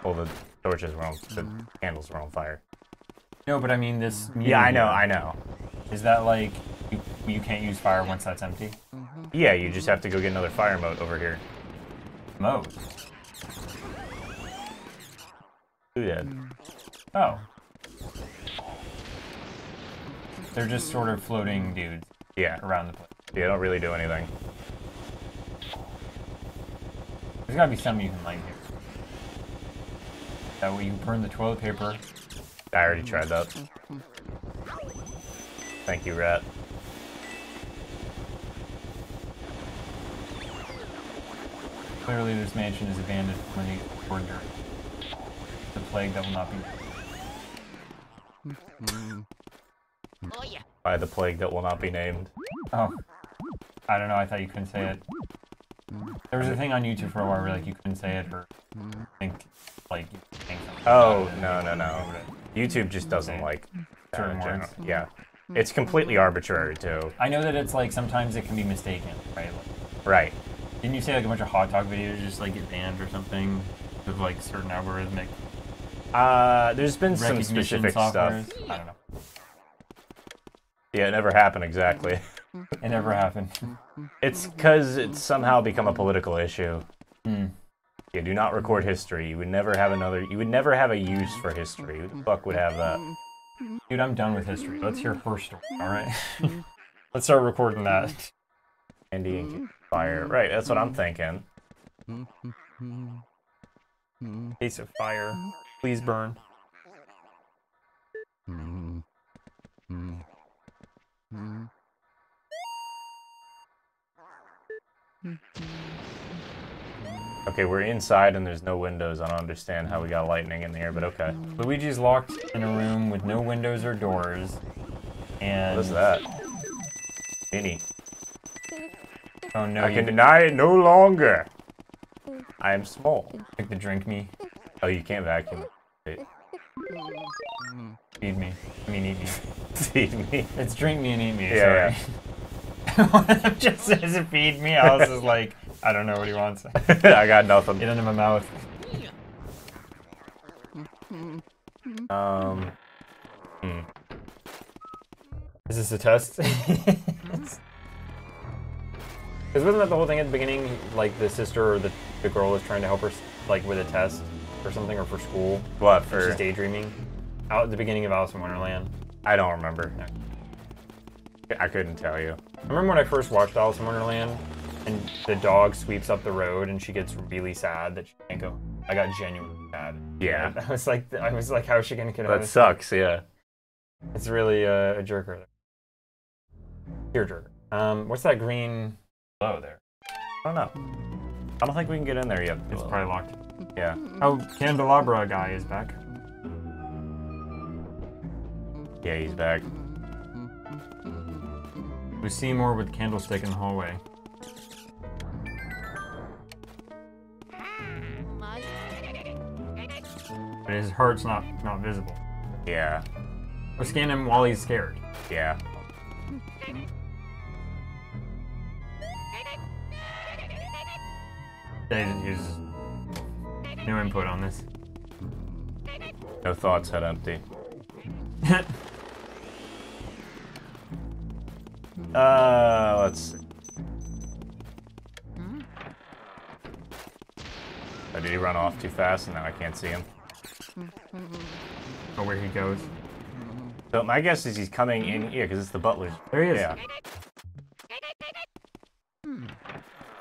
Well, the torches were on... The candles were on fire. No, but I mean this... Yeah, I know. Is that, like, you can't use fire once that's empty? Yeah, you just have to go get another fire moat over here. Moat? Who did? Oh. They're just sort of floating dudes. Yeah. Around the place. Yeah, don't really do anything. There's gotta be something you can light here. That way you burn the toilet paper. I already tried that. Thank you, Rat. Clearly this mansion is abandoned when you order the plague that will not be... Oh yeah. By the plague that will not be named. Oh. I don't know, I thought you couldn't say it. There was a thing on YouTube for a while where like you couldn't say it or think like you think something. Oh, no. YouTube just doesn't like certain words. Yeah. It's completely arbitrary too. I know that it's like sometimes it can be mistaken, right? Like, right. Didn't you say like a bunch of hot dog videos just like get banned or something with like certain algorithmic there's been some specific stuff. I don't know. Yeah, it never happened exactly. It never happened. It's because it's somehow become a political issue. Yeah, do not record history. You would never have a use for history. Who the fuck would have that? Dude, I'm done with history. Let's hear her story, alright? Let's start recording that. Andy and fire. Right, that's what I'm thinking. Case of fire. Please burn. Okay, we're inside and there's no windows. I don't understand how we got lightning in the air, but okay. Luigi's locked in a room with no windows or doors. And What is that? Mini. oh no, I you can deny it no longer. I am small. pick the drink me. Oh, you can't vacuum. Wait. Feed me. I mean eat me. Feed me. It's drink me and eat me, Yeah, sorry. It just says feed me, I was just like, I don't know what he wants. I got nothing. Get into my mouth. Is this a test? Because wasn't that the whole thing at the beginning? Like the sister or the girl was trying to help her like with a test or something, or for school? What, And for... she's daydreaming? Out at the beginning of Alice in Wonderland. I don't remember. I couldn't tell you. I remember when I first watched Alice in Wonderland and the dog sweeps up the road and she gets really sad that she can't go. I got genuinely sad. Yeah. I was like, how is she gonna get out of That this? sucks, yeah. It's really a jerker. Tearjerker. What's that green glow there? I don't know. I don't think we can get in there yet. It's probably locked. Yeah. Oh, Candelabra guy is back. Yeah, he's back. We see Seymour with candlestick in the hallway. But his heart's not visible. Yeah. We scan him while he's scared. Yeah. They didn't use no input on this. No thoughts, head empty. Let's see. Oh, did he run off too fast and now I can't see him? Or where he goes. So my guess is he's coming in here because it's the butler's. There he is. Yeah.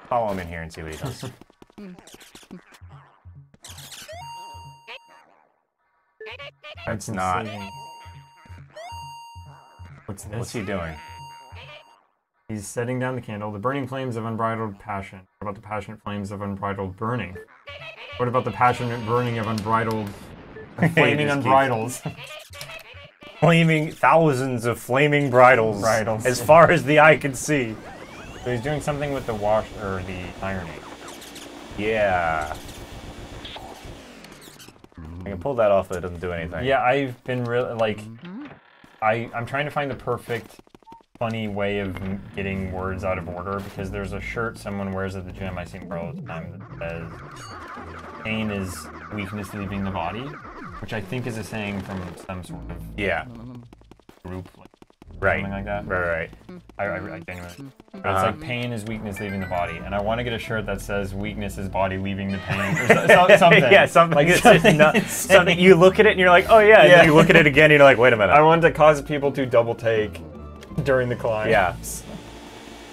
Follow him in here and see what he does. That's not. insane. What's this? What's he doing? He's setting down the candle. The burning flames of unbridled passion. What about the passionate flames of unbridled burning? What about the passionate burning of unbridled... flaming just unbridles? Flaming thousands of flaming bridles, Bridles. as far as the eye can see. So he's doing something with the wash or the ironing. Yeah. I can pull that off, but it doesn't do anything. Yeah, I've been really like, I'm trying to find the perfect, funny way of getting words out of order because there's a shirt someone wears at the gym I see all the time that says, "Pain is weakness leaving the body," which I think is a saying from some sort of group, like, Right. something like that. Right. I genuinely. But it's like pain is weakness leaving the body, and I want to get a shirt that says weakness is body leaving the pain, or something. Yeah, something like it's just something you look at it and you're like, oh yeah, and then you look at it again and you're like, wait a minute. I want to cause people to double take during the climb. Yeah.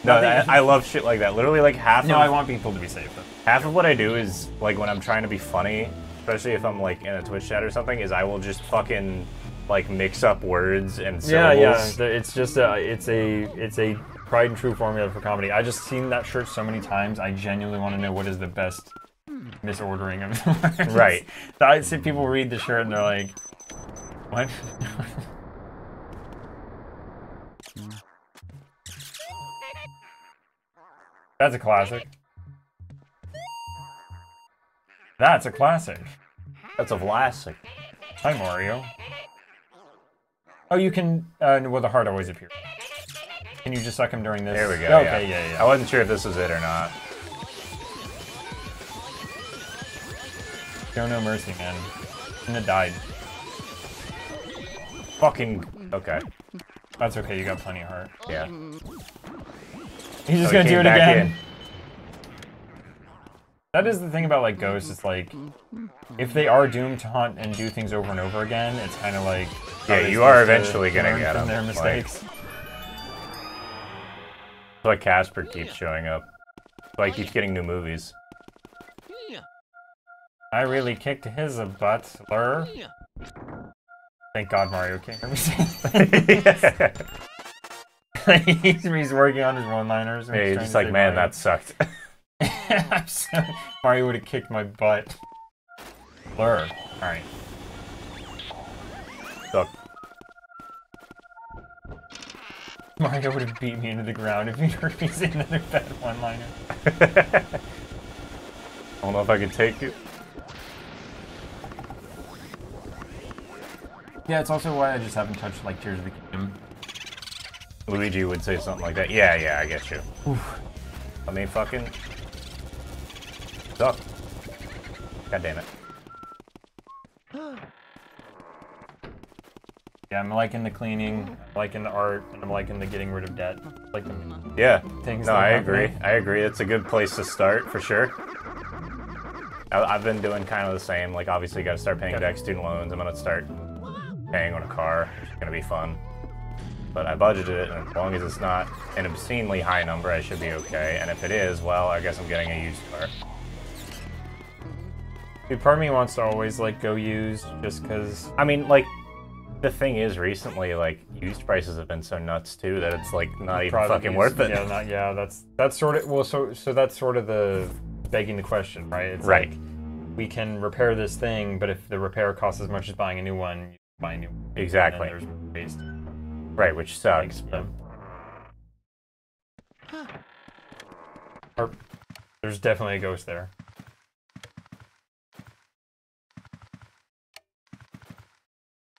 No, I love shit like that. Literally, like half. No, of, I want people to be safe though. Half of what I do is like when I'm trying to be funny, especially if I'm like in a Twitch chat or something, is I will just fucking like mix up words and syllables. Yeah. It's just it's a tried and true formula for comedy. I just seen that shirt so many times. I genuinely want to know what is the best misordering of words. Right. I see people read the shirt and they're like, what? That's a classic. That's a classic. That's a classic. Hi, Mario. Oh, you can, well, the heart always appears. Can you just suck him during this? There we go. Okay, yeah. I wasn't sure if this was it or not. Show no mercy, man. Shouldn't have died. Fucking. Okay. That's okay, you got plenty of heart. Yeah. He's just So he gonna do came it back again. in. That is the thing about, like, ghosts, it's like, if they are doomed to haunt and do things over and over again, it's kind of like... Yeah, you are eventually gonna learn get from them. their mistakes. That's why Casper keeps showing up. That's why he keeps getting new movies. I really kicked his butt, Lur. Thank God Mario can't hear me say he's working on his one-liners. Yeah, he's just like, man, that sucked. I'm sorry. Mario would have kicked my butt. Blur. Alright. Suck. Mario would have beat me into the ground if he heard me say another bad one-liner. I don't know if I can take it. Yeah, it's also why I just haven't touched, like, Tears of the Kingdom. Luigi would say something like that. Yeah, I get you. Oof. I mean, fucking... Suck. God damn it. Yeah, I'm liking the cleaning, I'm liking the art, and I'm liking the getting rid of debt. Like the Yeah. things No, that I are happening. agree. I agree. It's a good place to start, for sure. I've been doing kind of the same. Like, obviously, you gotta start paying back student loans. I'm gonna start paying on a car, which is gonna be fun. But I budgeted it, and as long as it's not an obscenely high number, I should be okay. And if it is, well, I guess I'm getting a used car. Dude, part of me wants to always, like, go used, just because... I mean, like, the thing is, recently, like, used prices have been so nuts, too, that it's, like, not even fucking worth it. Yeah, that's sort of... Well, so that's sort of the... begging the question, right? It's right. Like, we can repair this thing, but if the repair costs as much as buying a new one, you buy a new one. Exactly. And then there's waste. Right, which sucks. Yeah. Or, there's definitely a ghost there.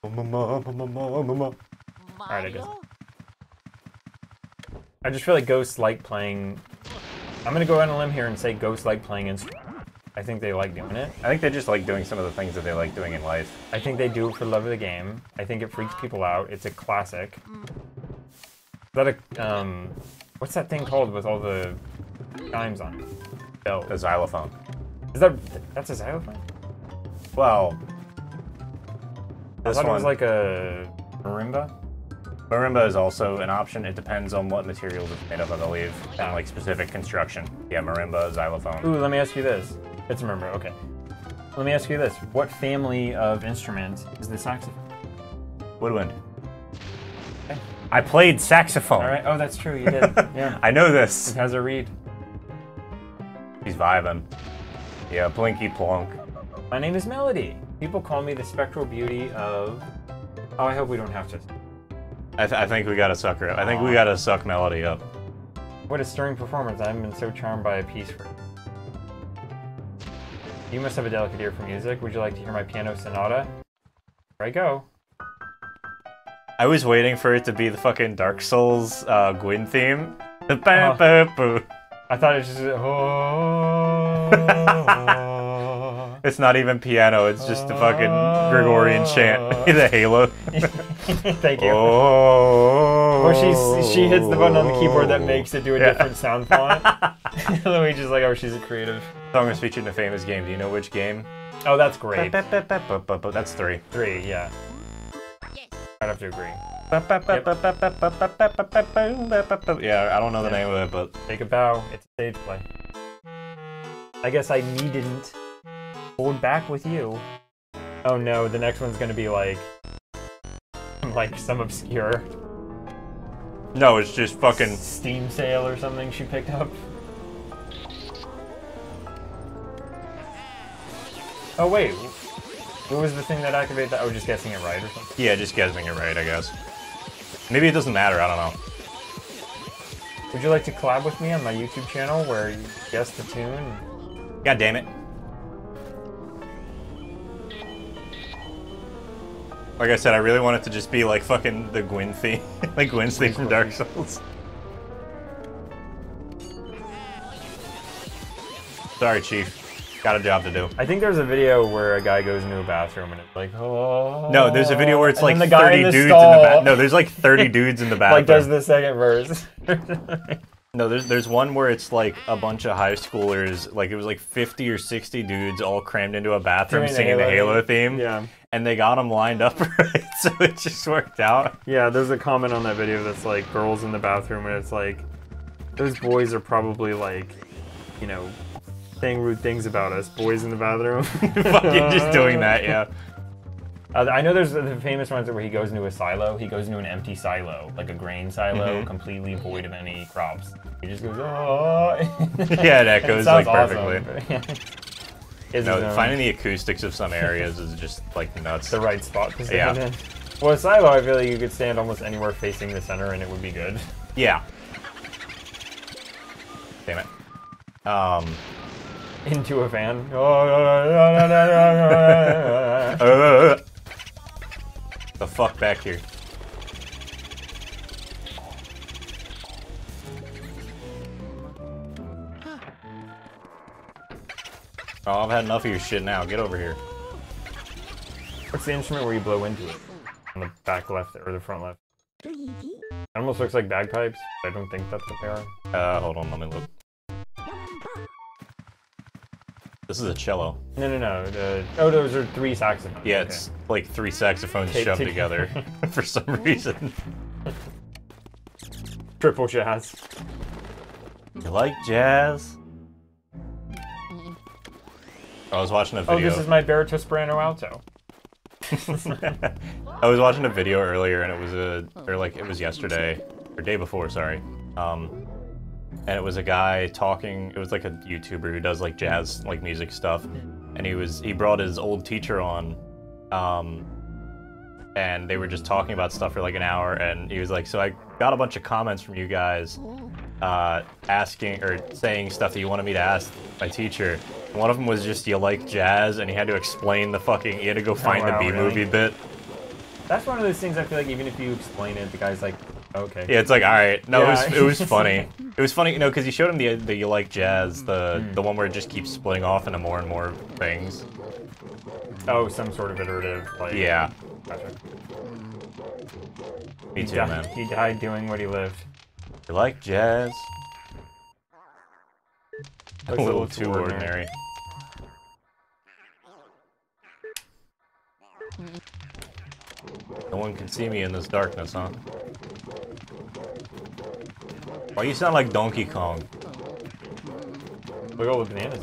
Alright, I guess. I just feel like ghosts like playing... I'm gonna go out on a limb here and say ghosts like playing instruments. I think they like doing it. I think they just like doing some of the things that they like doing in life. I think they do it for the love of the game. I think it freaks people out. It's a classic. Is that a, what's that thing called with all the chimes on it? Bell. A xylophone. Is that's a xylophone? Well, I thought it was like a marimba. Marimba is also an option. It depends on what materials it's made of, I believe, and like specific construction. Yeah, marimba, xylophone. Ooh, let me ask you this. It's a marimba, okay. Let me ask you this. What family of instruments is the saxophone? Woodwind. Okay. I played saxophone. All right. Oh, that's true. You did. Yeah. I know this. It has a reed. He's vibing. Yeah, blinky plonk. My name is Melody. People call me the spectral beauty of... Oh, I hope we don't have to... I think we gotta suck her up. I think we gotta suck Melody up. What a stirring performance. I haven't been so charmed by a piece for... You must have a delicate ear for music. Would you like to hear my piano sonata? Here I go. I was waiting for it to be the fucking Dark Souls Gwyn theme. I thought it was just... It's not even piano, it's just the fucking Gregorian chant. The Halo. Thank you. Oh. Or she hits the button on the keyboard that makes it do a different sound font. Luigi's like, oh, she's a creative. The song was featured in a famous game. Do you know which game? Oh, that's great. That's 3. 3, yeah. I'd have to agree. Yeah, I don't know the name of it, but... Take a bow. It's a stage play. I guess I needn't hold back with you. Oh no, the next one's gonna be like some obscure... No, it's just fucking... Steam sale or something she picked up. Oh wait, what was the thing that activated that? Oh, just guessing it right or something? Yeah, just guessing it right, I guess. Maybe it doesn't matter, I don't know. Would you like to collab with me on my YouTube channel where you guess the tune? God damn it. Like I said, I really want it to just be like fucking the Gwyn theme. Like Gwyn's theme from Dark Souls. Sorry, Chief. Got a job to do. I think there's a video where a guy goes into a bathroom and it's like, oh. No, there's a video where it's like the guy 30 in the dudes stall, in the bathroom. No, there's like 30 dudes in the bathroom. Like does the second verse. No, there's one where it's like a bunch of high schoolers, like it was like 50 or 60 dudes all crammed into a bathroom singing the Halo theme. Yeah. And they got them lined up right, so it just worked out. Yeah, there's a comment on that video that's like girls in the bathroom and it's like, those boys are probably like, you know, saying rude things about us. Boys in the bathroom. Fucking just doing that, yeah. I know there's the famous ones where he goes into a silo. He goes into an empty silo, like a grain silo, completely void of any crops. He just goes, oh. Yeah, it echoes like perfectly. Awesome. Finding the acoustics of some areas is just like nuts. The right spot to stand in. Well, a silo, I feel like you could stand almost anywhere facing the center and it would be good. Yeah. Damn it. Into a fan. The fuck back here. Oh, I've had enough of your shit now. Get over here. What's the instrument where you blow into it? On the back left or the front left? It almost looks like bagpipes. I don't think that's what they are. Hold on, let me look. This is a cello. No. Oh, those are 3 saxophones. Yeah, okay. it's like 3 saxophones shoved together for some reason. Triple jazz. You like jazz? I was watching a video. Oh, this is my baritone soprano alto. I was watching a video earlier, and it was it was yesterday or day before, sorry. And it was a guy talking. It was like a YouTuber who does like jazz, like music stuff, and he brought his old teacher on, and they were just talking about stuff for like an hour. And he was like, "So I got a bunch of comments from you guys, asking or saying stuff that you wanted me to ask my teacher." One of them was just, "You like jazz?" And he had to explain the fucking. He had to go find the B-movie bit. That's one of those things I feel like even if you explain it, the guy's like, okay. Yeah, it's like, all right. No, yeah. it was funny. It was funny, you know, because he showed him the You Like Jazz, the one where it just keeps splitting off into more and more things. Oh, some sort of iterative, like... Yeah. Gotcha. Me too, man. He died doing what he lived. You like jazz? Looks a little too ordinary. No one can see me in this darkness, huh? Why you sound like Donkey Kong? Look at all the bananas.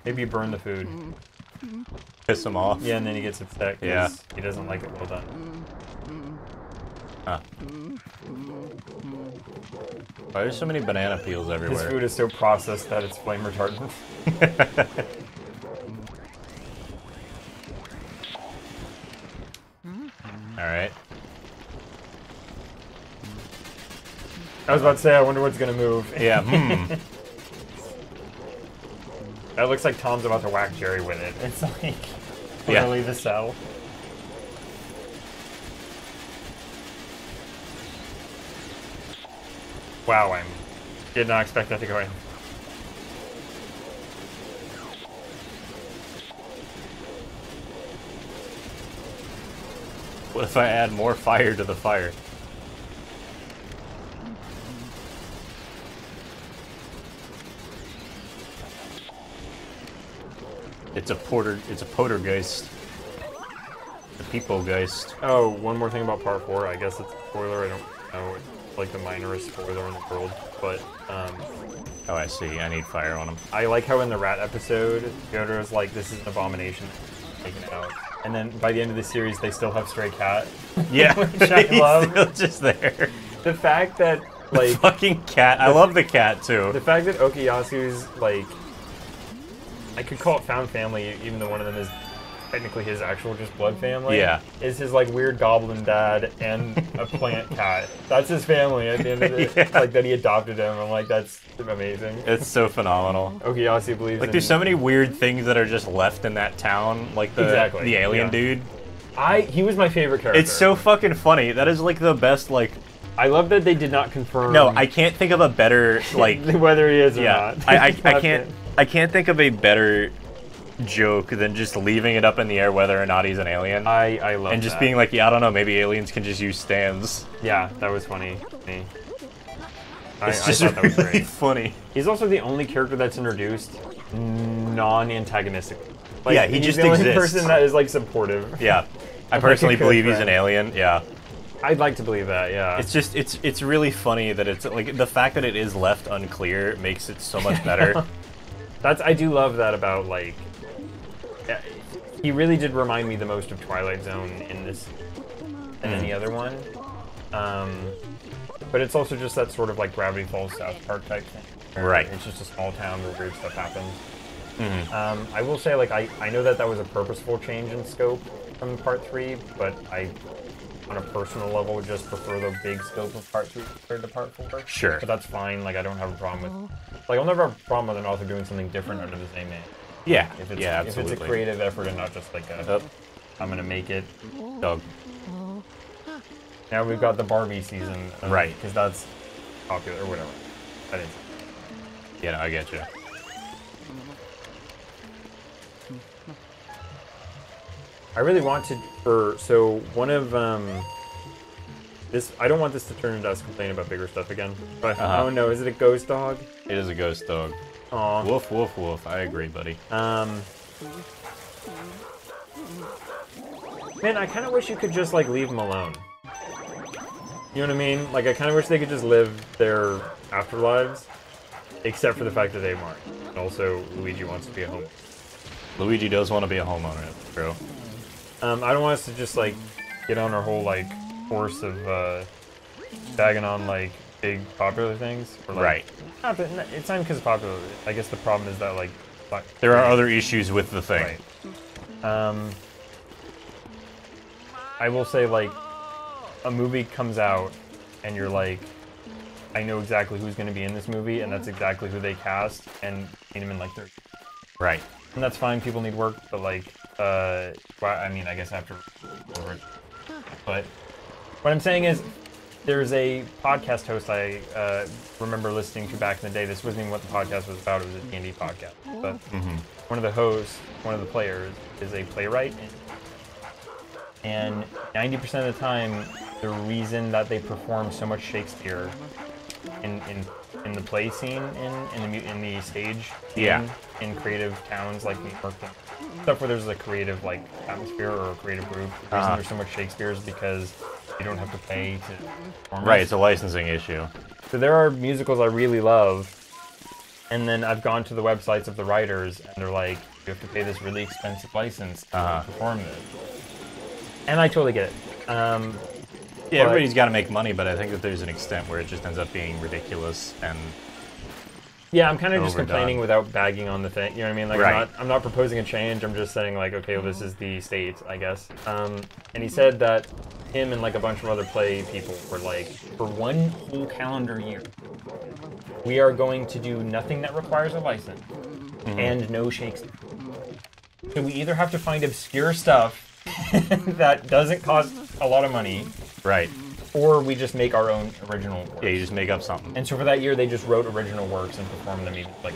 Maybe burn the food. Piss him off? Yeah, and then he gets upset yeah. He doesn't like it well done. Huh. Why there's so many banana peels everywhere? His food is so processed that it's flame retardant. Alright. I was about to say, I wonder what's gonna move. Yeah, That looks like Tom's about to whack Jerry with it. It's like, literally the cell. Wow, I did not expect that to go in. What if I add more fire to the fire? It's a poltergeist. The Peoplegeist. Oh, one more thing about part 4. I guess it's a spoiler. I don't know. It's like the minorest spoiler in the world, but oh, I see. I need fire on him. I like how in the rat episode, Yoda's like, "This is an abomination," taken it out, and then by the end of the series, they still have Stray Cat. Yeah, which I love. Still just there. The fact that like the fucking cat. I love the cat too. The fact that Okuyasu's like, I could call it found family, even though one of them is technically his actual just blood family. Yeah. Is his like weird goblin dad and a plant cat. That's his family at the end of it. Yeah. Like that he adopted him. I'm like, that's amazing. It's so phenomenal. Okuyasu believes like there's so many weird things that are just left in that town. Like the alien dude. He was my favorite character. It's so fucking funny. That is like the best like. I love that they did not confirm. No, I can't think of a better like whether he is or not. I can't think of a better joke than just leaving it up in the air whether or not he's an alien. I love and just that. being like, yeah, I don't know, maybe aliens can just use stands. Yeah, that was funny. It's just I thought that was really great. funny. He's also the only character that's introduced non-antagonistically. Like, yeah, he he's just the only exists. person that is like supportive. Yeah, I Like personally a good believe he's an friend. alien. Yeah, I'd like to believe that. Yeah. it's just it's really funny that it's like the fact that it is left unclear makes it so much better. I do love that about like. He really did remind me the most of Twilight Zone in this than any other one. But it's also just that sort of like Gravity Falls South Park type thing. Right. It's just a small town where weird stuff happens. I will say, like, I know that was a purposeful change in scope from Part 3, but I, on a personal level, would just prefer the big scope of Part 3 compared to Part 4. Sure. But that's fine. Like, I don't have a problem with... Like, I'll never have a problem with an author doing something different under the same name. Yeah, If it's, yeah, if absolutely. it's a creative effort and not just like a... I'm gonna make it... Dog. Now we've got the Barbie season. Right. Because that's popular, or whatever. That is. Yeah, no, I get you. I really want to, so one of, this, I don't want this to turn into us complaining about bigger stuff again, but, oh no, is it a ghost dog? It is a ghost dog. Aw. Woof, woof, woof. I agree, buddy. Man, I kind of wish you could just, like, leave them alone. You know what I mean? Like, I kind of wish they could just live their afterlives, except for the fact that they aren't. And also, Luigi wants to be a homeowner. Luigi does want to be a homeowner, that's true. I don't want us to just, like, get on our whole, like, horse of, bagging on, like, big popular things. Or, like, Right. Not that, it's not because it's popular. I guess the problem is that, like... There are other issues with the thing. Right. I will say, like, a movie comes out, and you're like, I know exactly who's going to be in this movie, and that's exactly who they cast, and seen them in, like, 30. Right. And that's fine, people need work, but, like, well, I mean, I guess after... But what I'm saying is, there's a podcast host I remember listening to back in the day. This wasn't even what the podcast was about. It was a D&D podcast. But one of the hosts, one of the players, is a playwright. And 90% of the time, the reason that they perform so much Shakespeare in the play scene, in the stage scene, in creative towns like New York, stuff where there's a creative like atmosphere or a creative group. The reason there's so much Shakespeare is because you don't have to pay to perform. Right, it's a licensing issue. So there are musicals I really love, and then I've gone to the websites of the writers, and they're like, you have to pay this really expensive license to perform this. And I totally get it. Yeah, everybody's got to make money, but I think that there's an extent where it just ends up being ridiculous and... Yeah, I'm kind of just overdone. complaining without bagging on the thing. You know what I mean? Like, Right. I'm not proposing a change. I'm just saying, like, okay, well, this is the state, I guess. And he said that him and, like, a bunch of other play people were like, for one whole calendar year, we are going to do nothing that requires a license and no Shakespeare. So we either have to find obscure stuff that doesn't cost a lot of money, Right. or we just make our own original works. Yeah, you just make up something. And so for that year, they just wrote original works and performed them. Even like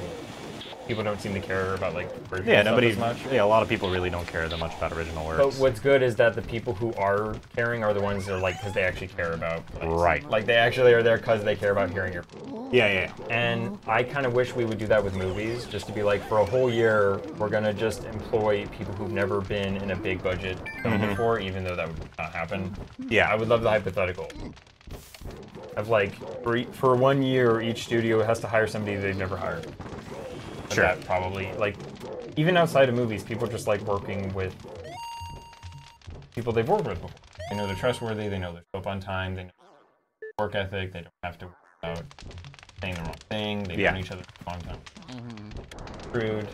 people don't seem to care about like original Yeah, stuff nobody. as much. Yeah, a lot of people really don't care that much about original works. But what's good is that the people who are caring are the ones that are like because they actually care about. Right. Like they actually are there because they care about hearing your. Yeah. And I kind of wish we would do that with movies, just to be like, for a whole year, we're gonna just employ people who've never been in a big budget film before, even though that would not happen. Yeah. I would love the hypothetical. Of like, for 1 year, each studio has to hire somebody they've never hired. And Sure. that probably, like, even outside of movies, people just like working with people they've worked with before. They know they're trustworthy, they know they're up on time, they know their work ethic, they don't have to worry about saying the wrong thing, they've known each other for a long time. Rude.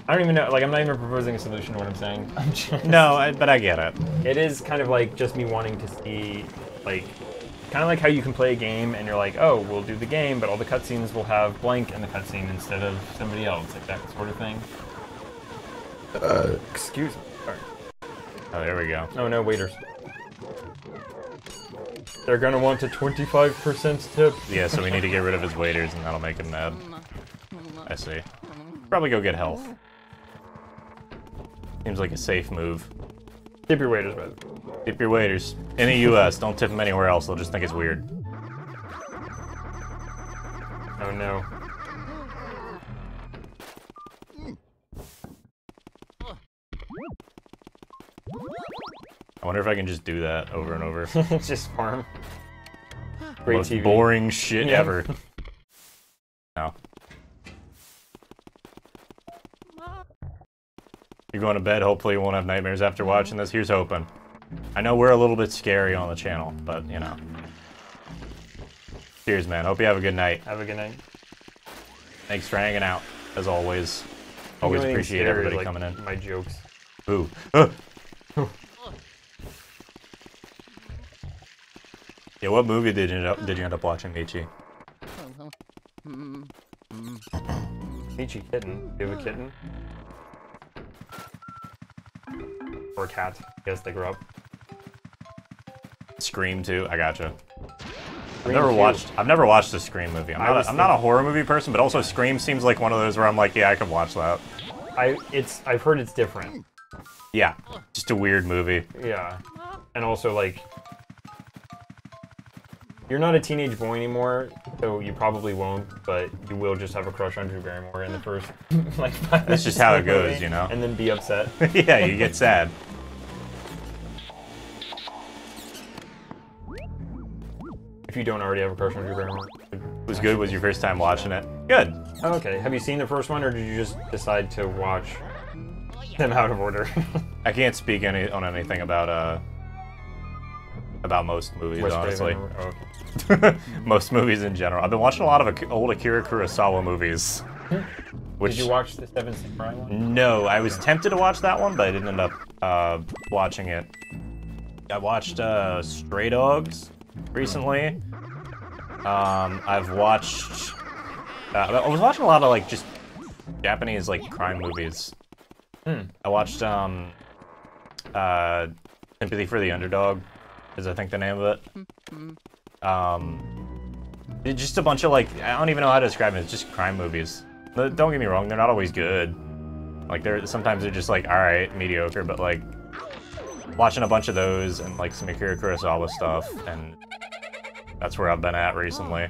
I don't even know, like, I'm not even proposing a solution to what I'm saying. I'm just... No, but I get it. It is kind of like just me wanting to see, like, kind of like how you can play a game and you're like, oh, we'll do the game, but all the cutscenes will have blank in the cutscene instead of somebody else, like that sort of thing. Excuse me. Sorry. Oh, there we go. Oh no, waiters. They're gonna want a 25% tip. Yeah, so we need to get rid of his waiters, and that'll make him mad. I see. Probably go get health. Seems like a safe move. Tip your waiters, by the way. Tip your waiters. In the U.S., don't tip them anywhere else. They'll just think it's weird. Oh no. wonder if I can just do that over and over. Just farm. Great Most TV. boring shit ever. No. You're going to bed. Hopefully you won't have nightmares after watching this. Here's hoping. I know we're a little bit scary on the channel, but, you know. Cheers, man. Hope you have a good night. Have a good night. Thanks for hanging out, as always. Always appreciate everybody coming in. My jokes. Ooh. Yeah, what movie did you end up watching, Michi? Michi kitten. Do you have a kitten? Or a cat. I guess they grow up. Scream 2. I gotcha. Scream I've never watched a Scream movie. I'm not a horror movie person, but also Scream seems like one of those where I'm like, yeah, I could watch that. I've heard it's different. Yeah, just a weird movie. Yeah. And also, like, you're not a teenage boy anymore, so you probably won't, but you will just have a crush on Drew Barrymore in the first, like, 5 minutes. That's just how it goes, movie, you know? And then be upset. Yeah, you get sad. If you don't already have a crush on Drew Barrymore. It was good. Was your first time watching it? Good. Oh, okay. Have you seen the first one, or did you just decide to watch them out of order? I can't speak on anything about most movies, Wes honestly. Craven, oh, okay. Most movies in general. I've been watching a lot of old Akira Kurosawa movies. Did you watch the Seven Samurai one? No, I was tempted to watch that one, but I didn't end up watching it. I watched Stray Dogs recently. I've watched... I was watching a lot of, like, just Japanese, like, crime movies. I watched, Sympathy for the Underdog, is I think the name of it. It's just a bunch of, like, I don't even know how to describe it, it's just crime movies. Don't get me wrong, they're not always good. Like, sometimes they're just, like, alright, mediocre, but, like, watching a bunch of those and, like, some Akira Kurosawa stuff, and that's where I've been at recently.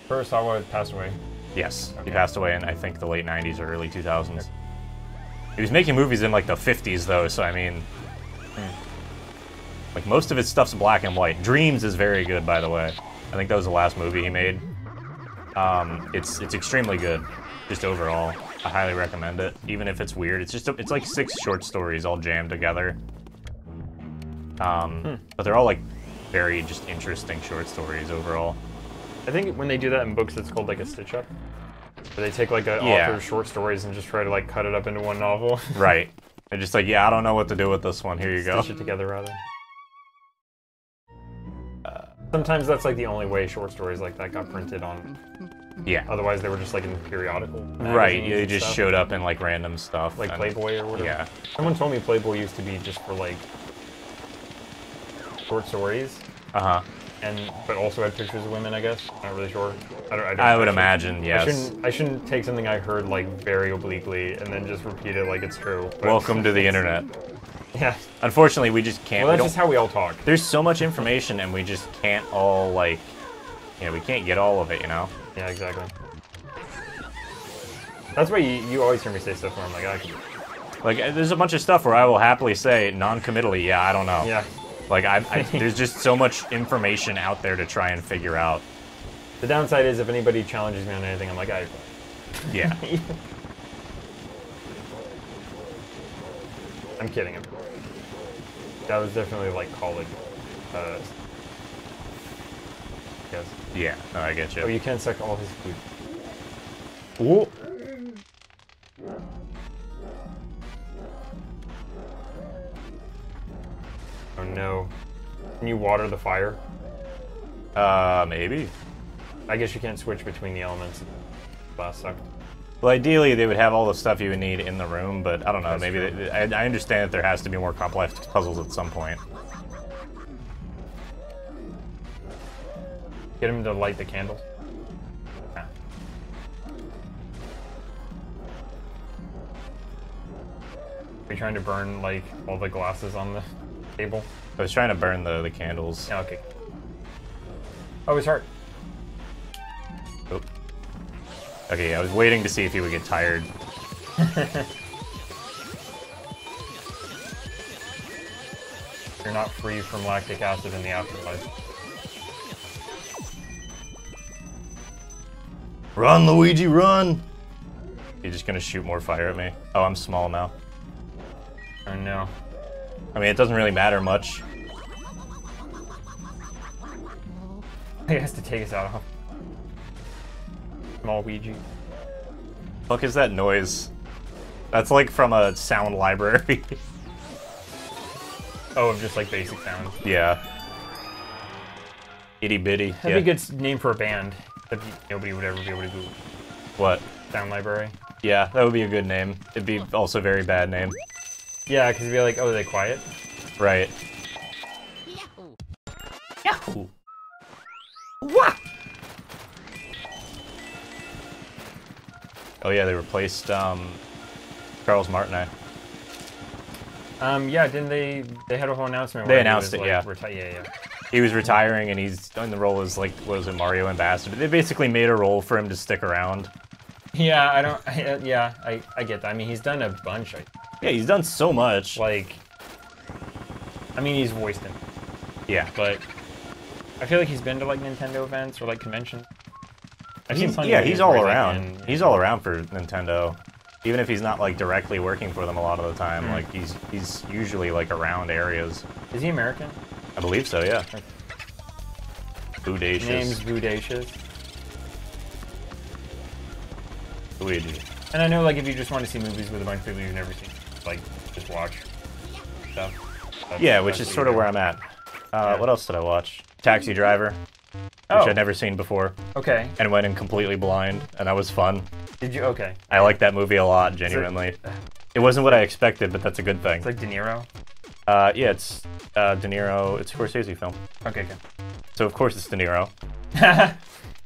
Kurosawa passed away. Yes, Okay. he passed away in, I think, the late 90s or early 2000s. He was making movies in, like, the 50s, though, so, I mean... Like, most of his stuff's black and white. Dreams is very good, by the way. I think that was the last movie he made. It's extremely good, just overall. I highly recommend it, even if it's weird. It's like 6 short stories all jammed together. But they're all, like, very just interesting short stories overall. I think when they do that in books, it's called, like, a stitch-up. Where they take, like, an author's short stories and just try to, like, cut it up into one novel. Right. They're just like, yeah, I don't know what to do with this one. Here you go. Stitch it together, rather. Sometimes that's, like, the only way short stories like that got printed on. Yeah. Otherwise, they were just, like, in periodical Right, magazines they and just stuff. showed up in, like, random stuff. Like and- Playboy or whatever. Yeah. Someone told me Playboy used to be just for, like, short stories. Uh-huh. But also had pictures of women, I guess. Not really sure. I would imagine, yes. I shouldn't take something I heard, like, very obliquely and then just repeat it like it's true. But Welcome to the internet. Yeah. Unfortunately, we just can't. Well, that's just how we all talk. There's so much information, and we just can't all, like... You know, we can't get all of it, you know? Yeah, exactly. That's why you always hear me say stuff where I'm like, I can... Like, there's a bunch of stuff where I will happily say, non-committally, yeah, I don't know. Yeah. Like, there's just so much information out there to try and figure out. The downside is if anybody challenges me on anything, I'm like, Yeah. I'm kidding. That was definitely, like, college. Yes. Yeah, no, I get you. Oh, you can suck all his food. Ooh. Oh no. Can you water the fire? Maybe. I guess you can't switch between the elements. Last sucked. Well, ideally, they would have all the stuff you would need in the room, but I don't know, That's maybe... true. I understand that there has to be more complex puzzles at some point. Get him to light the candles. Ah. Are you trying to burn, like, all the glasses on the table? I was trying to burn the candles. Yeah, okay. Oh, his heart. Oh. Okay, I was waiting to see if he would get tired. You're not free from lactic acid in the afterlife. Run, Luigi, run! You're just gonna shoot more fire at me. Oh, I'm small now. Oh no. I mean, it doesn't really matter much. He has to take us out. Small Luigi. Fuck is that noise? That's like from a sound library. Oh, of just like basic sounds. Yeah. Itty bitty. That'd be a good name for a band. That nobody would ever be able to Google. What? Sound library. Yeah, that would be a good name. It'd be also a very bad name. Yeah, because it'd be like, oh, are they quiet? Right. Yahoo! Yahoo! Wah! Oh yeah, they replaced Charles Martinet. Yeah, didn't they? They had a whole announcement. They where announced he was, it, like, yeah. yeah. He was retiring, and he's in the role as like, what was it, Mario Ambassador? They basically made a role for him to stick around. Yeah, I get that. I mean, he's done a bunch. Yeah, he's done so much. Like, I mean, he's voiced him. Yeah, But I feel like he's been to like Nintendo events or like conventions. I've seen plenty yeah, of he's videos all where around. He's all around for Nintendo, even if he's not like directly working for them a lot of the time. Like he's usually like around areas. Is he American? I believe so. Yeah. Bodacious. Name's Bodacious. Luigi. And I know, like, if you just want to see movies with a bunch of people you've never seen, like, just watch stuff. Yeah, which is sort of where I'm at. What else did I watch? Taxi Driver, which I'd never seen before. Okay. And went in completely blind, and that was fun. Did you? Okay. I like that movie a lot, genuinely. It wasn't what I expected, but that's a good thing. It's like De Niro? Yeah, it's De Niro. It's a Scorsese film. Okay, good. So of course it's De Niro.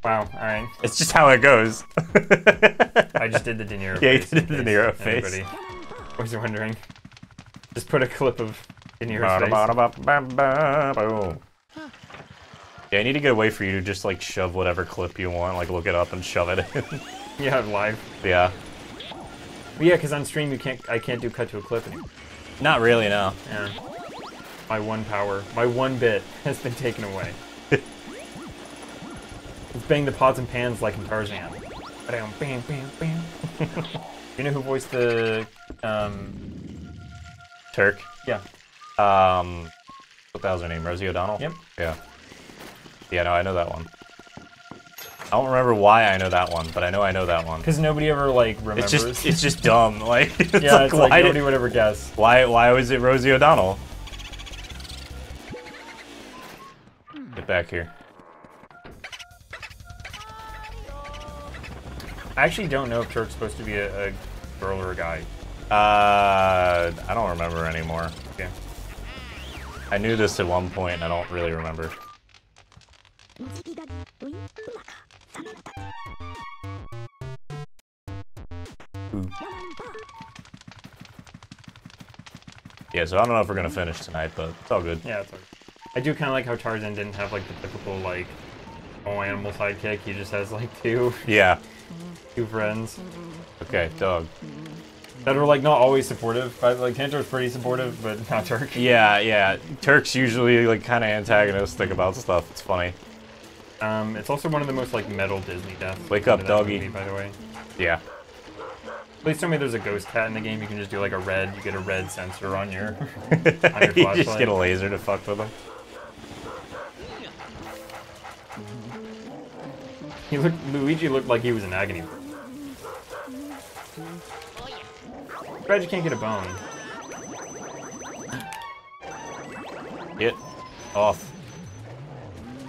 Wow, alright. It's just how it goes. I just did the De Niro Yeah, you face. did the De Niro face. Everybody was wondering. Just put a clip of De Niro's face. Yeah, I need to get a way for you to just like shove whatever clip you want, like look it up and shove it in. Yeah, live. Yeah. But yeah, because on stream I can't do cut to a clip anymore. Not really, no. Yeah. My one bit has been taken away. It's bang the pots and pans like in Tarzan. Bam, bam, bam, bam. You know who voiced the Turk? Yeah. What the hell's her name? Rosie O'Donnell? Yep. Yeah. Yeah, no, I know that one. I don't remember why I know that one, but I know that one. Because nobody ever like remembers. It's just dumb. Like it's yeah, like, it's like nobody would ever guess. Why was it Rosie O'Donnell? Get back here. I actually don't know if Turk's supposed to be a girl or a guy. I don't remember anymore. Okay. I knew this at one point, and I don't really remember. Ooh. Yeah, so I don't know if we're gonna finish tonight, but it's all good. Yeah, it's all good. I do kind of like how Tarzan didn't have like the typical like animal sidekick. He just has like two friends. Okay, dog. That are like not always supportive. But like Tantor's pretty supportive, but not Turk. Yeah. Turk's usually like kind of antagonistic about stuff. It's funny. It's also one of the most like metal Disney deaths. Wake up, doggy. Movie, by the way. Yeah. Please tell me there's a ghost cat in the game. You can just do like you get a red sensor on your flashlight. You just get a laser to fuck with them. Luigi looked like he was in agony. Glad you can't get a bone. Get off.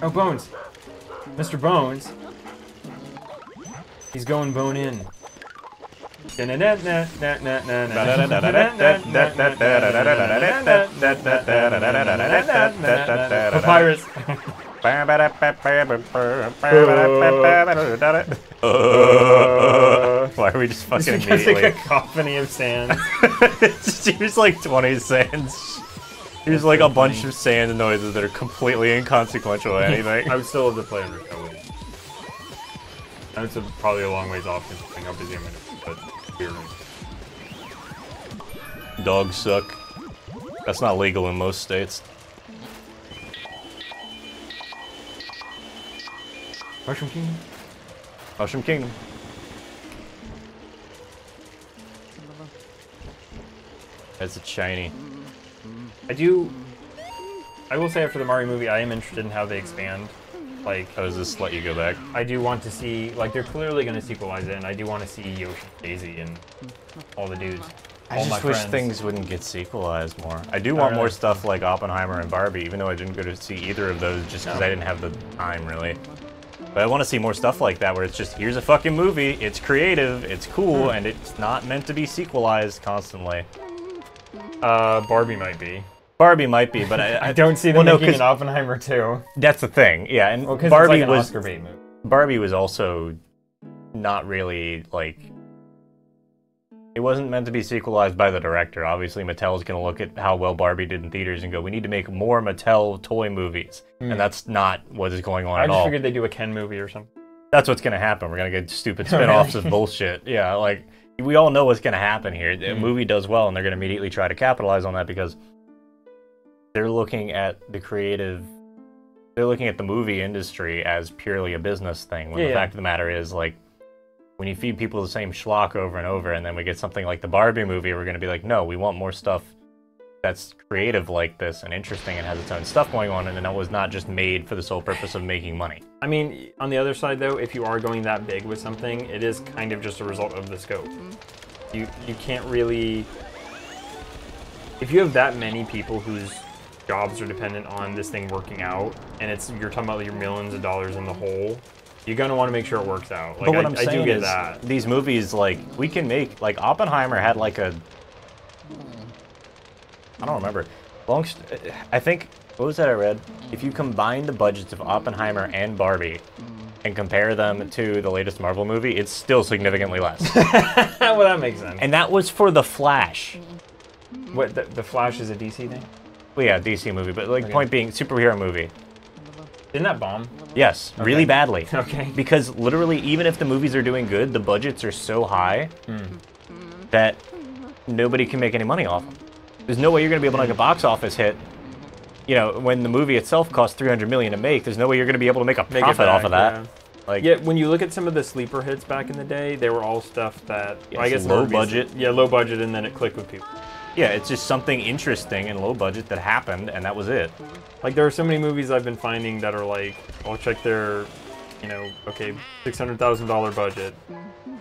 Oh, Bones! Mr. Bones! He's going bone in. Papyrus! Why are we just fucking It's immediately? like a cacophony of sands. Here's like 20 sands. Here's like a bunch of sand noises that are completely inconsequential to anything. I would still love to play under Undertale. I know it's probably a long ways off considering how busy I'm gonna be, but here. Dogs suck. That's not legal in most states. Mushroom Kingdom? Mushroom Kingdom. It's a shiny. I will say after the Mario movie, I am interested in how they expand. Like, how does this let you go back? I do want to see, like, they're clearly going to sequelize it, and I do want to see Yoshi, Daisy, and all the dudes. I just wish things wouldn't get sequelized more. I do want more stuff like Oppenheimer and Barbie, even though I didn't go to see either of those just because I didn't have the time, really. But I want to see more stuff like that, where it's just, here's a fucking movie, it's creative, it's cool, and it's not meant to be sequelized constantly. Barbie might be. Barbie might be, but I don't see them making an Oppenheimer too. That's the thing, yeah. And Barbie Barbie it's like was an Oscar bait movie. Barbie was also not really like. It wasn't meant to be sequelized by the director. Obviously, Mattel's gonna look at how well Barbie did in theaters and go, "We need to make more Mattel toy movies," and that's not what is going on at all. I just figured they'd do a Ken movie or something. That's what's gonna happen. We're gonna get stupid spin-offs of bullshit. Yeah, like we all know what's gonna happen here. The movie does well, and they're gonna immediately try to capitalize on that because they're looking at the creative. They're looking at the movie industry as purely a business thing. When the fact of the matter is, like, when you feed people the same schlock over and over, and then we get something like the Barbie movie, we're gonna be like, no, we want more stuff that's creative like this and interesting and has its own stuff going on, and that was not just made for the sole purpose of making money. I mean, on the other side though, if you are going that big with something, it is kind of just a result of the scope. You can't really, if you have that many people whose jobs are dependent on this thing working out, and you're talking about your millions of dollars in the hole, you're gonna want to make sure it works out. Like, but what I'm saying I do get is, that. These movies, like, we can make, like, Oppenheimer had like a, I don't remember. I think, what was that I read? If you combine the budgets of Oppenheimer and Barbie and compare them to the latest Marvel movie, it's still significantly less. Well, that makes sense. And that was for The Flash. What, the Flash is a DC thing? Well, yeah, DC movie, but like, point being, superhero movie. Didn't that bomb? Yes, really badly. Okay. Because literally, even if the movies are doing good, the budgets are so high that nobody can make any money off them. There's no way you're going to be able to make a box office hit. You know, when the movie itself costs $300 million to make, there's no way you're going to be able to make a profit off of that. Yeah. Like, yeah, when you look at some of the sleeper hits back in the day, they were all stuff that, well, I guess low budget. Yeah, low budget, and then it clicked with people. Yeah, it's just something interesting and low budget that happened, and that was it. Like, there are so many movies I've been finding that are like, I'll check their, you know, okay, $600,000 budget,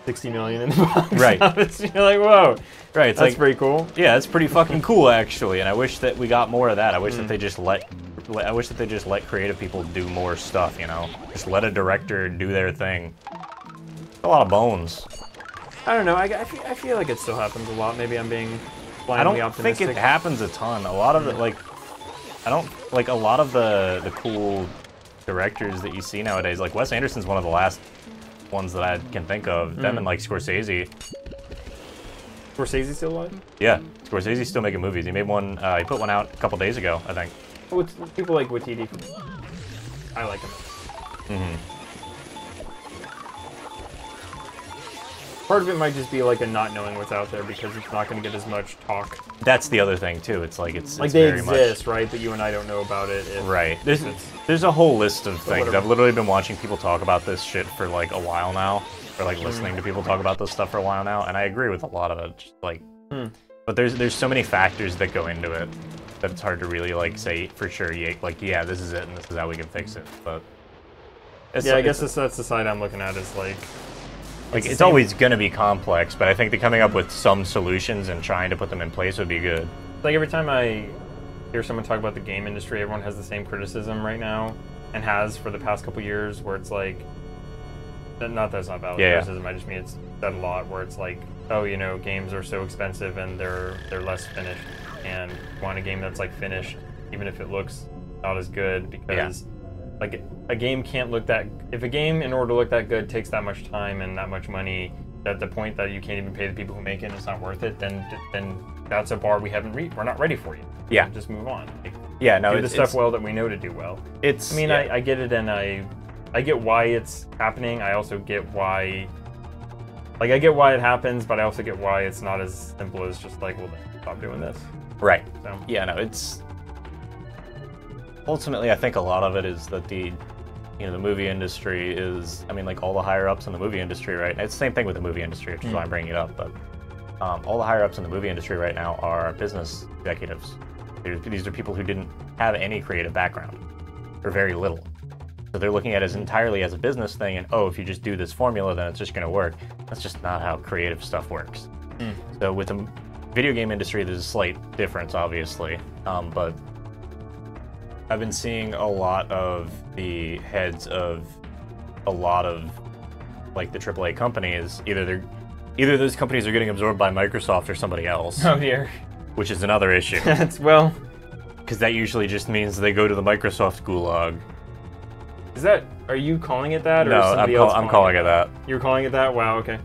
$60 million in the box office. You're like, whoa. Right, it's that's like, pretty cool. Yeah, that's pretty fucking cool, actually, and I wish that we got more of that. I wish that they just let creative people do more stuff, you know? Just let a director do their thing. It's a lot of bones. I don't know, I feel like it still happens a lot. Maybe I'm being blindly optimistic. Think it happens a ton. A lot of it, like, a lot of the cool directors that you see nowadays, like Wes Anderson's one of the last ones that I can think of. Them and like Scorsese. Scorsese's still alive? Yeah, Scorsese's still making movies. He made one, he put one out a couple days ago, I think. Well, people like Waititi. I like him. Part of it might just be like a not knowing what's out there because it's not going to get as much talk. That's the other thing too. It's like it's they very exist, right? But you and I don't know about it. Right. There's a whole list of things. I've literally been watching people talk about this shit for like a while now, or like listening to people talk about this stuff for a while now, and I agree with a lot of it. Just like, but there's so many factors that go into it that it's hard to really like say for sure. Yeah, this is it, and this is how we can fix it. But I guess that's the side I'm looking at. Is like it's always gonna be complex, but I think that coming up with some solutions and trying to put them in place would be good. Like every time I hear someone talk about the game industry, everyone has the same criticism right now, and has for the past couple years, where it's like, not that it's not valid criticism, I just mean it's said a lot, where it's like, oh, you know, games are so expensive and they're less finished, and you want a game that's like finished, even if it looks not as good, because like a game can't look that, if a game in order to look that good takes that much time and that much money, at the point that you can't even pay the people who make it and it's not worth it, then that's a bar we haven't reached. We're not ready for you. Yeah. Just move on. Like, do the stuff well that we know to do well. I get it, and I get why it's happening. I also get why, like, I get why it happens, but I also get why it's not as simple as just like, well, then stop doing this. Right. So. Yeah, no, it's ultimately, I think a lot of it is that you know, the movie industry is, I mean, like all the higher ups in the movie industry, right? It's the same thing with the movie industry, which is why I'm bringing it up. But all the higher ups in the movie industry right now are business executives. These are people who didn't have any creative background, or very little. So they're looking at it as entirely as a business thing, and oh, if you just do this formula, then it's just going to work. That's just not how creative stuff works. So with the video game industry, there's a slight difference, obviously, but I've been seeing a lot of the heads of a lot of like the AAA companies. Either those companies are getting absorbed by Microsoft or somebody else. Oh dear. Which is another issue. That's, well, because that usually just means they go to the Microsoft gulag. Is that, are you calling it that, or No, is somebody else I'm calling it that. You're calling it that? Wow, okay.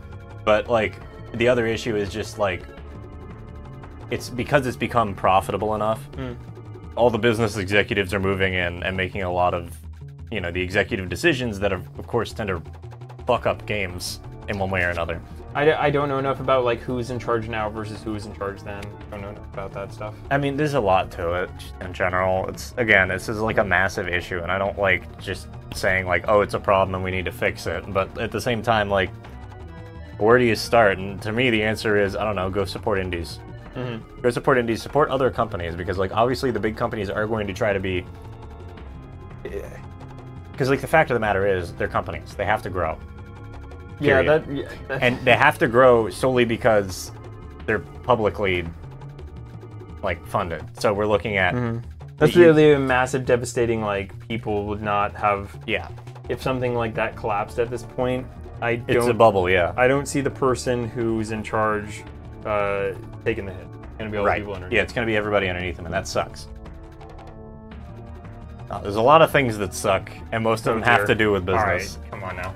But like the other issue is just like it's because it's become profitable enough. All the business executives are moving in and making a lot of, you know, the executive decisions that of course tend to fuck up games in one way or another. I don't know enough about like who's in charge now versus who was in charge then. I don't know enough about that stuff. I mean, there's a lot to it in general. It's, again, this is like a massive issue, and I don't like just saying like, oh, it's a problem and we need to fix it. But at the same time, like, where do you start? And to me, the answer is, I don't know, go support indies. Go support indies, support other companies, because like obviously the big companies are going to try to be, because like the fact of the matter is they're companies. They have to grow. Period. Yeah, that and they have to grow solely because they're publicly like funded. So we're looking at that's really a massive, devastating. Like people would not have. Yeah. If something like that collapsed at this point, it's a bubble. Yeah. I don't see the person who's in charge taking the hit. It's gonna be all the people underneath. Yeah, it's gonna be everybody underneath them, and that sucks. There's a lot of things that suck, and most of them have to do with business. All right, come on now.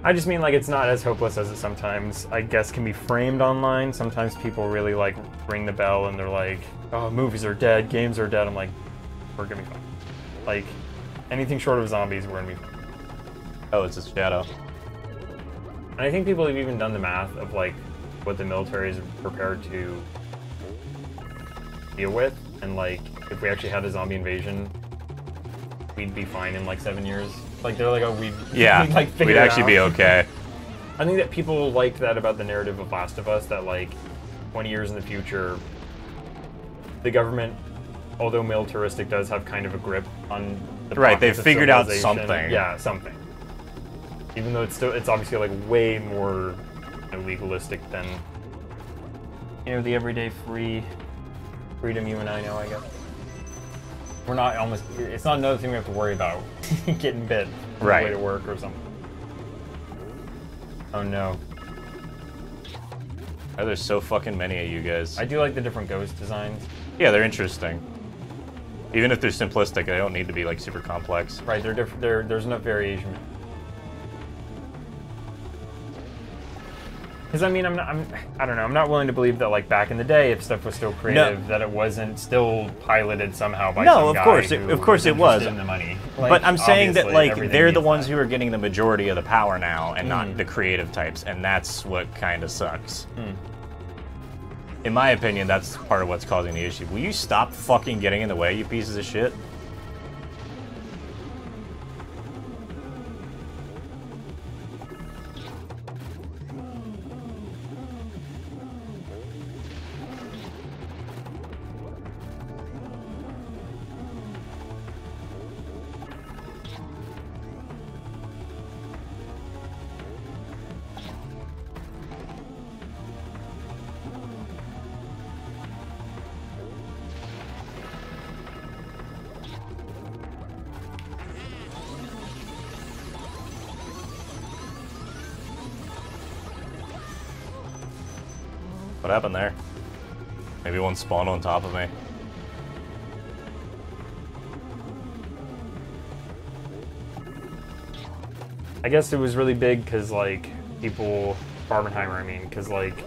I just mean like it's not as hopeless as it sometimes, I guess, can be framed online. Sometimes people really like ring the bell and they're like, oh, movies are dead, games are dead. I'm like, we're gonna be fine. Like, anything short of zombies, we're gonna be fine. Oh, it's a shadow. And I think people have even done the math of like what the military is prepared to deal with. And like, if we actually had a zombie invasion, we'd be fine in like 7 years. Like they're like, oh, we'd like we'd actually be okay. I think that people like that about the narrative of Last of Us, that like 20 years in the future, the government, although militaristic, does have kind of a grip on the right. They've figured out civilization. something. Yeah, something. Even though it's obviously like way more legalistic than, you know, the everyday freedom you and I know, I guess. We're not almost, it's not another thing we have to worry about. Getting bit on the way to work or something. Oh no. Oh, there's so fucking many of you guys. I do like the different ghost designs. Yeah, they're interesting. Even if they're simplistic, they don't need to be like super complex. Right, they're different. There's enough variation. Because I mean, I don't know. I'm not willing to believe that like back in the day, if stuff was still creative, that it wasn't still piloted somehow by some guy of course it was. In the money. Like, but I'm saying that like they're the ones that. who are getting the majority of the power now, and not the creative types, and that's what kind of sucks. In my opinion, that's part of what's causing the issue. Will you stop fucking getting in the way, you pieces of shit? What happened there? Maybe one spawned on top of me. I guess it was really big because, like, people... Barbenheimer, I mean, because, like,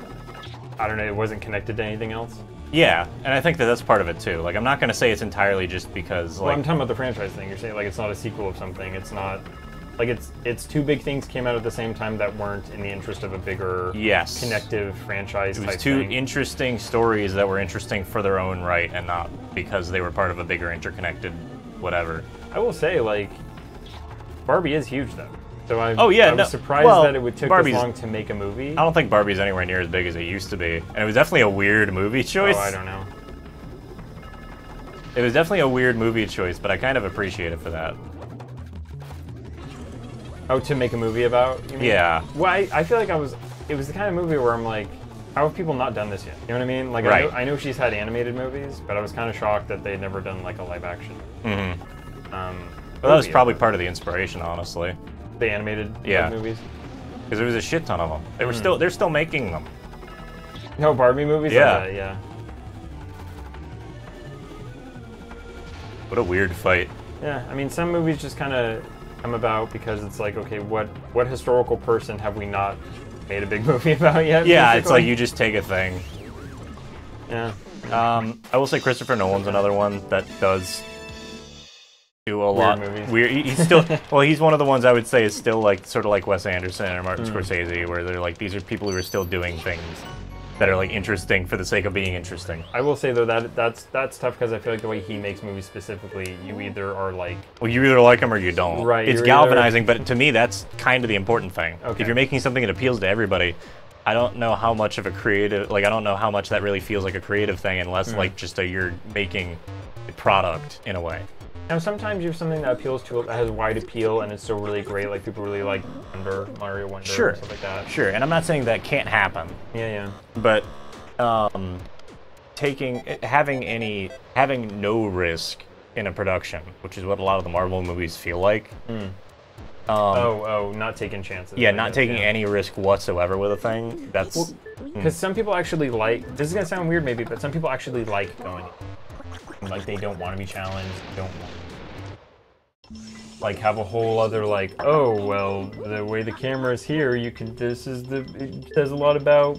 I don't know, it wasn't connected to anything else. Yeah, and I think that that's part of it, too. Like, I'm not going to say it's entirely just because, like... Well, I'm talking about the franchise thing. You're saying, like, it's not a sequel of something. It's not... Like, it's two big things came out at the same time that weren't in the interest of a bigger, connective franchise type thing. It was two interesting stories that were interesting for their own right, and not because they were part of a bigger interconnected whatever. I will say, like, Barbie is huge though. So I was surprised that it would take this long to make a movie. I don't think Barbie's anywhere near as big as it used to be. And it was definitely a weird movie choice. Oh, I don't know. It was definitely a weird movie choice, but I kind of appreciate it for that. Oh, to make a movie about? You mean? Yeah. Well, I feel like it was the kind of movie where I'm like, how have people not done this yet? You know what I mean? Like, right. I know she's had animated movies, but I was kind of shocked that they'd never done like a live action. Mm-hmm. Well, that was probably part of the inspiration, honestly. The animated movies? Because there was a shit ton of them. They're still making them. No Barbie movies? Yeah. Yeah. What a weird fight. Yeah, I mean, some movies just kind of come about because it's like, okay, what historical person have we not made a big movie about yet? Yeah, basically? it's like you just take a thing. Yeah. I will say Christopher Nolan's another one that does do a lot. Movies. Weird. He's still well. He's one of the ones I would say is still like sort of like Wes Anderson or Martin Scorsese, where they're like these are people who are still doing things that are like interesting for the sake of being interesting. I will say though that's tough because I feel like the way he makes movies specifically, you either are like, well, you either like them or you don't. Right. It's galvanizing, but to me that's kind of the important thing. Okay. If you're making something that appeals to everybody, I don't know how much of a creative, like I don't know how much that really feels like a creative thing unless like just you're making a product in a way. Now sometimes you have something that appeals to that has wide appeal and it's still really great, like people really like Mario Wonder, sure, and stuff like that. Sure, and I'm not saying that can't happen. Yeah. But having no risk in a production, which is what a lot of the Marvel movies feel like. Not taking chances. Yeah, not taking any risk whatsoever with a thing. That's because some people actually like. This is gonna sound weird, maybe, but some people actually like going. Like they don't want to be challenged. Don't like have a whole other like. Oh well, the way the camera is here, you can. It says a lot about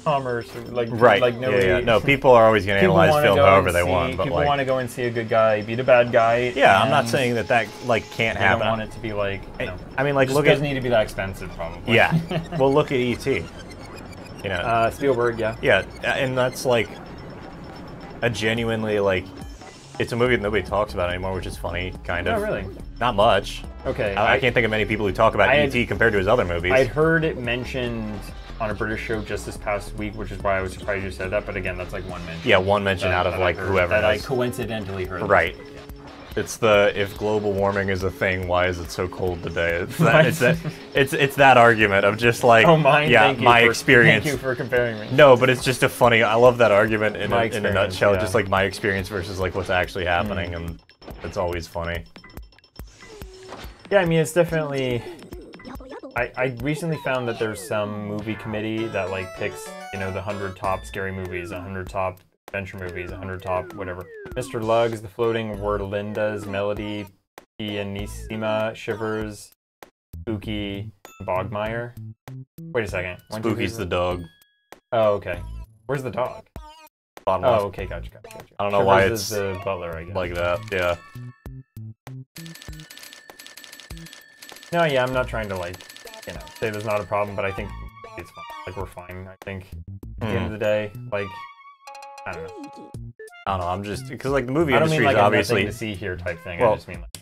commerce. Like right. Like nobody. Yeah. No, people are always gonna analyze film however they want. But people like, want to go and see a good guy beat a bad guy. Yeah, I'm not saying that like can't happen. I don't want it to be like. I mean, like, look, it doesn't need to be that expensive, probably. Yeah. Well, look at E.T. You know. Spielberg. Yeah. Yeah, and that's like a genuinely like. It's a movie that nobody talks about anymore, which is funny, kind of. Oh, really? Not much. Okay. I can't think of many people who talk about E.T. compared to his other movies. I'd heard it mentioned on a British show just this past week, which is why I was surprised you said that. But again, that's like one mention. Yeah, one mention out of like whoever. That I coincidentally heard. Right. Yeah. It's if global warming is a thing, why is it so cold today? It's that argument of just like, my experience. Thank you for comparing me. No, but it's just a funny. I love that argument in a nutshell. Yeah. Just like my experience versus like what's actually happening, and it's always funny. Yeah, I mean it's definitely. I recently found that there's some movie committee that like picks the 100 top scary movies, 100 top adventure movies, 100 top whatever. Mr. Lugs, The Floating Werlindas, Melody, Pianissima, Shivers, Spooky, Bogmire. Wait a second. Spooky's the dog. Oh, okay. Where's the dog? Bottom left. left. Okay, gotcha. I don't know why it's the butler, I guess. Like that, yeah. No, yeah, I'm not trying to like, say there's not a problem, but I think it's fine. Like we're fine. I think at the end of the day, like. I don't know. I'm just because like the movie I don't industry mean like is obviously nothing to see here type thing. Well, I just mean like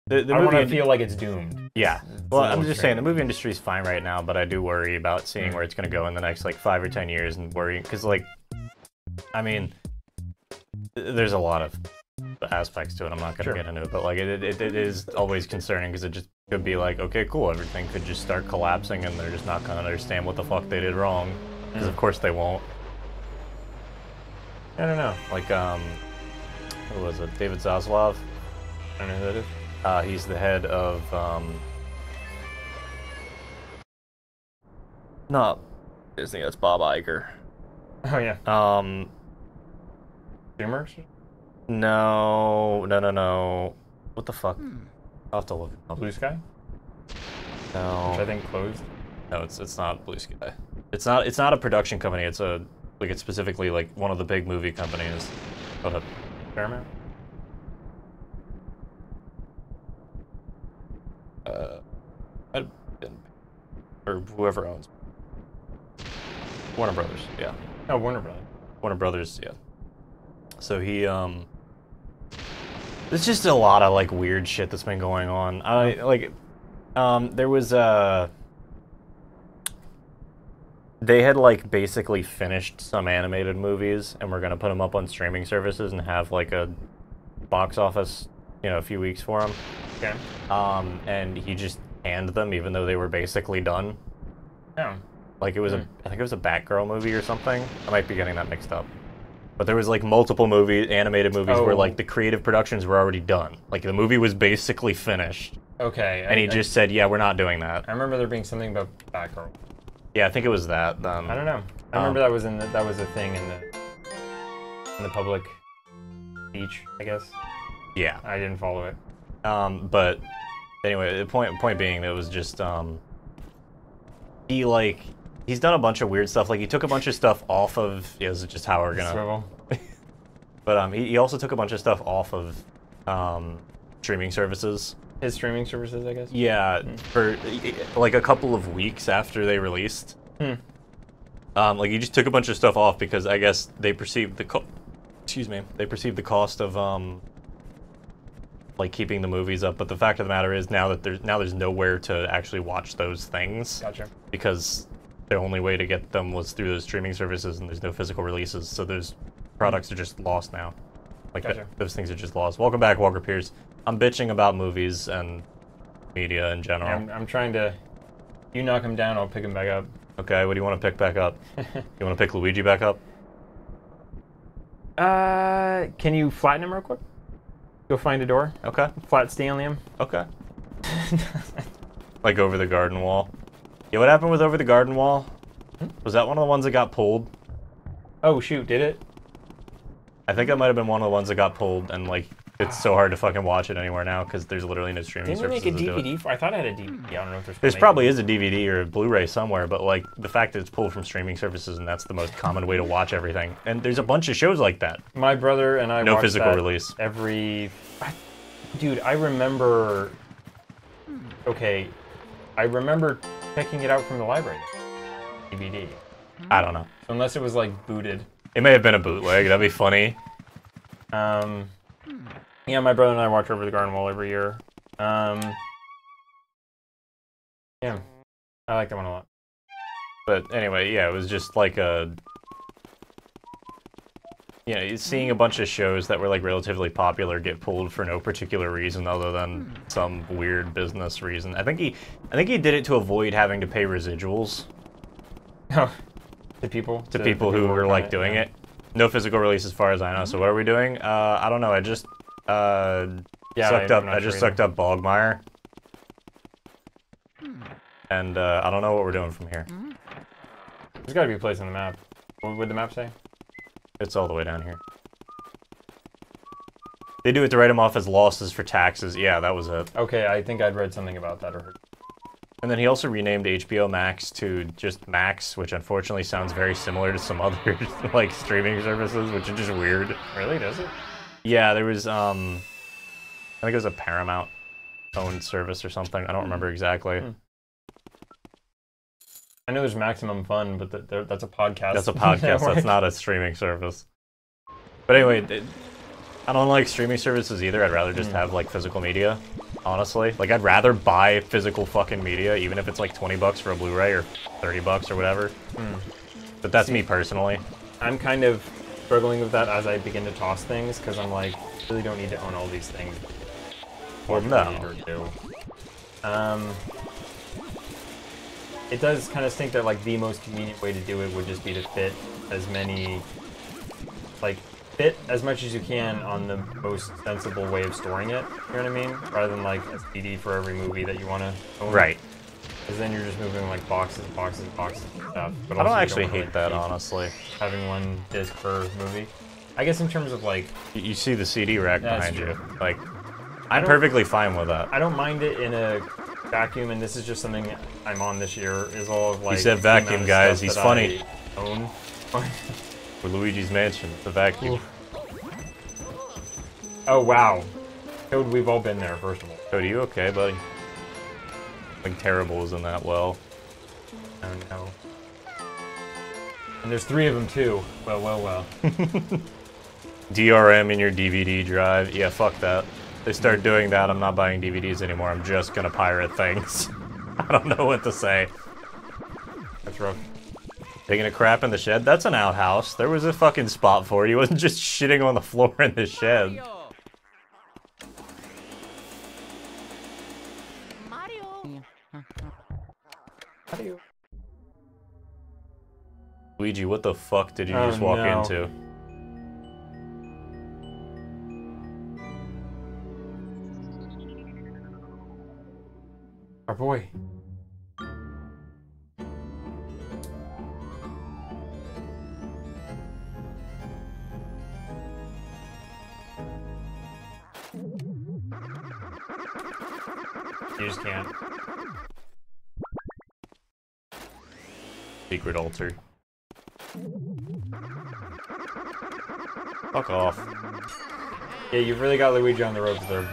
the I don't want to feel like it's doomed. Yeah. Well, I'm just saying the movie industry is fine right now, but I do worry about seeing where it's going to go in the next like 5 or 10 years and worrying because like, I mean, there's a lot of aspects to it. I'm not going to get into it, but like it is always concerning because it just could be like, okay, cool, everything could just start collapsing and they're just not going to understand what the fuck they did wrong because of course they won't. I don't know. Like, who was it? David Zaslav? I don't know who that is. He's the head of, not Disney, that's Bob Iger. Oh, yeah. Zoomers? No. What the fuck? I'll have to look it up. Blue Sky? No. Which I think closed? No, it's not Blue Sky. It's not a production company, it's specifically like one of the big movie companies. Hold up. Paramount? Or whoever owns. Warner Brothers, yeah. Oh, Warner Brothers. Warner Brothers, yeah. So he There's just a lot of like weird shit that's been going on. There was they had like basically finished some animated movies and we're gonna put them up on streaming services and have like a box office, a few weeks for them. Okay. And he just canned them even though they were basically done. Oh. Like it was I think it was a Batgirl movie or something. I might be getting that mixed up. But there was like multiple animated movies where like the creative productions were already done. Like the movie was basically finished. Okay. And he just said, yeah, we're not doing that. I remember there being something about Batgirl. Yeah, I think it was that. I don't know. I remember that was a thing in the public speech, I guess. Yeah. I didn't follow it. But anyway, the point being, it was just he's done a bunch of weird stuff. Like he took a bunch of stuff off of. Yeah, this is just how we're gonna. Swivel. But he also took a bunch of stuff off of streaming services. His streaming services, I guess? Yeah, for like a couple of weeks after they released. Like he just took a bunch of stuff off because I guess they perceived the cost of like keeping the movies up. But the fact of the matter is now there's nowhere to actually watch those things. Gotcha. Because the only way to get them was through those streaming services and there's no physical releases. So those products are just lost now. Like Gotcha. those things are just lost. Welcome back, Walker Pierce. I'm bitching about movies and media in general. Yeah, I'm trying to... You knock him down, I'll pick him back up. Okay, what do you want to pick back up? You want to pick Luigi back up? Can you flatten him real quick? Go find a door. Okay. Flat Stanley him. Okay. Like over the garden wall. Yeah, what happened with over the garden wall? Was that one of the ones that got pulled? Oh shoot, did it? I think that might have been one of the ones that got pulled, and like it's so hard to fucking watch it anywhere now because there's literally no streaming Didn't we services make a to do it. DVD? I thought I had a DVD. I don't know if there's. There's probably is a DVD or a Blu-ray somewhere, but like the fact that it's pulled from streaming services and that's the most common way to watch everything. And there's a bunch of shows like that. My brother and I no watched physical that release. Dude, I remember. Okay, I remember checking it out from the library. DVD. I don't know. So unless it was like booted. It may have been a bootleg. That'd be funny. Yeah, my brother and I watch Over the Garden Wall every year. Yeah, I like that one a lot. But anyway, yeah, it was just like seeing a bunch of shows that were like relatively popular get pulled for no particular reason other than some weird business reason. I think he did it to avoid having to pay residuals. Oh, to people who were like doing it. No physical release as far as I know. So what are we doing? I don't know. I just sucked up Bogmire. And I don't know what we're doing from here. There's got to be a place on the map. What would the map say? It's all the way down here. They do it to write them off as losses for taxes. Yeah, that was it. Okay, I think I'd read something about that or heard. And then he also renamed HBO Max to just Max, which unfortunately sounds very similar to some other like streaming services, which is just weird. Really, does it? Yeah, there was I think it was a Paramount owned service or something. I don't remember exactly. I know there's Maximum Fun, but that's a podcast. That's a podcast. That's not a streaming service. But anyway, I don't like streaming services either. I'd rather just have like physical media. Honestly, like I'd rather buy physical fucking media, even if it's like $20 for a Blu-ray or $30 or whatever. But that's me personally. I'm kind of struggling with that as I begin to toss things because I'm like, really don't need to own all these things. Well, no. It does kind of stink that like the most convenient way to do it would just be to fit as many, like fit as much as you can on the most sensible way of storing it. You know what I mean? Rather than like a CD for every movie that you want to own. Right. Because then you're just moving like boxes of stuff. But I don't actually hate that, honestly. Having one disc per movie. I guess in terms of like... You see the CD rack behind you. Like, I'm perfectly fine with that. I don't mind it in a vacuum, and this is just something I'm on this year, is all of like... He said vacuum, guys. He's funny. I own. For Luigi's Mansion, the vacuum. Oof. Oh, wow. Code, we've all been there, first of all. Code, you okay, buddy? I think Terrible is in that well. I don't know. And there's 3 of them, too. Well. DRM in your DVD drive. Yeah, fuck that. They start doing that, I'm not buying DVDs anymore. I'm just gonna pirate things. I don't know what to say. That's rough. Taking a crap in the shed? That's an outhouse. There was a fucking spot for it. He wasn't just shitting on the floor in the shed. Luigi, what the fuck did you just walk into? Our boy. You just can't. Secret altar. Fuck off. Yeah, you've really got Luigi on the ropes there.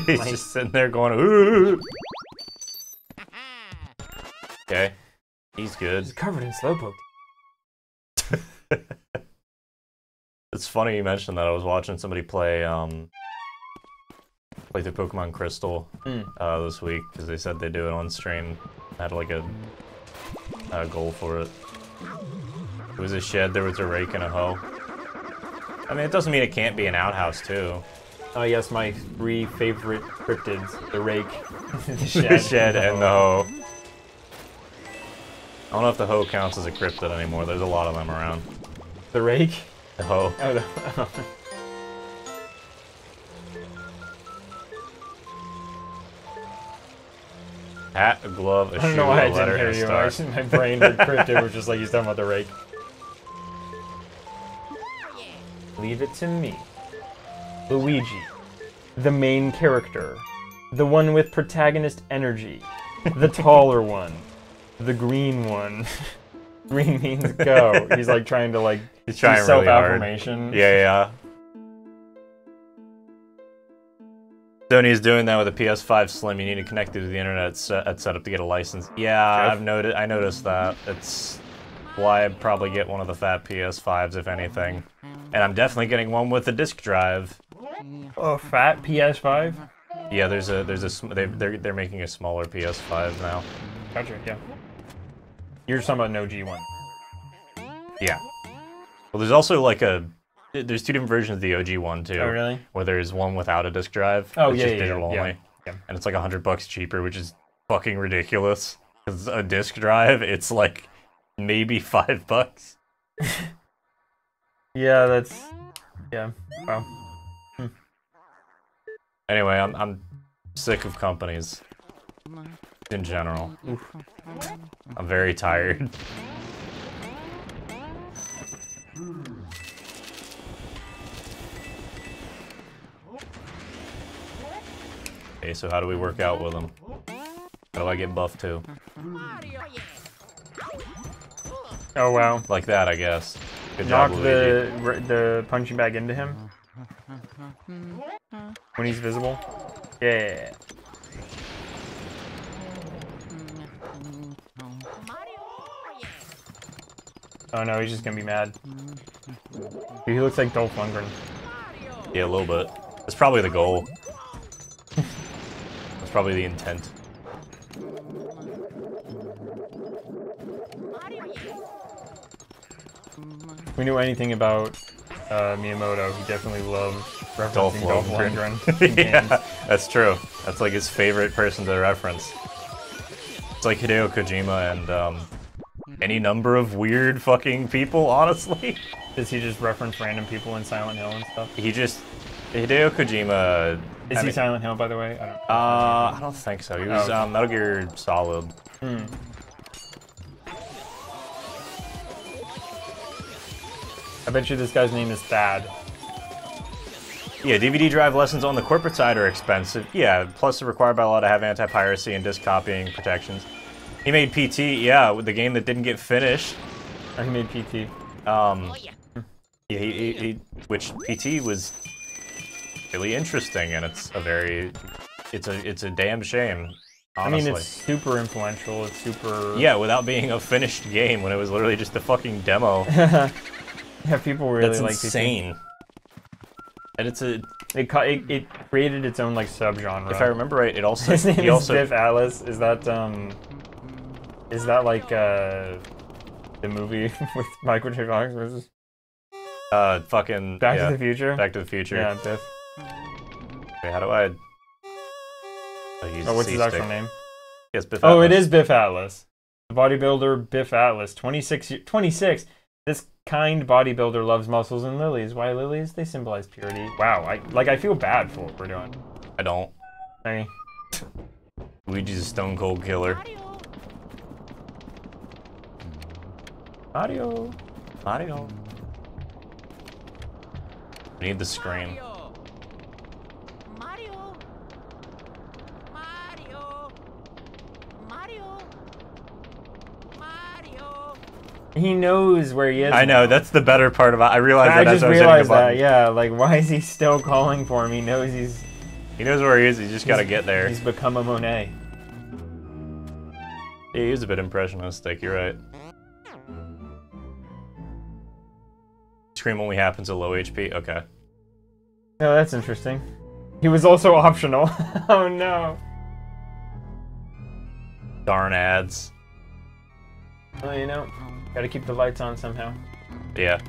He's just sitting there going, ooh. Okay. He's good. He's covered in slowpoke. It's funny you mentioned that. I was watching somebody play through Pokemon Crystal this week because they said they do it on stream. I had like a goal for it. It was a shed, there was a rake and a hoe. I mean, it doesn't mean it can't be an outhouse too. Oh yes, my 3 favorite cryptids: the rake, the shed, and the hoe. I don't know if the hoe counts as a cryptid anymore. There's a lot of them around. The rake? The hoe. Oh, no. Hat, a glove, a shoe, I don't know why I a letter, didn't and hear a you. star. Actually, my brain heard cryptid was just like he's talking about the rake. Leave it to me. Luigi. The main character. The one with protagonist energy. The taller one. The green one. Green means go. He's like trying to like He's trying really hard. self-affirmation. Yeah. Sony's doing that with a PS5 Slim. You need to connect it to the internet at setup to get a license. Yeah, Jeff? I noticed that. It's why I'd probably get one of the fat PS5s if anything. And I'm definitely getting one with a disc drive. Oh, fat PS5? Yeah, they're making a smaller PS5 now. Gotcha, yeah. You're just talking about no G1. Yeah. Well, there's also like there's 2 different versions of the OG one too. Oh, really? Where there's one without a disc drive. Oh, it's yeah, just yeah, digital yeah, only. yeah. And it's like $100 cheaper, which is fucking ridiculous. Because a disc drive, it's like maybe $5. Yeah, that's... Yeah, wow. Anyway, I'm sick of companies. In general. I'm very tired. Okay, so how do we work out with them? How do I get buffed too? Oh, wow. Like that, I guess. Good job, Knock Luigi. the punching bag into him. When he's visible. Yeah. Oh no, he's just gonna be mad. Dude, he looks like Dolph Lundgren. Yeah, a little bit. That's probably the goal. That's probably the intent. If we knew anything about Miyamoto, he definitely loved referencing Dolph Lundgren. Yeah, that's true. That's like his favorite person to reference. It's like Hideo Kojima and any number of weird fucking people, honestly. Does he just reference random people in Silent Hill and stuff? Hideo Kojima... Is he Silent Hill, by the way? I don't know. I don't think so. He was Metal Gear Solid. I bet you this guy's name is Thad. Yeah, DVD drive lessons on the corporate side are expensive. Yeah, plus they're required by law to have anti-piracy and disc copying protections. He made PT, yeah, with the game that didn't get finished. He made PT. Yeah, which PT was really interesting, and it's a damn shame. Honestly. I mean, it's super influential. It's super. Yeah, without being a finished game, when it was literally just a fucking demo. Yeah, people really That's like insane. And it's a... It created its own like subgenre. If I remember right, it also... His name he is also, Biff Atlas. Is that like the movie with Michael J. Fox versus fucking... Back to the Future? Back to the Future. Yeah, Biff. Wait, how do I... Oh, what's his actual name? Yes, Biff Oh, Atlas. it is Biff Atlas. The bodybuilder Biff Atlas, 26. This kind bodybuilder loves muscles and lilies. Why lilies? They symbolize purity. Wow, I feel bad for what we're doing. I don't. Hey. Luigi's a stone cold killer. Mario. Mario. We need the scream. Mario. Mario. Mario. Mario. He knows where he is. I know, that's the better part about it. I realized that I as just I was hitting the realized that, button. yeah. Like, why is he still calling for him? He knows He knows where he is, he's just gotta get there. He's become a Monet. Yeah, he is a bit impressionistic, you're right. Scream only happens at low HP? Okay. Oh, that's interesting. He was also optional. Oh no. Darn ads. Well, you know, gotta keep the lights on somehow. Yeah.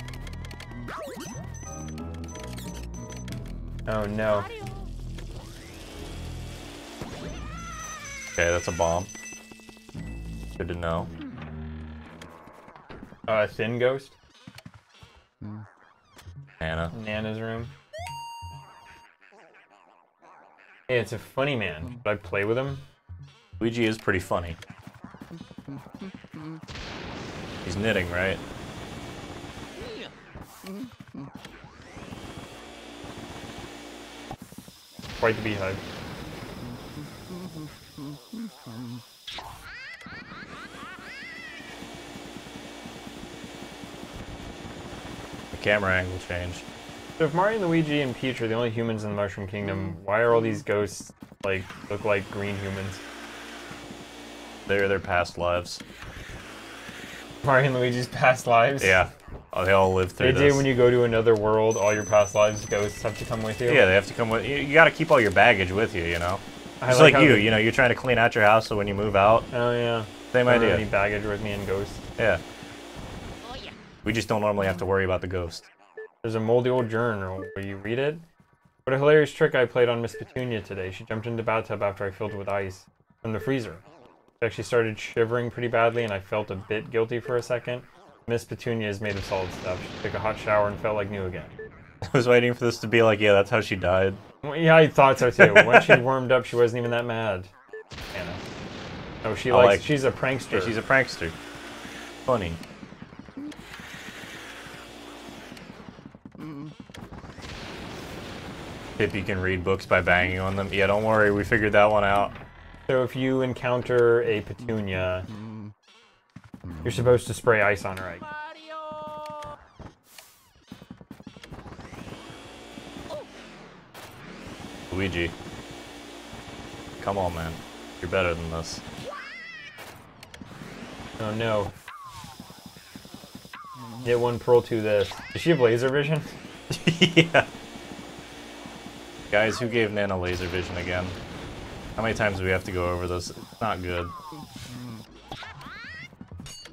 Oh no. Okay, that's a bomb. Good to know. Thin Ghost? Anna. Nana's room. Hey, it's a funny man. Should I play with him? Luigi is pretty funny. He's knitting, right? Quite the beehive. The camera angle changed. So if Mario, Luigi, and Peach are the only humans in the Mushroom Kingdom, why are all these ghosts, like, look like green humans? They're their past lives. Mario and Luigi's past lives? Yeah. Oh, they all live through They this. do when you go to another world, all your past lives ghosts have to come with you? Yeah, they have to come with you. You gotta keep all your baggage with you, you know? I Just like like how you, they- you know, you're trying to clean out your house so when you move out, Oh yeah. same I don't idea. have any baggage with me in Ghost. Yeah. Oh yeah. We just don't normally have to worry about the ghost. There's a moldy old journal. Will you read it? What a hilarious trick I played on Miss Petunia today. She jumped into the bathtub after I filled it with ice from the freezer. She actually started shivering pretty badly and I felt a bit guilty for a second. Miss Petunia is made of solid stuff. She took a hot shower and felt like new again. I was waiting for this to be like, yeah, that's how she died. Well, yeah, I thought so too. When she warmed up, she wasn't even that mad. Anna. Oh, she likes. She's a prankster. Yeah, she's a prankster. Funny. Pippi can read books by banging on them. Yeah, don't worry, we figured that one out. So if you encounter a Petunia, you're supposed to spray ice on her, right? Mario. Luigi. Come on, man. You're better than this. Oh no. Hit one, pearl two this. Does she have laser vision? Yeah. Guys, who gave Nana laser vision again? How many times do we have to go over this? It's not good.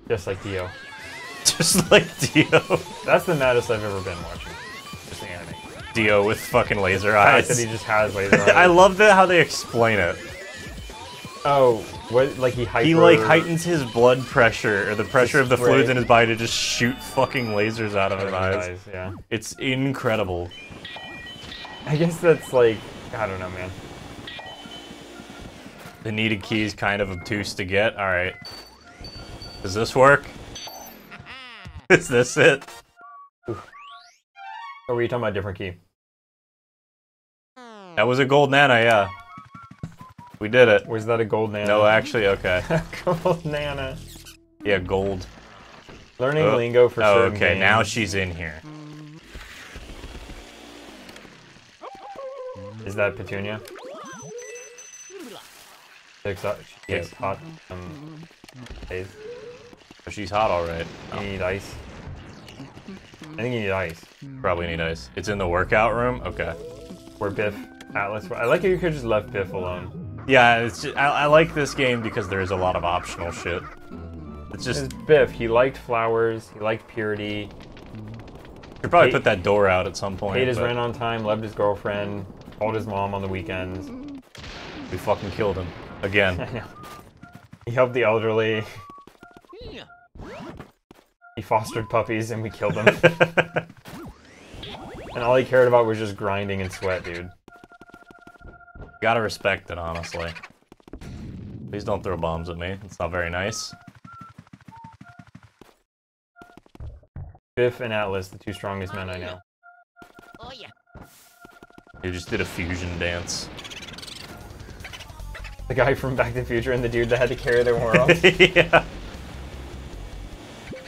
Just like Dio. Just like Dio. That's the maddest I've ever been watching. Just the anime. Dio with fucking laser I eyes. said he just has laser eyes. I love how they explain it. Oh, what? Like he hyper... He like heightens his blood pressure, or the pressure of the spray. fluids in his body to just shoot fucking lasers out of his eyes. Yeah. It's incredible. I guess that's like, I don't know, man. The needed key is kind of obtuse to get. Alright. Does this work? Is this it? Oh, were you talking about a different key? That was a gold Nana, yeah. We did it. Was that a gold Nana? No, actually, okay. Gold Nana. Yeah, gold. Learning lingo for certain okay, games. now she's in here. Is that Petunia? She takes hot days. She's hot alright. You need ice. I think you need ice. Probably need ice. It's in the workout room? Okay. Where Biff, Atlas... I like how you could just left Biff alone. Yeah, it's just, I like this game because there is a lot of optional shit. It's just... It's Biff. He liked flowers. He liked purity. Could probably put that door out at some point. Paid his rent on time, loved his girlfriend, called his mom on the weekends. We fucking killed him. Again. I know. He helped the elderly. He fostered puppies and we killed them. And all he cared about was just grinding and sweat, dude. Gotta respect it, honestly. Please don't throw bombs at me. It's not very nice. Biff and Atlas, the two strongest men I know. Oh yeah. You just did a fusion dance. The guy from Back to the Future and the dude that had to carry their world. Yeah.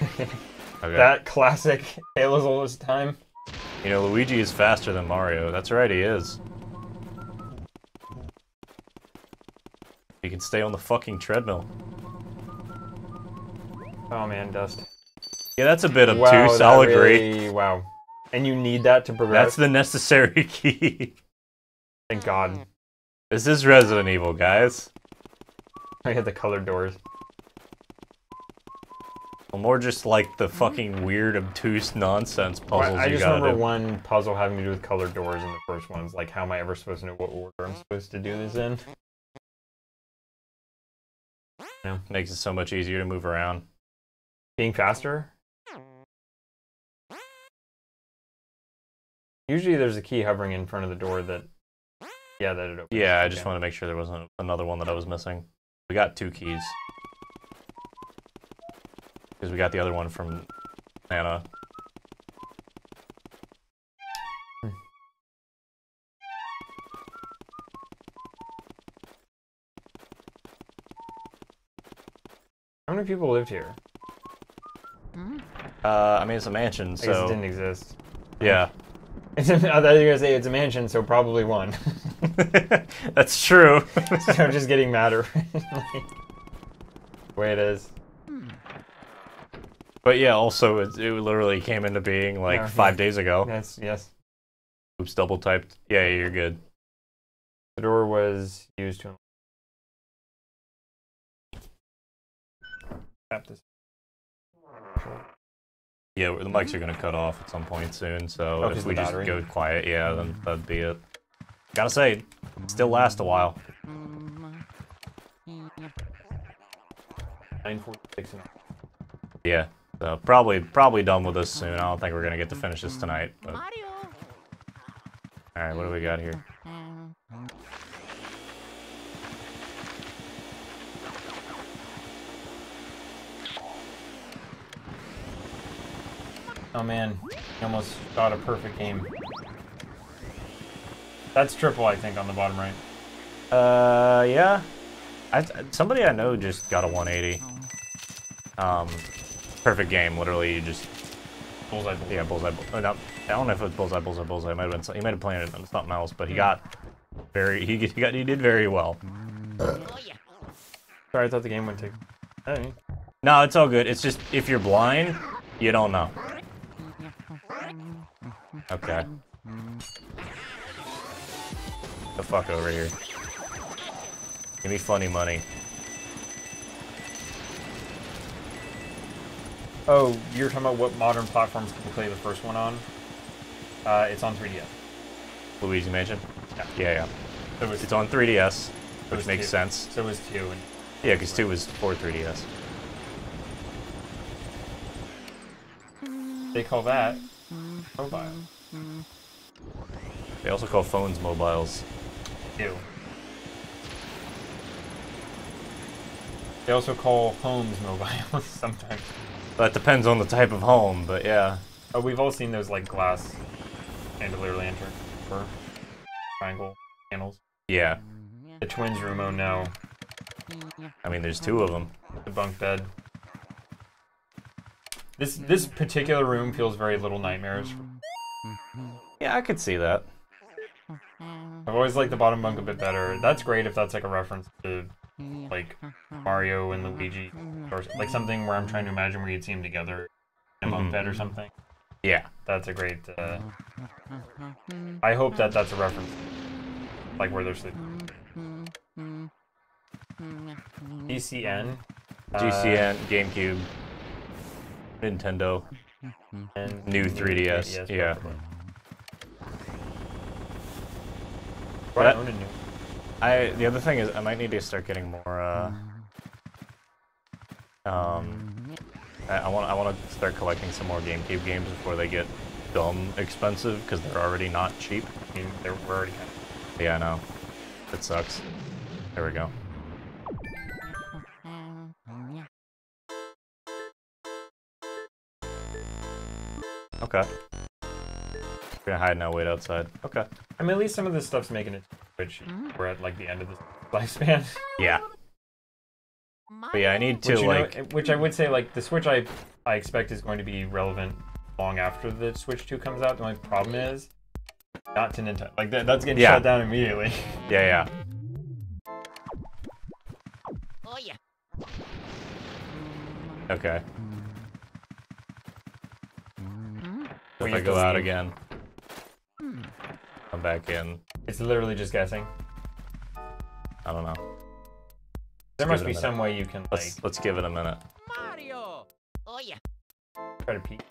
Okay. That classic Tale as Old as Time. You know, Luigi is faster than Mario. That's right, he is. He can stay on the fucking treadmill. Oh man, Dust. Yeah, that's a bit obtuse, Wow, I'll that agree. really, wow. And you need that to progress? That's the necessary key. Thank God. This is Resident Evil, guys. I had the colored doors. Well, more just like the fucking weird, obtuse nonsense puzzles I you just gotta remember do. one puzzle having to do with colored doors in the first ones. Like, how am I ever supposed to know what order I'm supposed to do this in? No. Makes it so much easier to move around. Being faster? Usually there's a key hovering in front of the door that... Yeah, that it opens. Yeah, I just want to make sure there wasn't another one that I was missing. We got 2 keys. Because we got the other one from Nana. How many people lived here? I mean, it's a mansion, I so... guess it didn't exist. Yeah. I thought you were gonna say it's a mansion, so probably one. That's true. So I'm just getting madder. Like, the way it is. But yeah, also, it literally came into being like Yeah, 5 days ago. Yes. Oops, double typed. Yeah, you're good. The door was used to... Tap this. Yeah, the mics are gonna cut off at some point soon, so Oh, if 'cause we the just battery? go quiet, yeah, then that'd be it. Gotta say, still last a while. 9:46 now. Yeah, so probably done with this soon. I don't think we're gonna get to finish this tonight. But... Mario. Alright, what do we got here? Oh man, he almost got a perfect game. That's triple, I think, on the bottom right. Yeah. Somebody I know just got a 180. Perfect game. Literally, you just Bullseye. yeah, bullseye. No, I don't know if it was bullseye. It might have been. He might have played it on something else, but he got very. He did very well. Oh yeah. Sorry, I thought the game would take. Hey. No, it's all good. It's just if you're blind, you don't know. Okay. The fuck over here. Give me funny money. Oh, you're talking about what modern platforms can you play the first one on? It's on 3DS. Luigi Mansion? Yeah. Yeah. So It's on 3DS, it which was makes 2. sense. So it was 2. And Yeah, because 2 was for 3DS. they call that mobile. They also call phones mobiles. Ew. They also call homes mobile sometimes. That depends on the type of home, but yeah. Oh, we've all seen those like glass chandelier lantern for triangle panels. Yeah. The twins' room, oh no. I mean, there's 2 of them. The bunk bed. This particular room feels very Little Nightmares. Yeah, I could see that. I've always liked the bottom bunk a bit better. That's great if that's like a reference to like Mario and Luigi, or like something where I'm trying to imagine where you'd see them together in a bunk bed or something. Yeah. That's a great. I hope that that's a reference, like where they're sleeping. GCN. GCN, GameCube, Nintendo, And new 3DS. Yeah. probably. But I own a new. the other thing is I might need to start getting more. I want to start collecting some more GameCube games before they get dumb expensive because they're already not cheap. I mean, we're already kind of. Yeah, I know. It sucks. There we go. Okay. We're gonna hide now, wait outside. Okay. I mean, at least some of this stuff's making it to Switch. We're at like the end of the lifespan. Yeah. But yeah, I need to Which I would say like the Switch I expect is going to be relevant long after the Switch 2 comes out. The only problem is not to Nintendo. Like that's getting shut down immediately. Yeah. Oh yeah. Okay. Well, If I go out again, I'm back in. It's literally just guessing. I don't know. There must be some way you can like. Let's give it a minute. Mario. Oh yeah. Try to peek.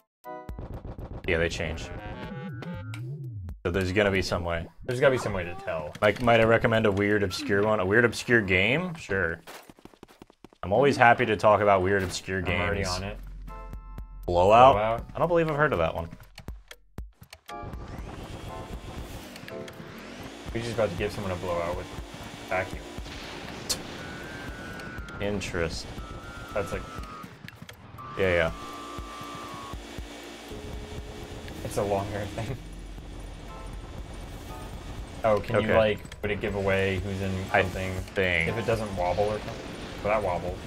Yeah, they changed. So there's gonna be some way. There's gotta be some way to tell. Like, might I recommend a weird, obscure one? A weird, obscure game? Sure. I'm always happy to talk about weird, obscure games. I'm already on it. Blowout? I don't believe I've heard of that one. We're just about to give someone a blowout with vacuum. Interest. That's like. Yeah. It's a longer thing. Oh, can you like, would it give away who's in something? I think. If it doesn't wobble or something? Well, that wobbled.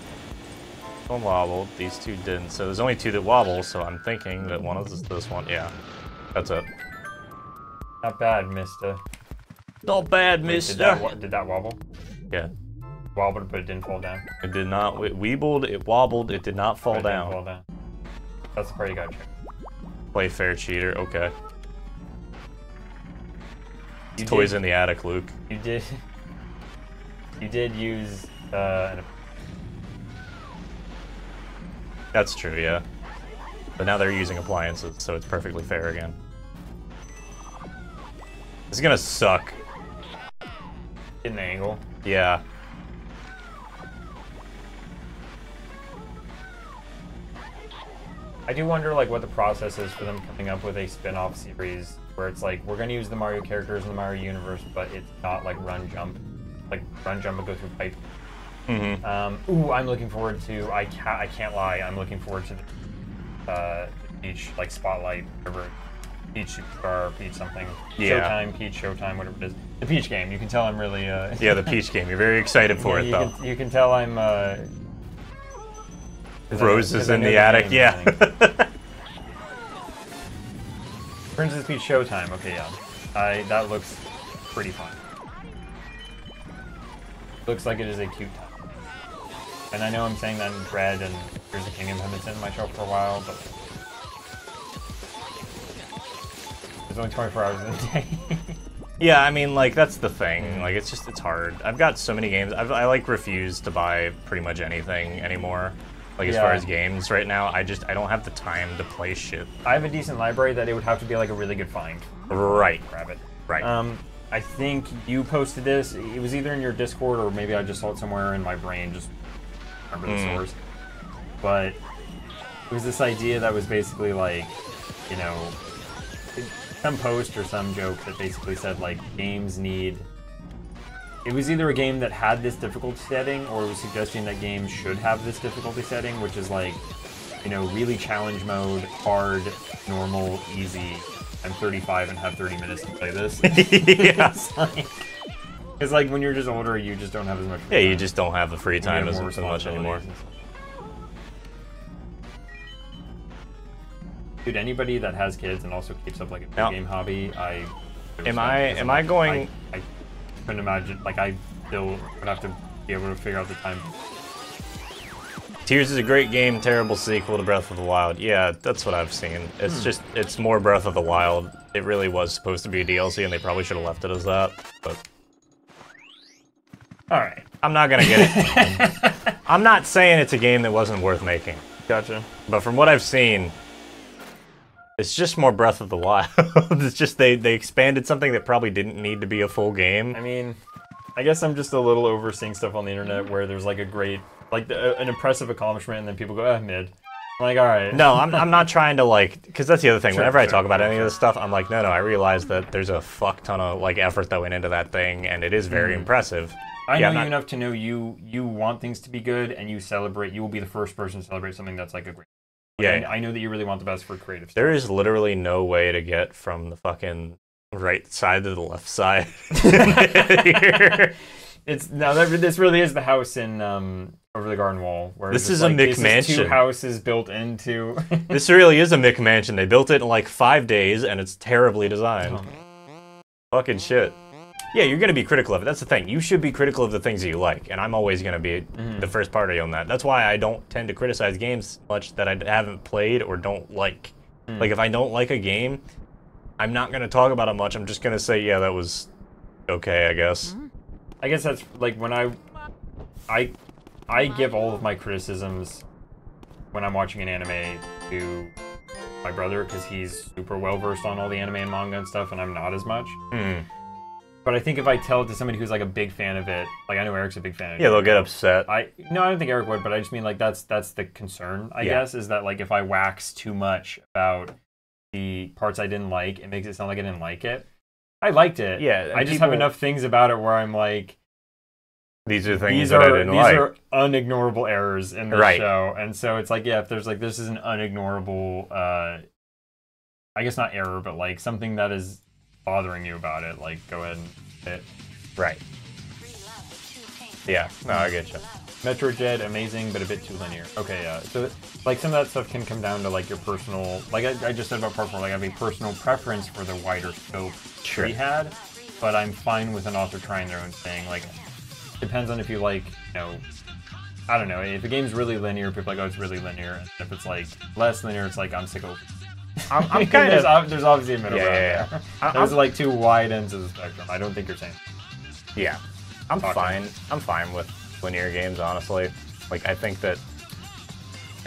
One wobbled, these two didn't. So there's only two that wobble, so I'm thinking that one is this one. Yeah. That's it. Not bad, mister. Not bad, mister. Did that wobble? Yeah. Wobbled, but it didn't fall down. It did not. It weebled, it wobbled, it did not fall down. Didn't fall down. That's the part you gotta check. Play fair, cheater. Okay. Toys in the attic, Luke. You did. You did use an. That's true, yeah. But now they're using appliances, so it's perfectly fair again. This is gonna suck. In the angle. Yeah. I do wonder like what the process is for them coming up with a spin-off series where it's like we're gonna use the Mario characters in the Mario universe, but it's not like run jump, like run jump and go through pipe. Ooh, I'm looking forward to. I can't lie. I'm looking forward to the Peach like Spotlight, whatever. Peach Superstar, Peach something. Yeah. Showtime, Peach Showtime, whatever it is. The Peach game. You can tell I'm really. Yeah, the Peach game. You're very excited for it, though. You can tell I'm. Roses in the attic. Yeah. Princess Peach Showtime. Okay, yeah. That looks pretty fun. Looks like it is a cute time. And I know I'm saying that in Dread and Tears of the Kingdom have been sitting on my shelf for a while, but there's only 24 hours in a day. Yeah, I mean, like, that's the thing. Like, it's hard. I've got so many games. I like refuse to buy pretty much anything anymore. Like, as far as games right now, I don't have the time to play shit. I have a decent library that it would have to be like a really good find. Right. Grab it. Right. I think you posted this. It was either in your Discord or maybe I just saw it somewhere in my brain. Just remember the source. But it was this idea that was basically like, you know, some post or some joke that basically said like games need. It was either a game that had this difficulty setting or it was suggesting that games should have this difficulty setting, which is like, you know, really challenge mode, hard, normal, easy. I'm 35 and have 30 minutes to play this. Yeah. It's like when you're just older, you just don't have as much free time. You just don't have the free time as much anymore. Dude, anybody that has kids and also keeps up like a video game hobby, am I going? I couldn't imagine. Like I still would have to be able to figure out the time. Tears is a great game, terrible sequel to Breath of the Wild. Yeah, that's what I've seen. It's just, it's more Breath of the Wild. It really was supposed to be a DLC, and they probably should have left it as that, but... Alright. I'm not gonna get it. I'm not saying it's a game that wasn't worth making. Gotcha. But from what I've seen, it's just more Breath of the Wild. It's just they expanded something that probably didn't need to be a full game. I mean, I guess I'm just a little overseeing stuff on the internet where there's like a great, like an impressive accomplishment, and then people go, mid. I'm like, all right. No, I'm not trying to like, because that's the other thing. Sure, Whenever I sure, talk about sure, any of this stuff, I'm like, no, I realize that there's a fuck ton of like effort that went into that thing, and it is very impressive. I know you enough to know you want things to be good, and you celebrate. You will be the first person to celebrate something that's like a great. Yeah, I know that you really want the best for creative stuff. There is literally no way to get from the fucking right side to the left side. It's this really is the house in over the garden wall. Where this is a McMansion. 2 houses built into. This really is a McMansion. They built it in like 5 days, and it's terribly designed. Fucking shit. Yeah, you're gonna be critical of it. That's the thing. You should be critical of the things that you like, and I'm always gonna be the first party on that. That's why I don't tend to criticize games much that I haven't played or don't like. Like if I don't like a game, I'm not gonna talk about it much. I'm just gonna say, yeah, that was okay, I guess. I guess that's like when I give all of my criticisms when I'm watching an anime to my brother because he's super well versed on all the anime and manga and stuff, and I'm not as much. But I think if I tell it to somebody who's like a big fan of it, like I know Eric's a big fan of it. Yeah, they'll get upset. No, I don't think Eric would, but I just mean like that's the concern, I guess, is that like if I wax too much about the parts I didn't like, it makes it sound like I didn't like it. I liked it. Yeah, I just have enough things about it where I'm like, these are things that I didn't like. These are unignorable errors in the show, and so it's like, yeah, if there's like this is an unignorable, I guess not error, but like something that is bothering you about it, like go ahead and hit. Right. Yeah, no, I get you. Metro Jet, amazing, but a bit too linear. Okay, yeah. So, like, some of that stuff can come down to, like, your personal... Like, I just said about Part 4, like, I have a personal preference for the wider scope we had, but I'm fine with an author trying their own thing. Like, depends on if you like, you know... I don't know. If a game's really linear, people are like, oh, it's really linear. And if it's, like, less linear, it's like, I'm sick of... I'm kind of... There's obviously a middle ground there. Those are, like, two wide ends of the spectrum. I don't think you're saying... Yeah. I'm fine. I'm fine with linear games, honestly. Like, I think that...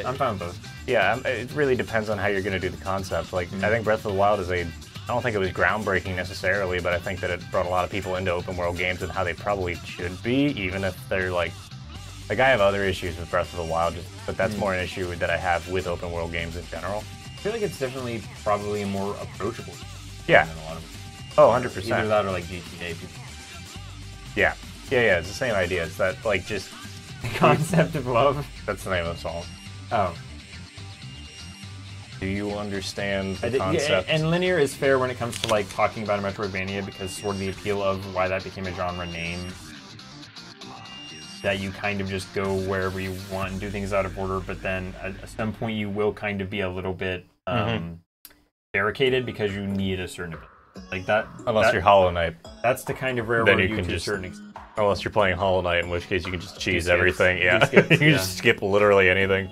I'm fine with both. Yeah, it really depends on how you're going to do the concept. Like, I think Breath of the Wild is I don't think it was groundbreaking necessarily, but I think that it brought a lot of people into open world games and how they probably should be, even if they're like... Like, I have other issues with Breath of the Wild, but that's more an issue that I have with open world games in general. I feel like it's definitely probably a more approachable yeah. than a lot of... Oh, 100%. Either that or, like, GTA. Yeah. Yeah, it's the same idea. It's that, like, just... Concept of love? That's the name of the song. Oh. Do you understand the concept? Yeah, and linear is fair when it comes to, like, talking about a Metroidvania, because sort of the appeal of why that became a genre name, that you kind of just go wherever you want and do things out of order, but then at some point you will kind of be a little bit barricaded because you need a certain ability. Like that... Unless you're Hollow Knight. That's the kind of railroad you to a certain extent. Unless you're playing Hollow Knight, in which case you can just cheese everything. Yeah, skips, you can just skip literally anything.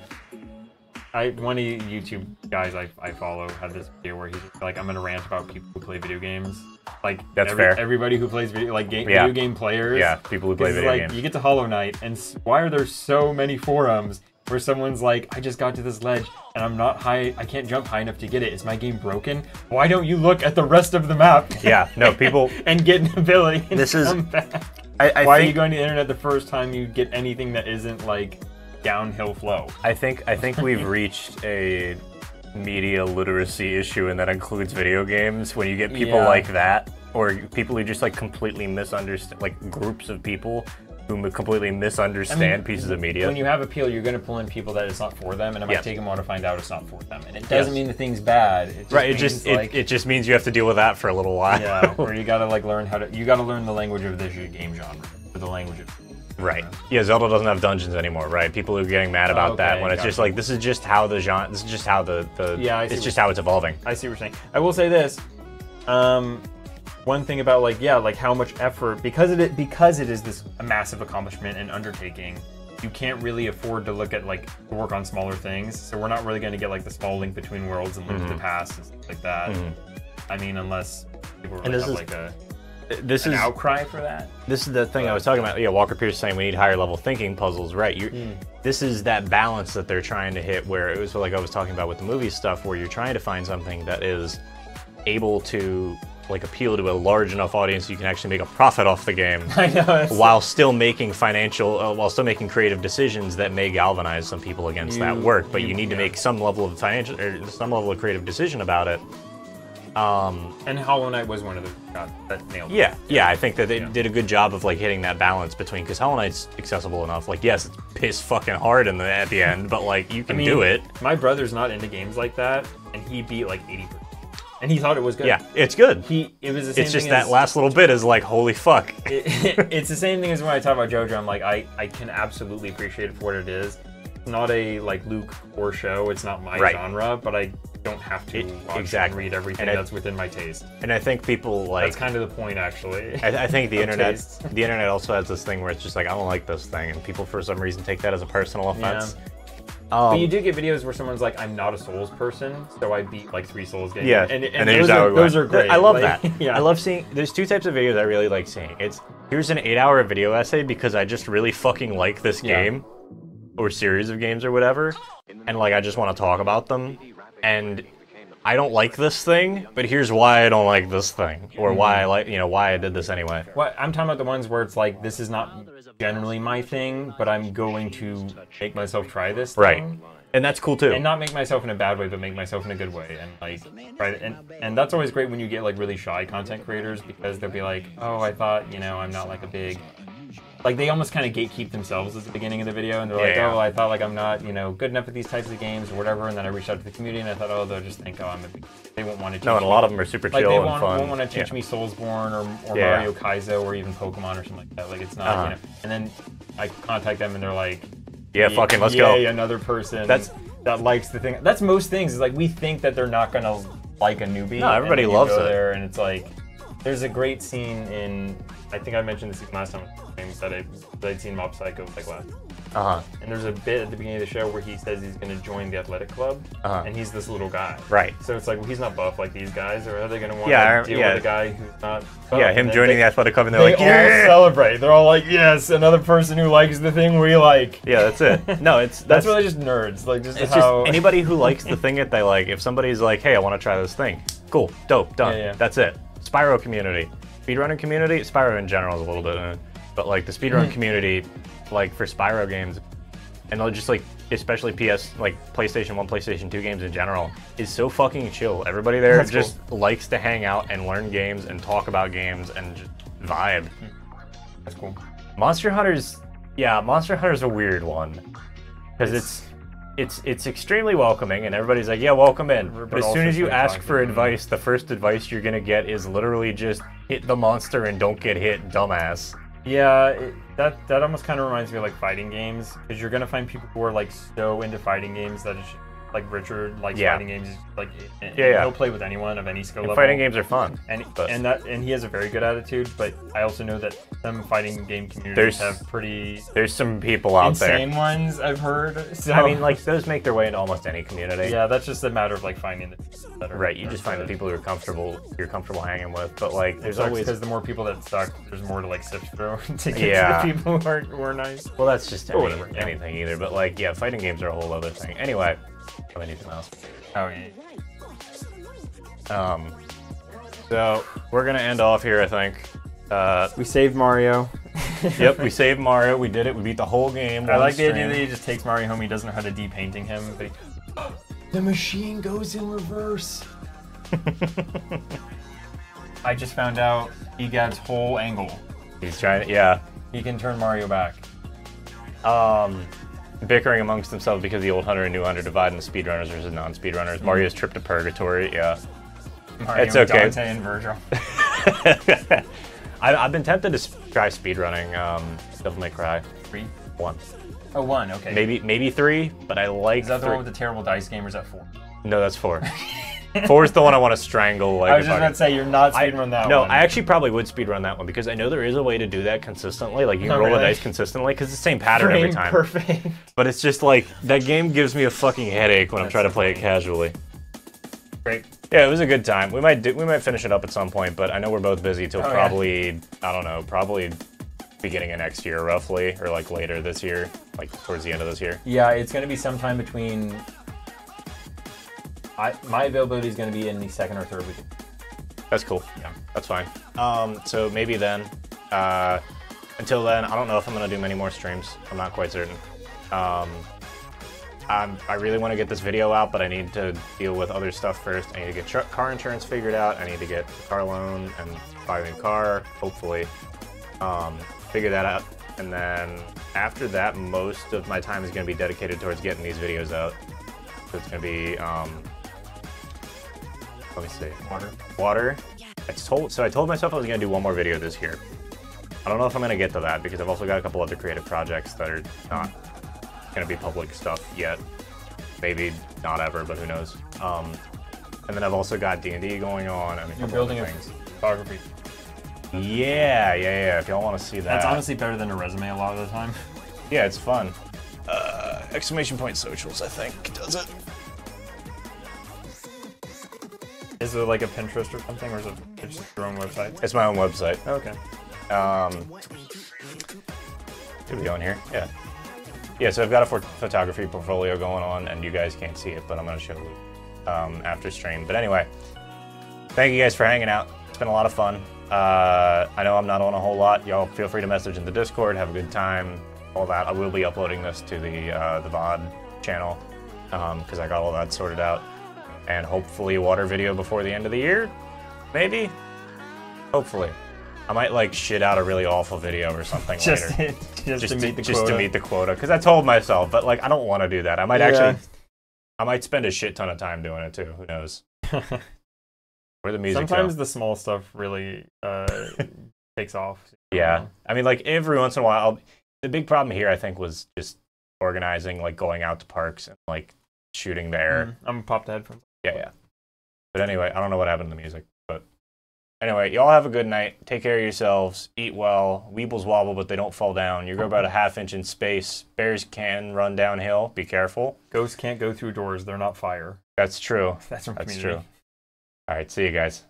One of the YouTube guys I follow had this video where he's like, I'm going to rant about people who play video games. Like, that's fair. Everybody who plays video game players. Yeah, people who play video games. You get to Hollow Knight, and why are there so many forums where someone's like, I just got to this ledge, and I'm not high, I can't jump high enough to get it. Is my game broken? Why don't you look at the rest of the map? Yeah, no, people... and get an ability and this is... come back. Why think... are you going to the internet the first time you get anything that isn't, like, downhill flow? I think we've reached a media literacy issue, and that includes video games. When you get people like that, or people who just, like, completely misunderstand, like, groups of people who completely misunderstand pieces of media. When you have appeal, you're going to pull in people that it's not for them, and it might take them a while to find out it's not for them. And it doesn't mean the thing's bad. It just it just means you have to deal with that for a little while. Yeah, or you got to like learn you got to learn the language of this game genre, or the language of. Right. Yeah, Zelda doesn't have dungeons anymore, right? People are getting mad about that when it's just like, this is just how the genre, this is just how it's just how it's evolving. I see what you're saying. I will say this. One thing about like how much effort, because it is this massive accomplishment and undertaking, you can't really afford to look at like to work on smaller things. So we're not really going to get like the small Link Between Worlds and Link to the Past and stuff like that. I mean, unless people really have like an outcry for that. This is the thing I was talking about. Yeah, Walker Pierce saying we need higher level thinking puzzles, right? This is that balance that they're trying to hit, where it was like I was talking about with the movie stuff, where you're trying to find something that is able to like appeal to a large enough audience you can actually make a profit off the game. I know. While still making while still making creative decisions that may galvanize some people against that work. But you need to make some level of financial or some level of creative decision about it. And Hollow Knight was one of the that nailed it. Yeah, I think that they did a good job of like hitting that balance between, because Hollow Knight's accessible enough. Like, yes, it's piss fucking hard at the end, but like you can do it. My brother's not into games like that, and he beat like 80%. And he thought it was good. Yeah, it's good. It was the same It's just thing that as, last little bit is like, holy fuck. It's the same thing as when I talk about JoJo. I'm like, I can absolutely appreciate it for what it is. It's not a like Luke or show. It's not my genre, but I don't have to watch and read everything that's within my taste. And I think people like that's kind of the point, actually. I think the internet also has this thing where it's just like, I don't like this thing, and people for some reason take that as a personal offense. But you do get videos where someone's like, I'm not a Souls person, so I beat like 3 Souls games. Yeah, and those are great. I love like, that. I love seeing, there's 2 types of videos I really like seeing. It's, here's an 8-hour video essay because I just really fucking like this game, or series of games or whatever, and like I just want to talk about them, and I don't like this thing, but here's why I don't like this thing, or why I like, why I did this anyway. Well, I'm talking about the ones where it's like, this is not generally my thing, but I'm going to make myself try this thing. Right. And that's cool too. And not make myself in a bad way, but make myself in a good way. And like, and that's always great when you get like really shy content creators, because they'll be like, oh, I thought, I'm not like a big, like they almost kind of gatekeep themselves at the beginning of the video, and they're like, oh, I thought like I'm not, good enough at these types of games or whatever. And then I reached out to the community and I thought, oh, they'll just think, oh, they won't want to teach No, and a lot of them are super chill and fun. They won't want to teach me Soulsborne or Mario Kaizo or even Pokemon or something like that. Like it's not, and then I contact them and they're like, yeah, fucking let's go. Another person that likes the thing. That's most things. Is like we think that they're not gonna like a newbie. No, everybody loves it. There and it's like, there's a great scene in. I think I mentioned this last time. That I'd seen Mob Psycho like last. And there's a bit at the beginning of the show where he says he's going to join the athletic club, and he's this little guy. Right. So it's like, well, he's not buff like these guys, or are they going to want to deal with a guy who's not buff? Yeah, him joining the athletic club, and they're like, yeah! All celebrate. They're all like, yes, another person who likes the thing we like. Yeah, that's it. No, that's really just nerds. Like, just anybody who likes the thing that they like. If somebody's like, hey, I want to try this thing. Cool, dope, done. That's it. Spyro community. Speedrunning community, Spyro in general is a little bit, but like the speedrun community, like for Spyro games, and they'll just like, especially PlayStation 1, PlayStation 2 games in general, is so fucking chill. Everybody there just likes to hang out and learn games and talk about games and just vibe. That's cool. Monster Hunter's a weird one, because it's extremely welcoming and everybody's like, yeah, welcome in. But as soon as you ask for advice, the first advice you're gonna get is literally just hit the monster and don't get hit, dumbass. Yeah, that almost kind of reminds me of like fighting games, because you're gonna find people who are like so into fighting games that it's like Richard likes fighting games, like he'll play with anyone of any skill level. Fighting games are fun, and he has a very good attitude. But I also know that some fighting game communities have there's some people out there, insane ones I've heard. So I mean, like those make their way into almost any community. Yeah, that's just a matter of like finding the people that are right. You just find the people you're comfortable hanging with. But like, there's always, because the more people that suck, there's more to like sift through to get to the people who are nice. Well, that's just anything either. But like, yeah, fighting games are a whole other thing. Anyway. Anything else? Oh yeah. So we're gonna end off here, I think. We saved Mario. Yep, we saved Mario. We did it. We beat the whole game. I like the idea that he just takes Mario home. He doesn't know how to depainting him, but the machine goes in reverse. I just found out EGAD's whole angle. He's trying. Yeah. He can turn Mario back. Bickering amongst themselves because the old hunter and new hunter dividing the speedrunners versus non-speedrunners. Mario's trip to purgatory, yeah. Mario, it's okay. Dante and Virgil. I've been tempted to try speedrunning Devil May Cry. 3? 1. Oh, 1, okay. Maybe 3, but I like. Is that the one with the terrible dice game, or is that 4? No, that's 4. 4's the one I want to strangle. Like, I was just about to say, you're not speedrun that one. No, I actually probably would speedrun that one because I know there is a way to do that consistently. Like, you can roll the dice consistently because it's the same pattern every time. Perfect. But it's just like, that game gives me a fucking headache when I'm trying to play it casually. Great. Yeah, it was a good time. We might finish it up at some point, but I know we're both busy till probably, I don't know, probably beginning of next year, roughly, or like later this year, like towards the end of this year. Yeah, it's going to be sometime between... my availability is going to be in the second or third week. That's cool. Yeah, that's fine. So maybe then. Until then, I don't know if I'm going to do many more streams. I'm not quite certain. I really want to get this video out, but I need to deal with other stuff first. I need to get car insurance figured out. I need to get a car loan and buy a new car, hopefully. Figure that out. And then after that, most of my time is going to be dedicated towards getting these videos out. So it's going to be, let me see. Water. I told myself I was going to do one more video this year. I don't know if I'm going to get to that because I've also got a couple other creative projects that are not going to be public stuff yet. Maybe not ever, but who knows. And then I've also got D&D going on and a couple other things. Photography. Yeah. If y'all want to see that. That's honestly better than a resume a lot of the time. Yeah, it's fun. Exclamation point socials, I think, does it. Is it like a Pinterest or something, or is it just your own website? It's my own website. Okay. Should be on here, yeah. Yeah, so I've got a photography portfolio going on, and you guys can't see it, but I'm going to show you after stream. But anyway, thank you guys for hanging out. It's been a lot of fun. I know I'm not on a whole lot. Y'all feel free to message in the Discord, have a good time, all that. I will be uploading this to the VOD channel, because I got all that sorted out. And hopefully a water video before the end of the year? Maybe? Hopefully. I might like shit out a really awful video or something later. Just to meet the quota. Just to meet the quota, because I told myself, but like I don't want to do that. I might I might spend a shit ton of time doing it too. Who knows? Where the music Sometimes the small stuff really takes off. Yeah, I mean, like every once in a while. The big problem here, I think, was just organizing, like going out to parks and like shooting there. I'm gonna pop the headphones. Yeah. But anyway, I don't know what happened to the music. But anyway, y'all have a good night. Take care of yourselves. Eat well. Weebles wobble, but they don't fall down. You grow about a ½ inch in space. Bears can run downhill. Be careful. Ghosts can't go through doors. They're not fire. That's true. That's from That's Community. true. All right, see you guys.